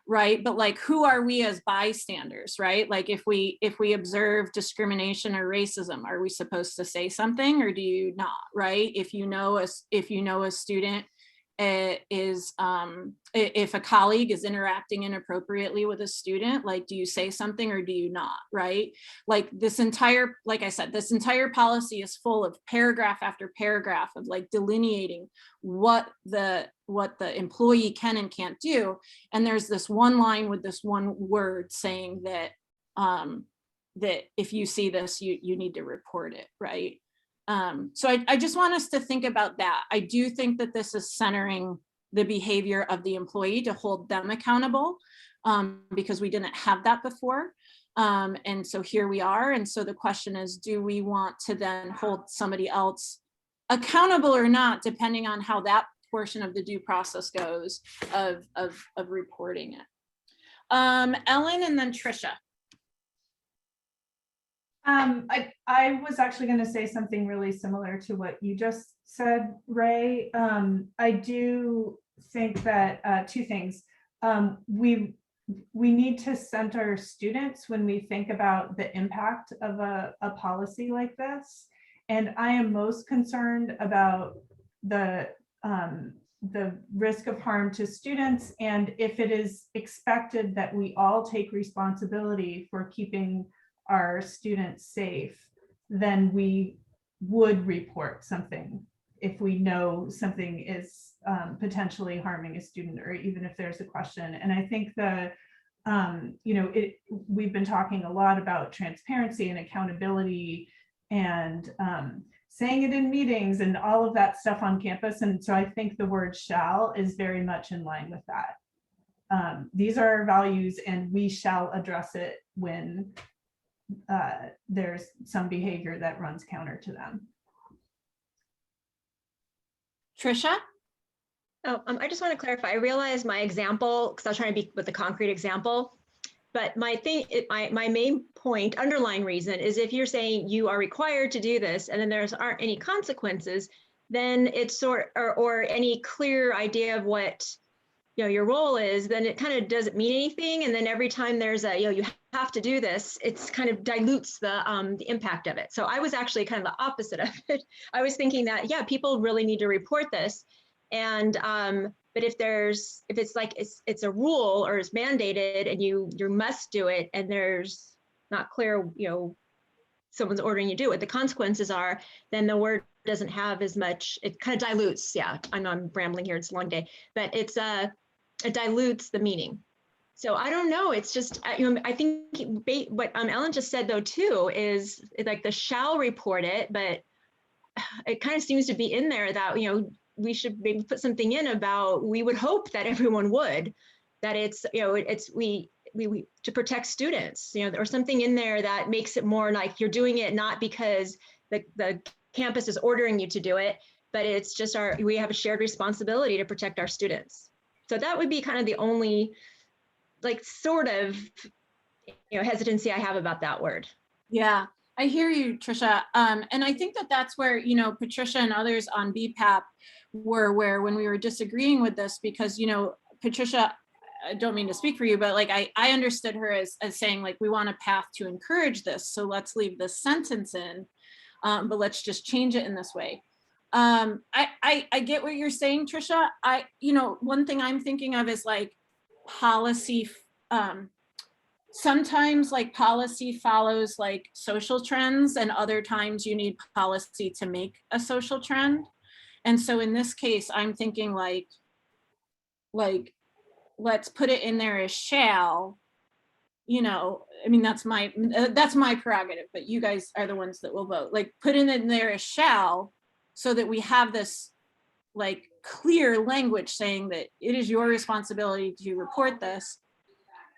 Right? But like, who are we as bystanders, right? Like if we observe discrimination or racism, are we supposed to say something or do you not, right? If you know a student is if a colleague is interacting inappropriately with a student, like, do you say something or do you not, right? Like this entire, like I said, this entire policy is full of paragraph after paragraph of like delineating what the employee can and can't do. And there's this one line with this one word saying that that if you see this, you need to report it, right? So I just want us to think about that. I do think that this is centering the behavior of the employee to hold them accountable because we didn't have that before. And so here we are. And so the question is, do we want to then hold somebody else accountable or not, depending on how that portion of the due process goes of reporting it. Ellen and then Tricia. I was actually going to say something really similar to what you just said, Ray. I do think that 2 things. we need to center students when we think about the impact of a policy like this. And I am most concerned about the risk of harm to students. And if it is expected that we all take responsibility for keeping our students safe, then we would report something if we know something is potentially harming a student, or even if there's a question. And I think we've been talking a lot about transparency and accountability and saying it in meetings and all of that stuff on campus. And so I think the word shall is very much in line with that. These are our values and we shall address it when there's some behavior that runs counter to them. Trisha? Oh, I just want to clarify. I realize my example, because I was trying to be with a concrete example, but my main point, underlying reason is if you're saying you are required to do this and then aren't any consequences, then it's or any clear idea of what your role is, then it kind of doesn't mean anything. And then every time there's you have to do this, it's kind of dilutes the impact of it. So I was actually kind of the opposite of it. I was thinking that, yeah, people really need to report this. And but if it's like it's a rule or it's mandated and you must do it, and there's not clear, someone's ordering you to do it, the consequences are, then the word doesn't have as much, it kind of dilutes. Yeah, I know I'm rambling here, it's a long day, but it dilutes the meaning. So I don't know, it's just, I think what Ellen just said though too is like the shall report it, but it kind of seems to be in there that, we should maybe put something in about, we would hope that everyone would, that it's, we to protect students, or something in there that makes it more like you're doing it not because the campus is ordering you to do it, but it's just we have a shared responsibility to protect our students. So that would be kind of the only sort of hesitancy I have about that word. Yeah, I hear you, Trisha. And I think that's where, Patricia and others on BPAP were, where when we were disagreeing with this, because, Patricia, I don't mean to speak for you, but I understood her as saying we want a path to encourage this. So let's leave this sentence in, but let's just change it in this way. I get what you're saying, Trisha. One thing I'm thinking of is policy. Sometimes policy follows social trends, and other times you need policy to make a social trend. And so in this case, I'm thinking let's put it in there as shall, that's my prerogative, but you guys are the ones that will vote. Put it in there as shall, so that we have this clear language saying that it is your responsibility to report this.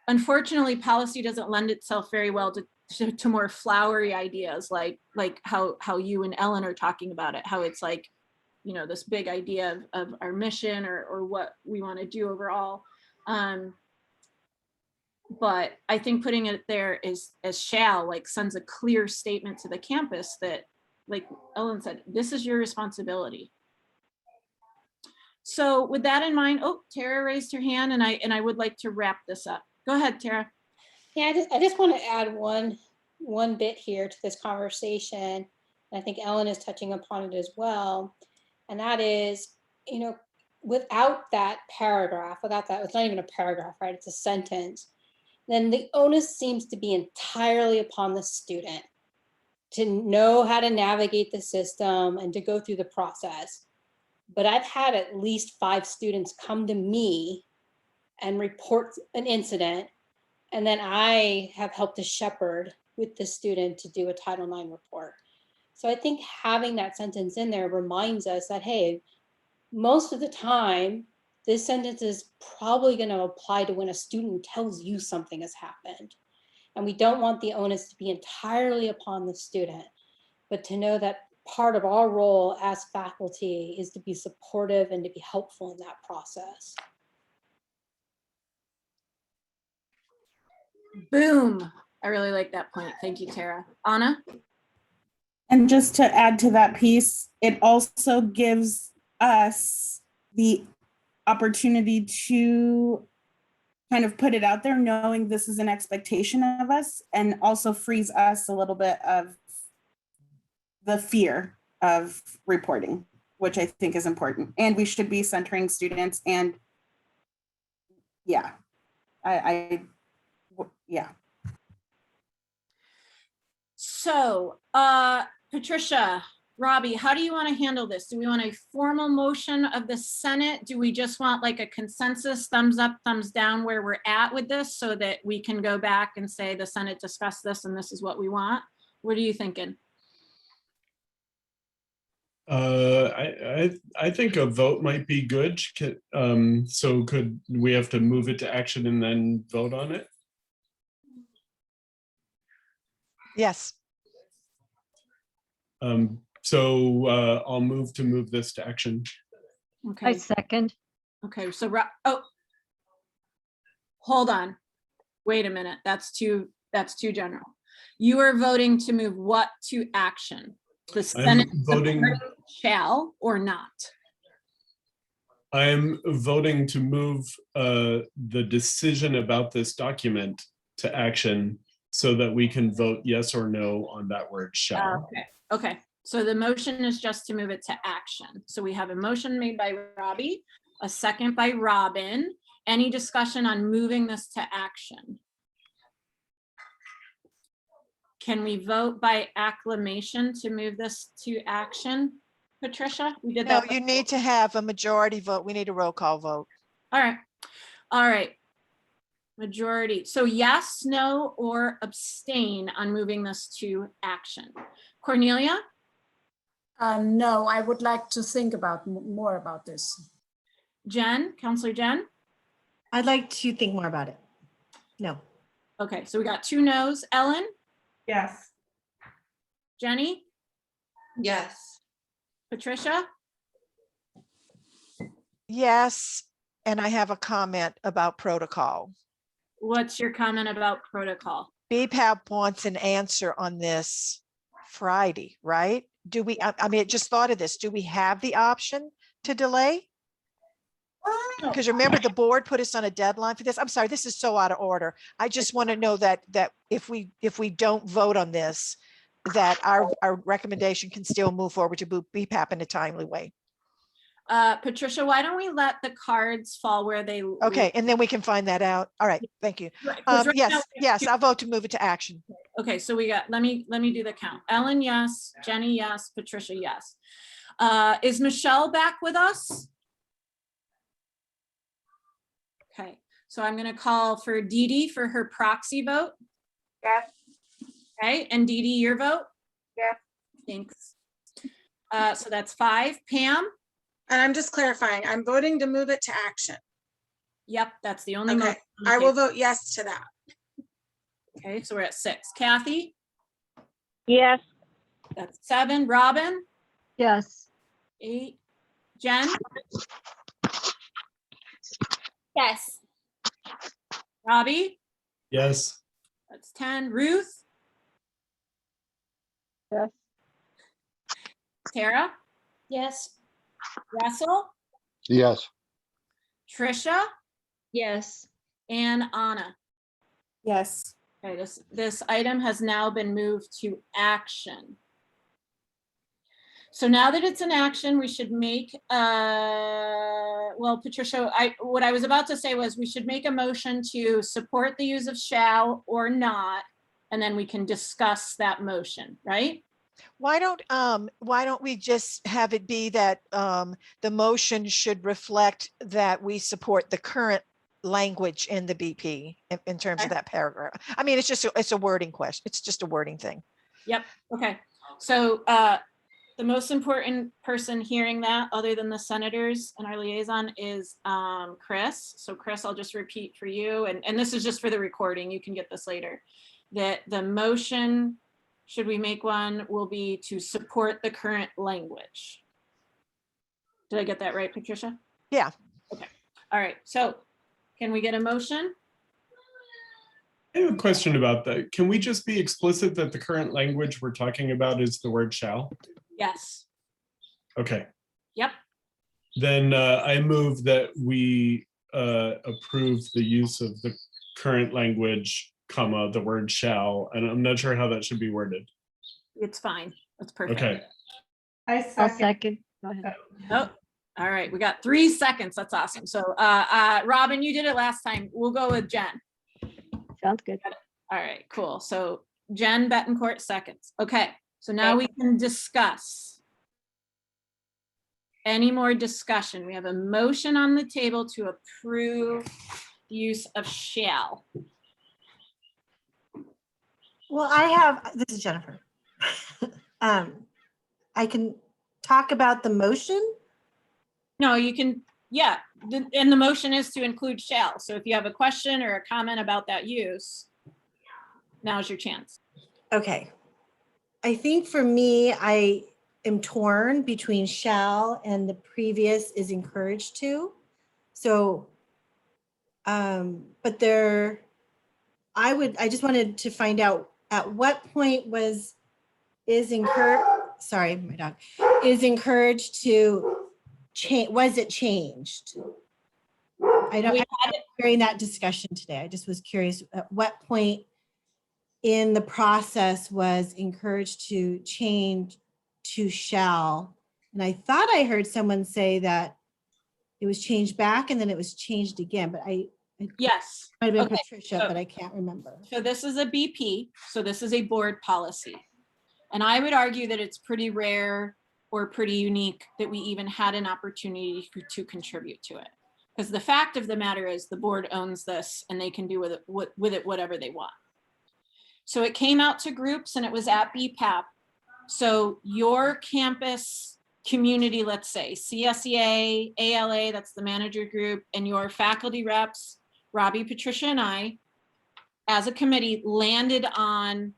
Unfortunately, policy doesn't lend itself very well to more flowery ideas like how you and Ellen are talking about it, how it's this big idea of our mission or what we want to do overall. But I think putting it there as shall sends a clear statement to the campus that, like Ellen said, this is your responsibility. So with that in mind, Tara raised her hand, and I would like to wrap this up. Go ahead, Tara. Yeah, I just want to add one bit here to this conversation. I think Ellen is touching upon it as well. And that is, without that paragraph, it's not even a paragraph, right? It's a sentence. Then the onus seems to be entirely upon the student to know how to navigate the system and to go through the process. But I've had at least 5 students come to me and report an incident, and then I have helped to shepherd with the student to do a Title IX report. So I think having that sentence in there reminds us that, hey, most of the time, this sentence is probably going to apply to when a student tells you something has happened. And we don't want the onus to be entirely upon the student, but to know that part of our role as faculty is to be supportive and to be helpful in that process. Boom. I really like that point. Thank you, Tara. Anna? And just to add to that piece, it also gives us the opportunity to kind of put it out there, knowing this is an expectation of us, and also frees us a little bit of the fear of reporting, which I think is important. And we should be centering students, and yeah, yeah. So, Patricia, Robbie, how do you want to handle this? Do we want a formal motion of the Senate? Do we just want like a consensus, thumbs up, thumbs down where we're at with this so that we can go back and say the Senate discussed this and this is what we want? What are you thinking? I think a vote might be good. So could we have to move it to action and then vote on it? Yes. So I'll move this to action. Okay. second. Okay, so, oh, hold on. Wait a minute, that's too general. You are voting to move what to action? The Senate voting- shall or not? I'm voting to move the decision about this document to action so that we can vote yes or no on that word shall. Okay, so the motion is just to move it to action. So we have a motion made by Robbie, a second by Robin. Any discussion on moving this to action? Can we vote by acclamation to move this to action? Patricia, we did No, that. you need to have a majority vote. We need a roll call vote. All right. Majority. So yes, no, or abstain on moving this to action. Cornelia? No, I would like to think about more about this. Jen, Counselor Jen? I'd like to think more about it. No. Okay, so we got 2 no's. Ellen? Yes. Jenny? Yes. Patricia? Yes, and I have a comment about protocol. What's your comment about protocol? BPAP wants an answer on this Friday, right? Do we, I mean, I just thought of this. Do we have the option to delay? Because remember, the board put us on a deadline for this. I'm sorry, this is so out of order. I just want to know that if we don't vote on this, that our recommendation can still move forward to BPAP in a timely way. Patricia, why don't we let the cards fall where they? Okay, and then we can find that out. All right, thank you. Right, 'cause right now we have Yes, 2. I'll vote to move it to action. Okay, so we got, let me do the count. Ellen, yes. Jenny, yes. Patricia, yes. Is Michelle back with us? Okay, so I'm gonna call for Dee Dee for her proxy vote. Yes. Okay, and Dee Dee, your vote? Yes. Thanks. So that's 5. Pam? And I'm just clarifying, I'm voting to move it to action. Yep, that's the only Okay, motion on the I will table. vote yes to that. Okay, so we're at 6. Kathy? Yes. That's 7. Robin? Yes. 8. Jen? Yes. Robbie? Yes. That's 10. Ruth? Yes. Tara? Yes. Russell? Yes. Trisha? Yes. And Anna? Yes. Okay, this item has now been moved to action. So now that it's in action, we should make, well, Patricia, what I was about to say was we should make a motion to support the use of shall or not, and then we can discuss that motion, right? Why don't we just have it be that the motion should reflect that we support the current language in the BP in terms of that paragraph? I mean, it's a wording question. It's just a wording thing. Yep, okay. So the most important person hearing that, other than the senators and our liaison, is Chris. So Chris, I'll just repeat for you, and this is just for the recording. You can get this later. That the motion, should we make one, will be to support the current language. Did I get that right, Patricia? Yeah. Okay, all right, so can we get a motion? I have a question about that. Can we just be explicit that the current language we're talking about is the word shall? Yes. Okay, Yep. then I move that we approve the use of the current language, comma, the word shall, and I'm not sure how that should be worded. It's fine. That's perfect. Okay. I I'll second. second. Go ahead. Oh, all right. We got 3 seconds. That's awesome. So, Robin, you did it last time. We'll go with Jen. Sounds good. All right, cool. So Jen Betancourt seconds. Okay, so now we can discuss. Any more discussion? We have a motion on the table to approve use of shall. Well, this is Jennifer. I can talk about the motion. No, you can, yeah, and the motion is to include shall. So if you have a question or a comment about that use, now's your chance. Okay. I think for me, I am torn between shall and the previous is encouraged to. So, but I just wanted to find out at what point is encouraged to change, was it changed? I'm not hearing that discussion today. I just was curious at what point in the process was encouraged to change to shall. And I thought I heard someone say that it was changed back and then it was changed again, but yes, might have been okay, Patricia, but I can't remember. So this is a BP, so this is a board policy. And I would argue that it's pretty rare or pretty unique that we even had an opportunity to contribute to it. Because the fact of the matter is the board owns this and they can do with it whatever they want. So it came out to groups and it was at BPAP. So your campus community, let's say CSEA, ALA, that's the manager group, and your faculty reps, Robbie, Patricia, and I, as a committee, landed on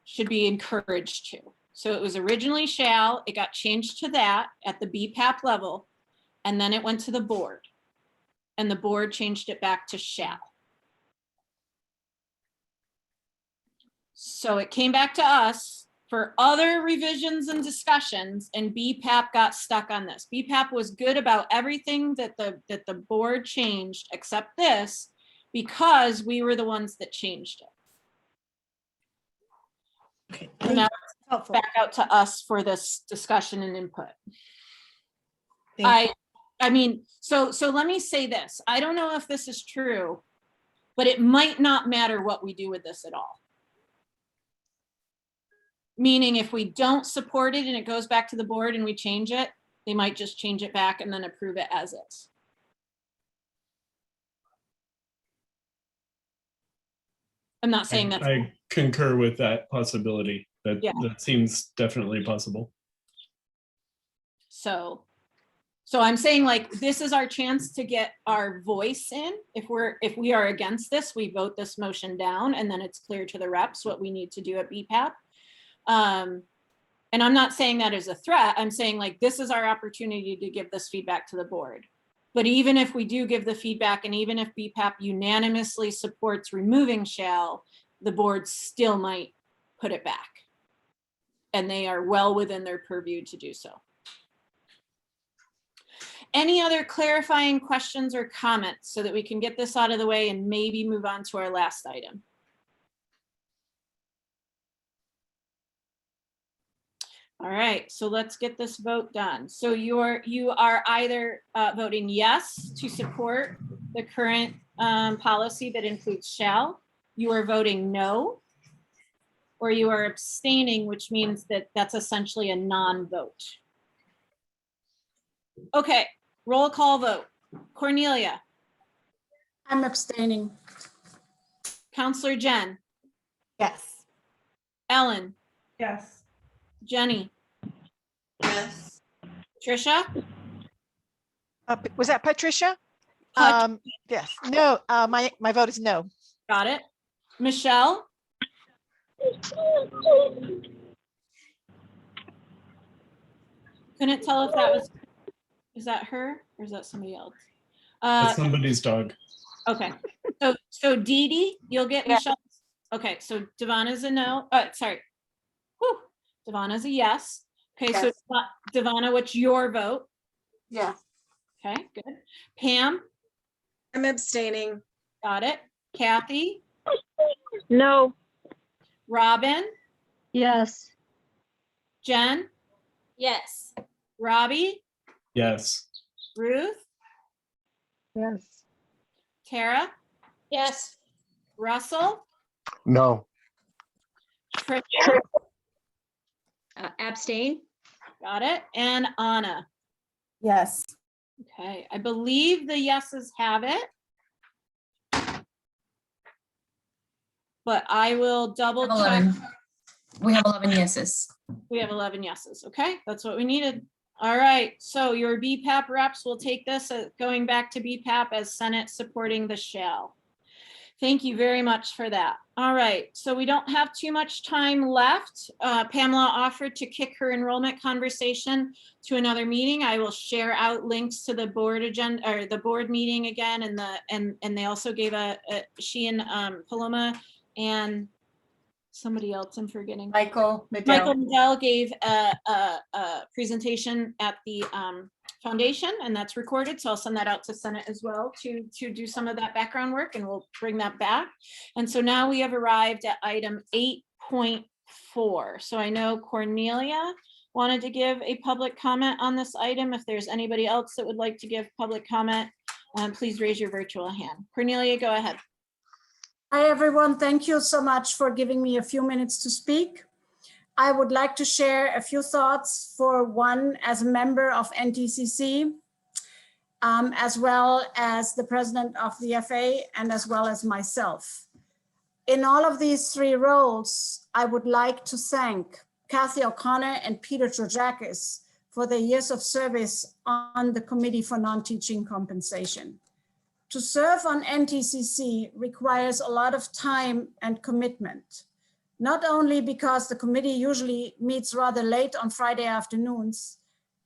should be encouraged to. So it was originally shall, it got changed to that at the BPAP level, and then it went to the board. And the board changed it back to shall. So it came back to us for other revisions and discussions, and BPAP got stuck on this. BPAP was good about everything that the board changed except this, because we were the ones that changed it. Okay. So now it's back out to us for this discussion and input. I mean, so let me say this. I don't know if this is true, but it might not matter what we do with this at all. Meaning if we don't support it and it goes back to the board and we change it, they might just change it back and then approve it as is. I'm not saying that's. I concur with that possibility. That seems definitely possible. So I'm saying, like, this is our chance to get our voice in. If we are against this, we vote this motion down and then it's clear to the reps what we need to do at BPAP. And I'm not saying that as a threat. I'm saying, like, this is our opportunity to give this feedback to the board. But even if we do give the feedback, and even if BPAP unanimously supports removing shall, the board still might put it back. And they are well within their purview to do so. Any other clarifying questions or comments so that we can get this out of the way and maybe move on to our last item? All right, so let's get this vote done. So you are either voting yes to support the current policy that includes shall, you are voting no, or you are abstaining, which means that that's essentially a non-vote. Okay, roll call vote. Cornelia. I'm abstaining. Counselor Jen. Yes. Ellen. Yes. Jenny. Yes. Tricia. Was that Patricia? Yes. No, my vote is no. Got it. Michelle. Couldn't tell if that was, is that her or is that somebody else? That's somebody's dog. Okay, so Dee Dee, you'll get Michelle. Okay, so Devana's a no. Sorry. Whew. Devana's a yes. Okay, Yes. so Devana, what's your vote? Yeah. Okay, good. Pam, I'm abstaining. Got it. Kathy, No. Robin, Yes. Jen, Yes. Robbie, Yes. Ruth, Yes. Tara, Yes. Russell, No. Tricia, Abstain? got it, and Anna. Yes. Okay, I believe the yeses have it. But I will double check. We have 11 yeses. We have 11 yeses. Okay, that's what we needed. All right, so your BPAP reps will take this, going back to BPAP as Senate supporting the shall. Thank you very much for that. All right, so we don't have too much time left. Pamela offered to kick her enrollment conversation to another meeting. I will share out links to the board agenda or the board meeting again, and they also gave she and Paloma and somebody else I'm forgetting. Michael Medell. Michael Medell gave a presentation at the foundation, and that's recorded. So I'll send that out to Senate as well to do some of that background work, and we'll bring that back. And so now we have arrived at item 8.4. So I know Cornelia wanted to give a public comment on this item. If there's anybody else that would like to give public comment, please raise your virtual hand. Cornelia, go ahead. Hi, everyone. Thank you so much for giving me a few minutes to speak. I would like to share a few thoughts, for one, as a member of NTCC, as well as the president of the FA, and as well as myself. In all of these three roles, I would like to thank Kathy O'Connor and Peter Georgakis for their years of service on the Committee for Non-Teaching Compensation. To serve on NTCC requires a lot of time and commitment, not only because the committee usually meets rather late on Friday afternoons.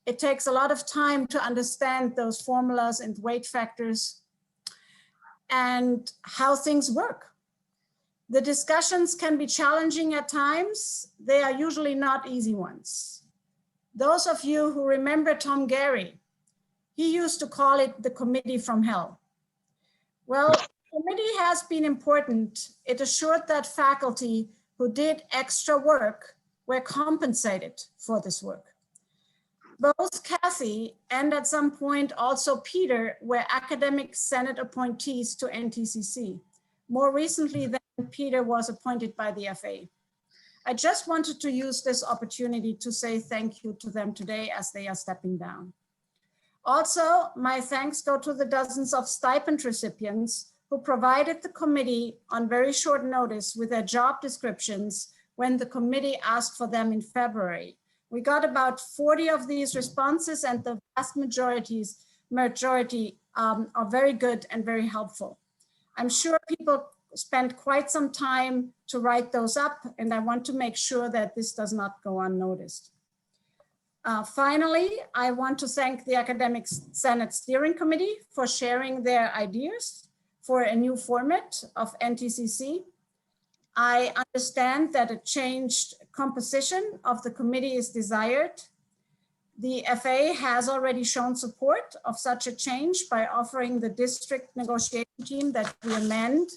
It takes a lot of time to understand those formulas and weight factors and how things work. The discussions can be challenging at times. They are usually not easy ones. Those of you who remember Tom Gary, he used to call it the committee from hell. Well, the committee has been important. It assured that faculty who did extra work were compensated for this work. Both Kathy and at some point also Peter were academic Senate appointees to NTCC. More recently than Peter was appointed by the FA. I just wanted to use this opportunity to say thank you to them today as they are stepping down. Also, my thanks go to the dozens of stipend recipients who provided the committee on very short notice with their job descriptions when the committee asked for them in February. We got about 40 of these responses, and the vast majority are very good and very helpful. I'm sure people spent quite some time to write those up, and I want to make sure that this does not go unnoticed. Finally, I want to thank the Academic Senate Steering Committee for sharing their ideas for a new format of NTCC. I understand that a changed composition of the committee is desired. The FA has already shown support of such a change by offering the district negotiation team that we amend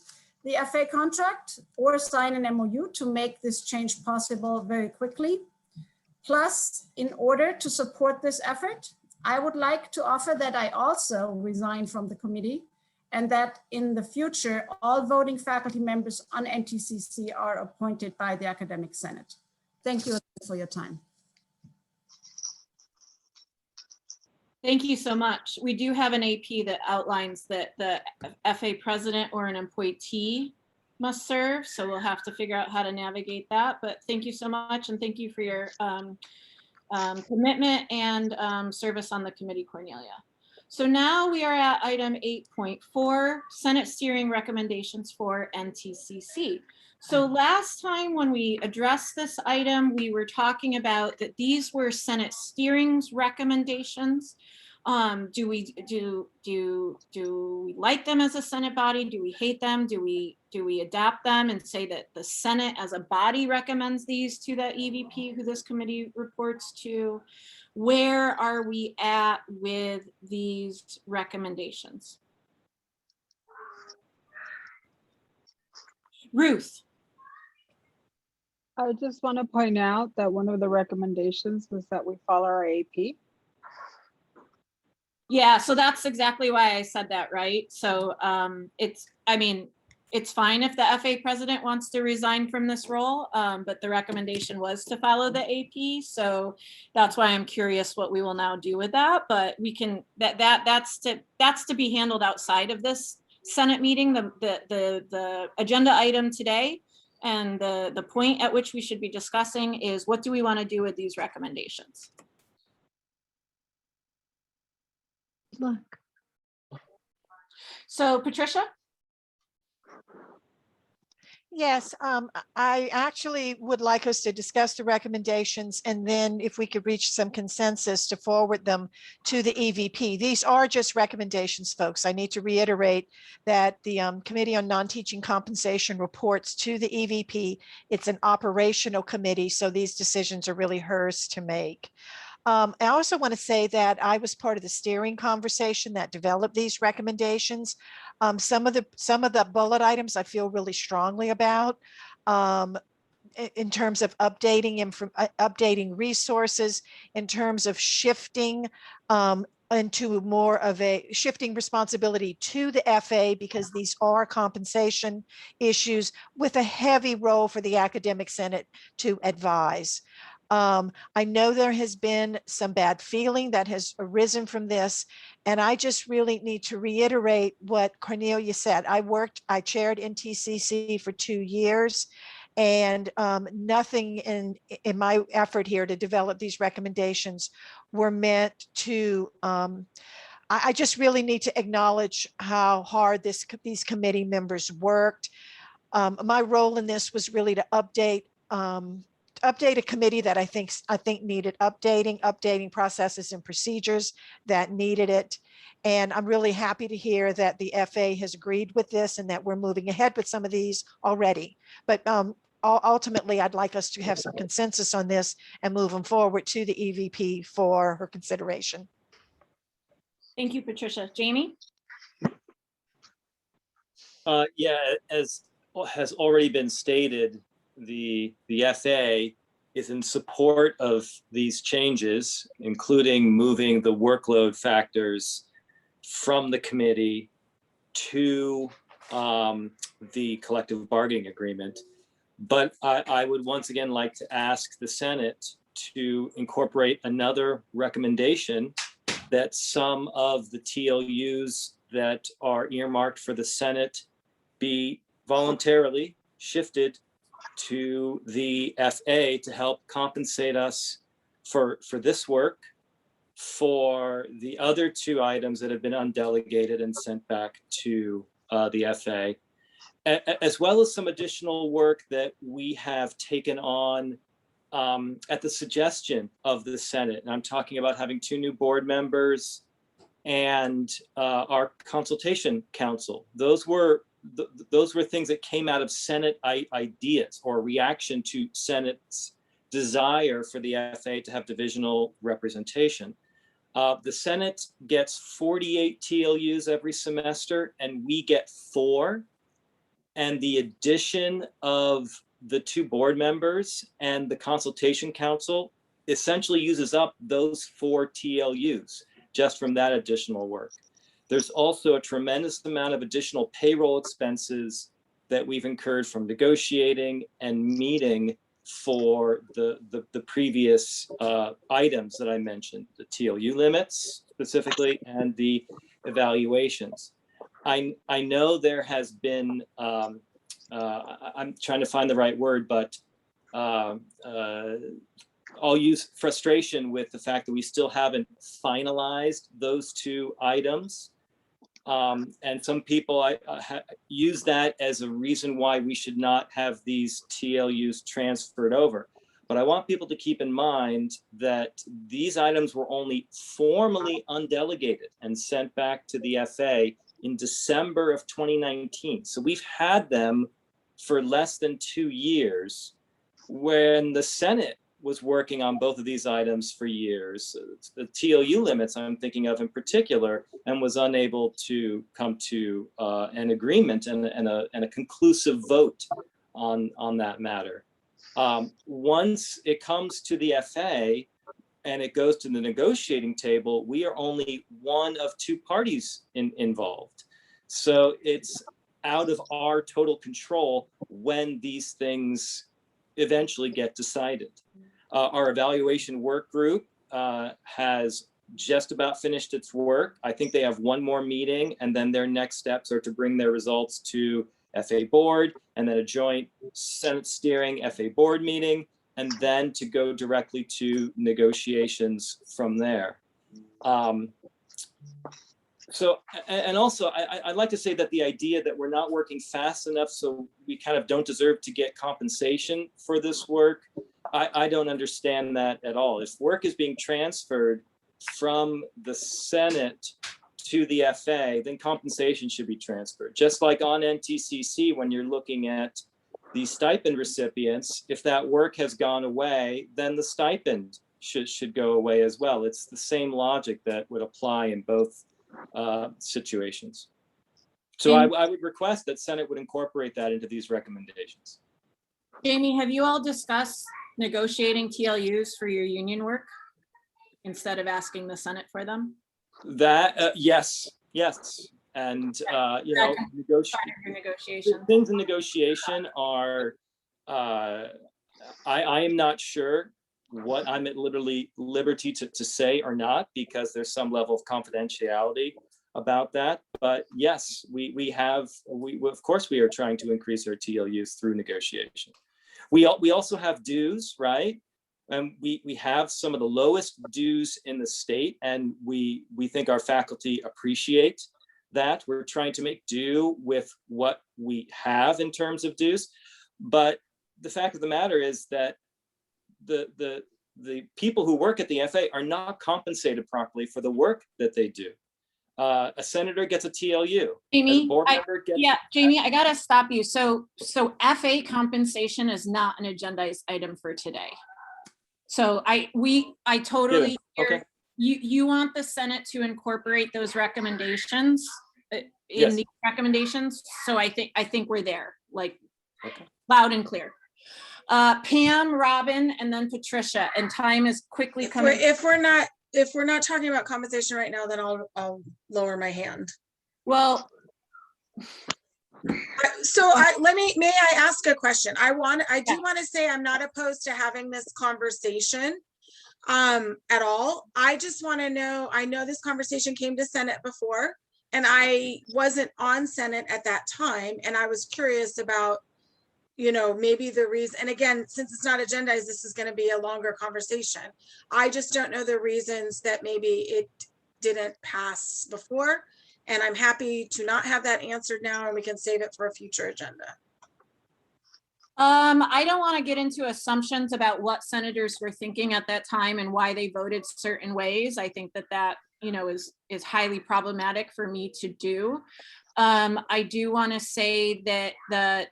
the FA contract or sign an MOU to make this change possible very quickly. Plus, in order to support this effort, I would like to offer that I also resign from the committee, and that in the future, all voting faculty members on NTCC are appointed by the Academic Senate. Thank you for your time. Thank you so much. We do have an AP that outlines that the FA president or an appointee must serve, so we'll have to figure out how to navigate that. But thank you so much, and thank you for your commitment and service on the committee, Cornelia. So now we are at item 8.4, Senate steering recommendations for NTCC. So last time when we addressed this item, we were talking about that these were Senate steering's recommendations. Do we like them as a Senate body? Do we hate them? Do we adapt them and say that the Senate as a body recommends these to the EVP who this committee reports to? Where are we at with these recommendations? Ruth. I just want to point out that one of the recommendations was that we follow our AP. Yeah, so that's exactly why I said that, right? So it's fine if the FA president wants to resign from this role, but the recommendation was to follow the AP. So that's why I'm curious what we will now do with that. But we can, that's to be handled outside of this Senate meeting, the agenda item today. And the point at which we should be discussing is what do we want to do with these recommendations? Look. So Patricia? Yes, I actually would like us to discuss the recommendations and then if we could reach some consensus to forward them to the EVP. These are just recommendations, folks. I need to reiterate that the Committee on Non-Teaching Compensation reports to the EVP. It's an operational committee, so these decisions are really hers to make. I also want to say that I was part of the steering conversation that developed these recommendations. Some of the bullet items I feel really strongly about in terms of updating resources, in terms of shifting into more of a shifting responsibility to the FA because these are compensation issues with a heavy role for the Academic Senate to advise. I know there has been some bad feeling that has arisen from this, and I just really need to reiterate what Cornelia said. I chaired NTCC for 2 years, and nothing in my effort here to develop these recommendations were meant to, I just really need to acknowledge how hard these committee members worked. My role in this was really to update a committee that I think needed updating processes and procedures that needed it. And I'm really happy to hear that the FA has agreed with this and that we're moving ahead with some of these already. But ultimately, I'd like us to have some consensus on this and move them forward to the EVP for her consideration. Thank you, Patricia. Jamie? Yeah, as has already been stated, the FA is in support of these changes, including moving the workload factors from the committee to the collective bargaining agreement. But I would once again like to ask the Senate to incorporate another recommendation that some of the TLUs that are earmarked for the Senate be voluntarily shifted to the FA to help compensate us for this work, for the other 2 items that have been undelegated and sent back to the FA, as well as some additional work that we have taken on at the suggestion of the Senate. And I'm talking about having 2 new board members and our consultation council. Those were things that came out of Senate ideas or reaction to Senate's desire for the FA to have divisional representation. The Senate gets 48 TLUs every semester and we get 4. And the addition of the 2 board members and the consultation council essentially uses up those 4 TLUs just from that additional work. There's also a tremendous amount of additional payroll expenses that we've incurred from negotiating and meeting for the previous items that I mentioned, the TLU limits specifically and the evaluations. I know there has been, I'm trying to find the right word, but I'll use frustration with the fact that we still haven't finalized those 2 items. And some people use that as a reason why we should not have these TLUs transferred over. But I want people to keep in mind that these items were only formally undelegated and sent back to the FA in December of 2019. So we've had them for less than 2 years when the Senate was working on both of these items for years. The TLU limits I'm thinking of in particular, and was unable to come to an agreement and a conclusive vote on that matter. Once it comes to the FA and it goes to the negotiating table, we are only one of two parties involved. So it's out of our total control when these things eventually get decided. Our evaluation work group has just about finished its work. I think they have one more meeting, and then their next steps are to bring their results to FA board, and then a joint Senate steering FA board meeting, and then to go directly to negotiations from there. So, and also, I'd like to say that the idea that we're not working fast enough, so we kind of don't deserve to get compensation for this work, I don't understand that at all. If work is being transferred from the Senate to the FA, then compensation should be transferred. Just like on NTCC, when you're looking at the stipend recipients, if that work has gone away, then the stipend should go away as well. It's the same logic that would apply in both situations. So I would request that Senate would incorporate that into these recommendations. Jamie, have you all discussed negotiating TLUs for your union work instead of asking the Senate for them? That yes, and you know, negotiation. Things in negotiation are. I am not sure what I'm at liberty to say or not, because there's some level of confidentiality about that. But yes, we of course we are trying to increase our TLUs through negotiation. We also have dues, right? And we have some of the lowest dues in the state, and we think our faculty appreciate that. We're trying to make do with what we have in terms of dues. But the fact of the matter is that the people who work at the FA are not compensated properly for the work that they do. A senator gets a TLU. Jamie, Jamie, I gotta stop you. So FA compensation is not an agendized item for today. So I totally hear you want the Senate to incorporate those recommendations in the recommendations. So I think we're there, like loud and clear. Pam, Robin, and then Patricia, and time is quickly coming. If we're not talking about compensation right now, then I'll lower my hand. Well, so may I ask a question? I do want to say I'm not opposed to having this conversation at all. I just want to know, I know this conversation came to Senate before, and I wasn't on Senate at that time, and I was curious about, you know, maybe the reason, and again, since it's not agendized, this is going to be a longer conversation. I just don't know the reasons that maybe it didn't pass before. And I'm happy to not have that answered now, and we can save it for a future agenda. I don't want to get into assumptions about what senators were thinking at that time and why they voted certain ways. I think that you know is highly problematic for me to do. I do want to say that the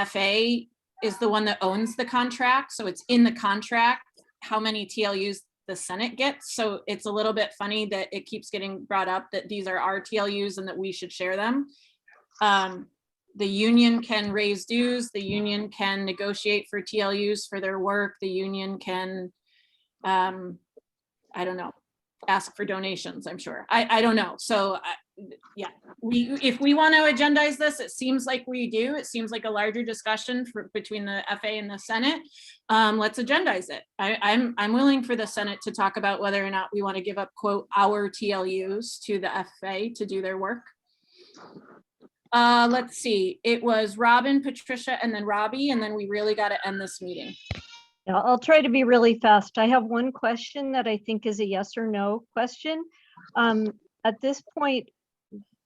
FA is the one that owns the contract, so it's in the contract how many TLUs the Senate gets. So it's a little bit funny that it keeps getting brought up that these are our TLUs and that we should share them. The union can raise dues, the union can negotiate for TLUs for their work, the union can, I don't know, ask for donations, I'm sure. I don't know. So yeah, if we want to agendize this, it seems like we do. It seems like a larger discussion between the FA and the Senate. Let's agendize it. I'm willing for the Senate to talk about whether or not we want to give up, quote, our TLUs to the FA to do their work. Let's see. It was Robin, Patricia, and then Robbie, and then we really got to end this meeting. Yeah, I'll try to be really fast. I have one question that I think is a yes or no question. At this point,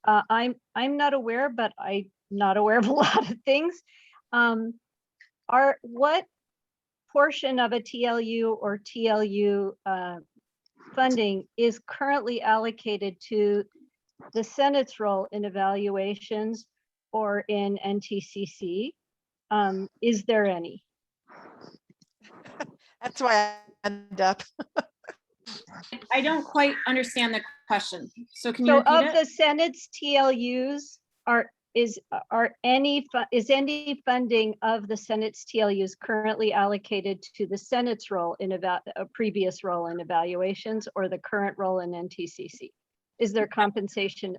I'm not aware, but I'm not aware of a lot of things. What portion of a TLU or TLU funding is currently allocated to the Senate's role in evaluations or in NTCC? Is there any? That's why I ended up. I don't quite understand the question. So can you So repeat of it? the Senate's TLUs, is any funding of the Senate's TLUs currently allocated to the Senate's role in a previous role in evaluations or the current role in NTCC? Is there compensation?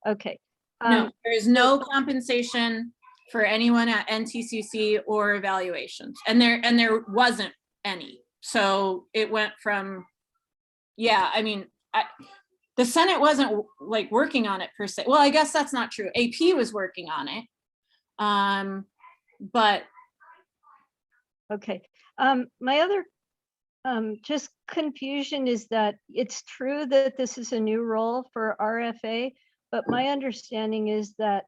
Okay. No, there is no compensation for anyone at NTCC or evaluations. And there wasn't any. So it went from, yeah, I mean, the Senate wasn't like working on it per se. Well, I guess that's not true. AP was working on it. But okay. My other just confusion is that it's true that this is a new role for RFA, but my understanding is that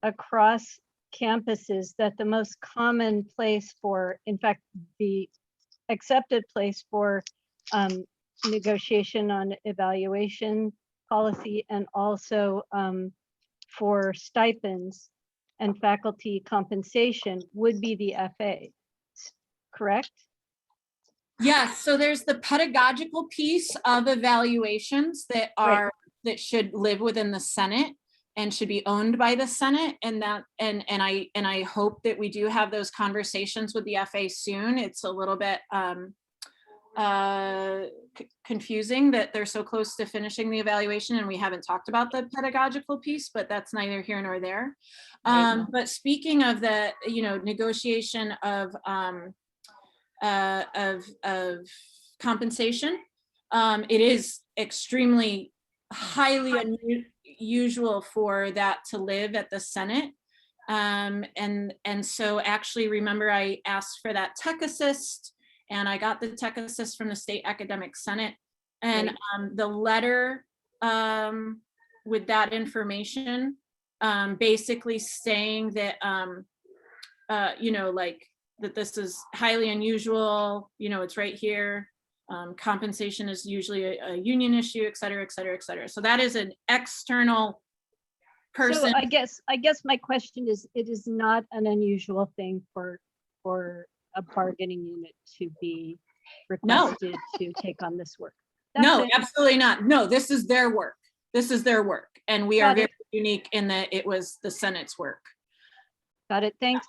across campuses that the most common place for, in fact, the accepted place for negotiation on evaluation policy and also for stipends and faculty compensation would be the FA, correct? yes, so there's the pedagogical piece of evaluations that are, that should live within the Senate and should be owned by the Senate. And that, and I hope that we do have those conversations with the FA soon. It's a little bit confusing that they're so close to finishing the evaluation and we haven't talked about the pedagogical piece, but that's neither here nor there. But speaking of the, negotiation of compensation, it is extremely highly unusual for that to live at the Senate. And so actually, remember, I asked for that tech assist and I got the tech assist from the State Academic Senate, and the letter with that information, basically saying that, that this is highly unusual, it's right here. Compensation is usually a union issue, et cetera, et cetera, et cetera. So that is an external person. So I guess my question is, it is not an unusual thing for a bargaining unit to be requested to take on this work. That's No, it. absolutely not. No, this is their work. This is their work. And we are Got it. very unique in that it was the Senate's work. Got it. Thanks.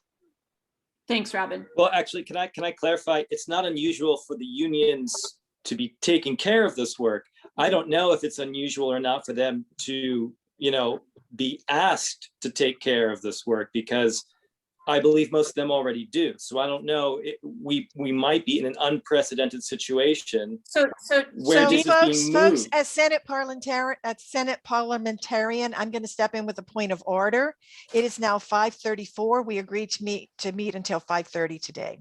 Thanks, Robin. Well, actually, can I clarify? It's not unusual for the unions to be taking care of this work. I don't know if it's unusual or not for them to, be asked to take care of this work, because I believe most of them already do. So I don't know, we might be in an unprecedented situation where this is being folks, moved. as Senate parliamentarian, I'm going to step in with a point of order. It is now 5:34. We agreed to meet until 5:30 today.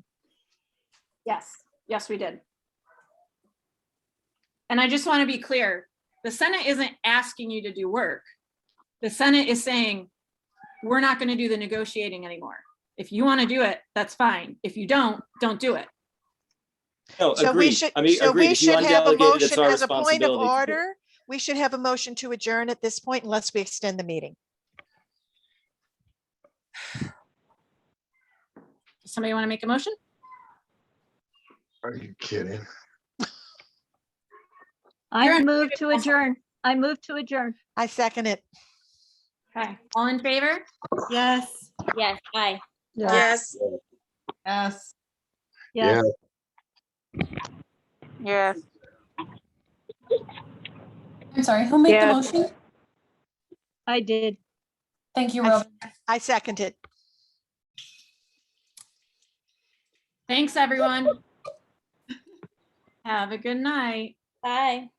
Yes, we did. And I just want to be clear, the Senate isn't asking you to do work. The Senate is saying, we're not going to do the negotiating anymore. If you want to do it, that's fine. If you don't do it. No, So agreed. we should, I mean, so agreed. we If you should have a undelegated, it's motion our as a point of responsibility to do it. order. We should have a motion to adjourn at this point unless we extend the meeting. Does somebody want to make a motion? Are you kidding? I move to adjourn. I move to adjourn. I second it. Okay, all in favor? Yes. Yes, aye. Yes. Yes. Yes. Yes. I'm sorry, who made the Yes. motion? I did. Thank you, Robin. I second it. Thanks, everyone. Have a good night. Bye.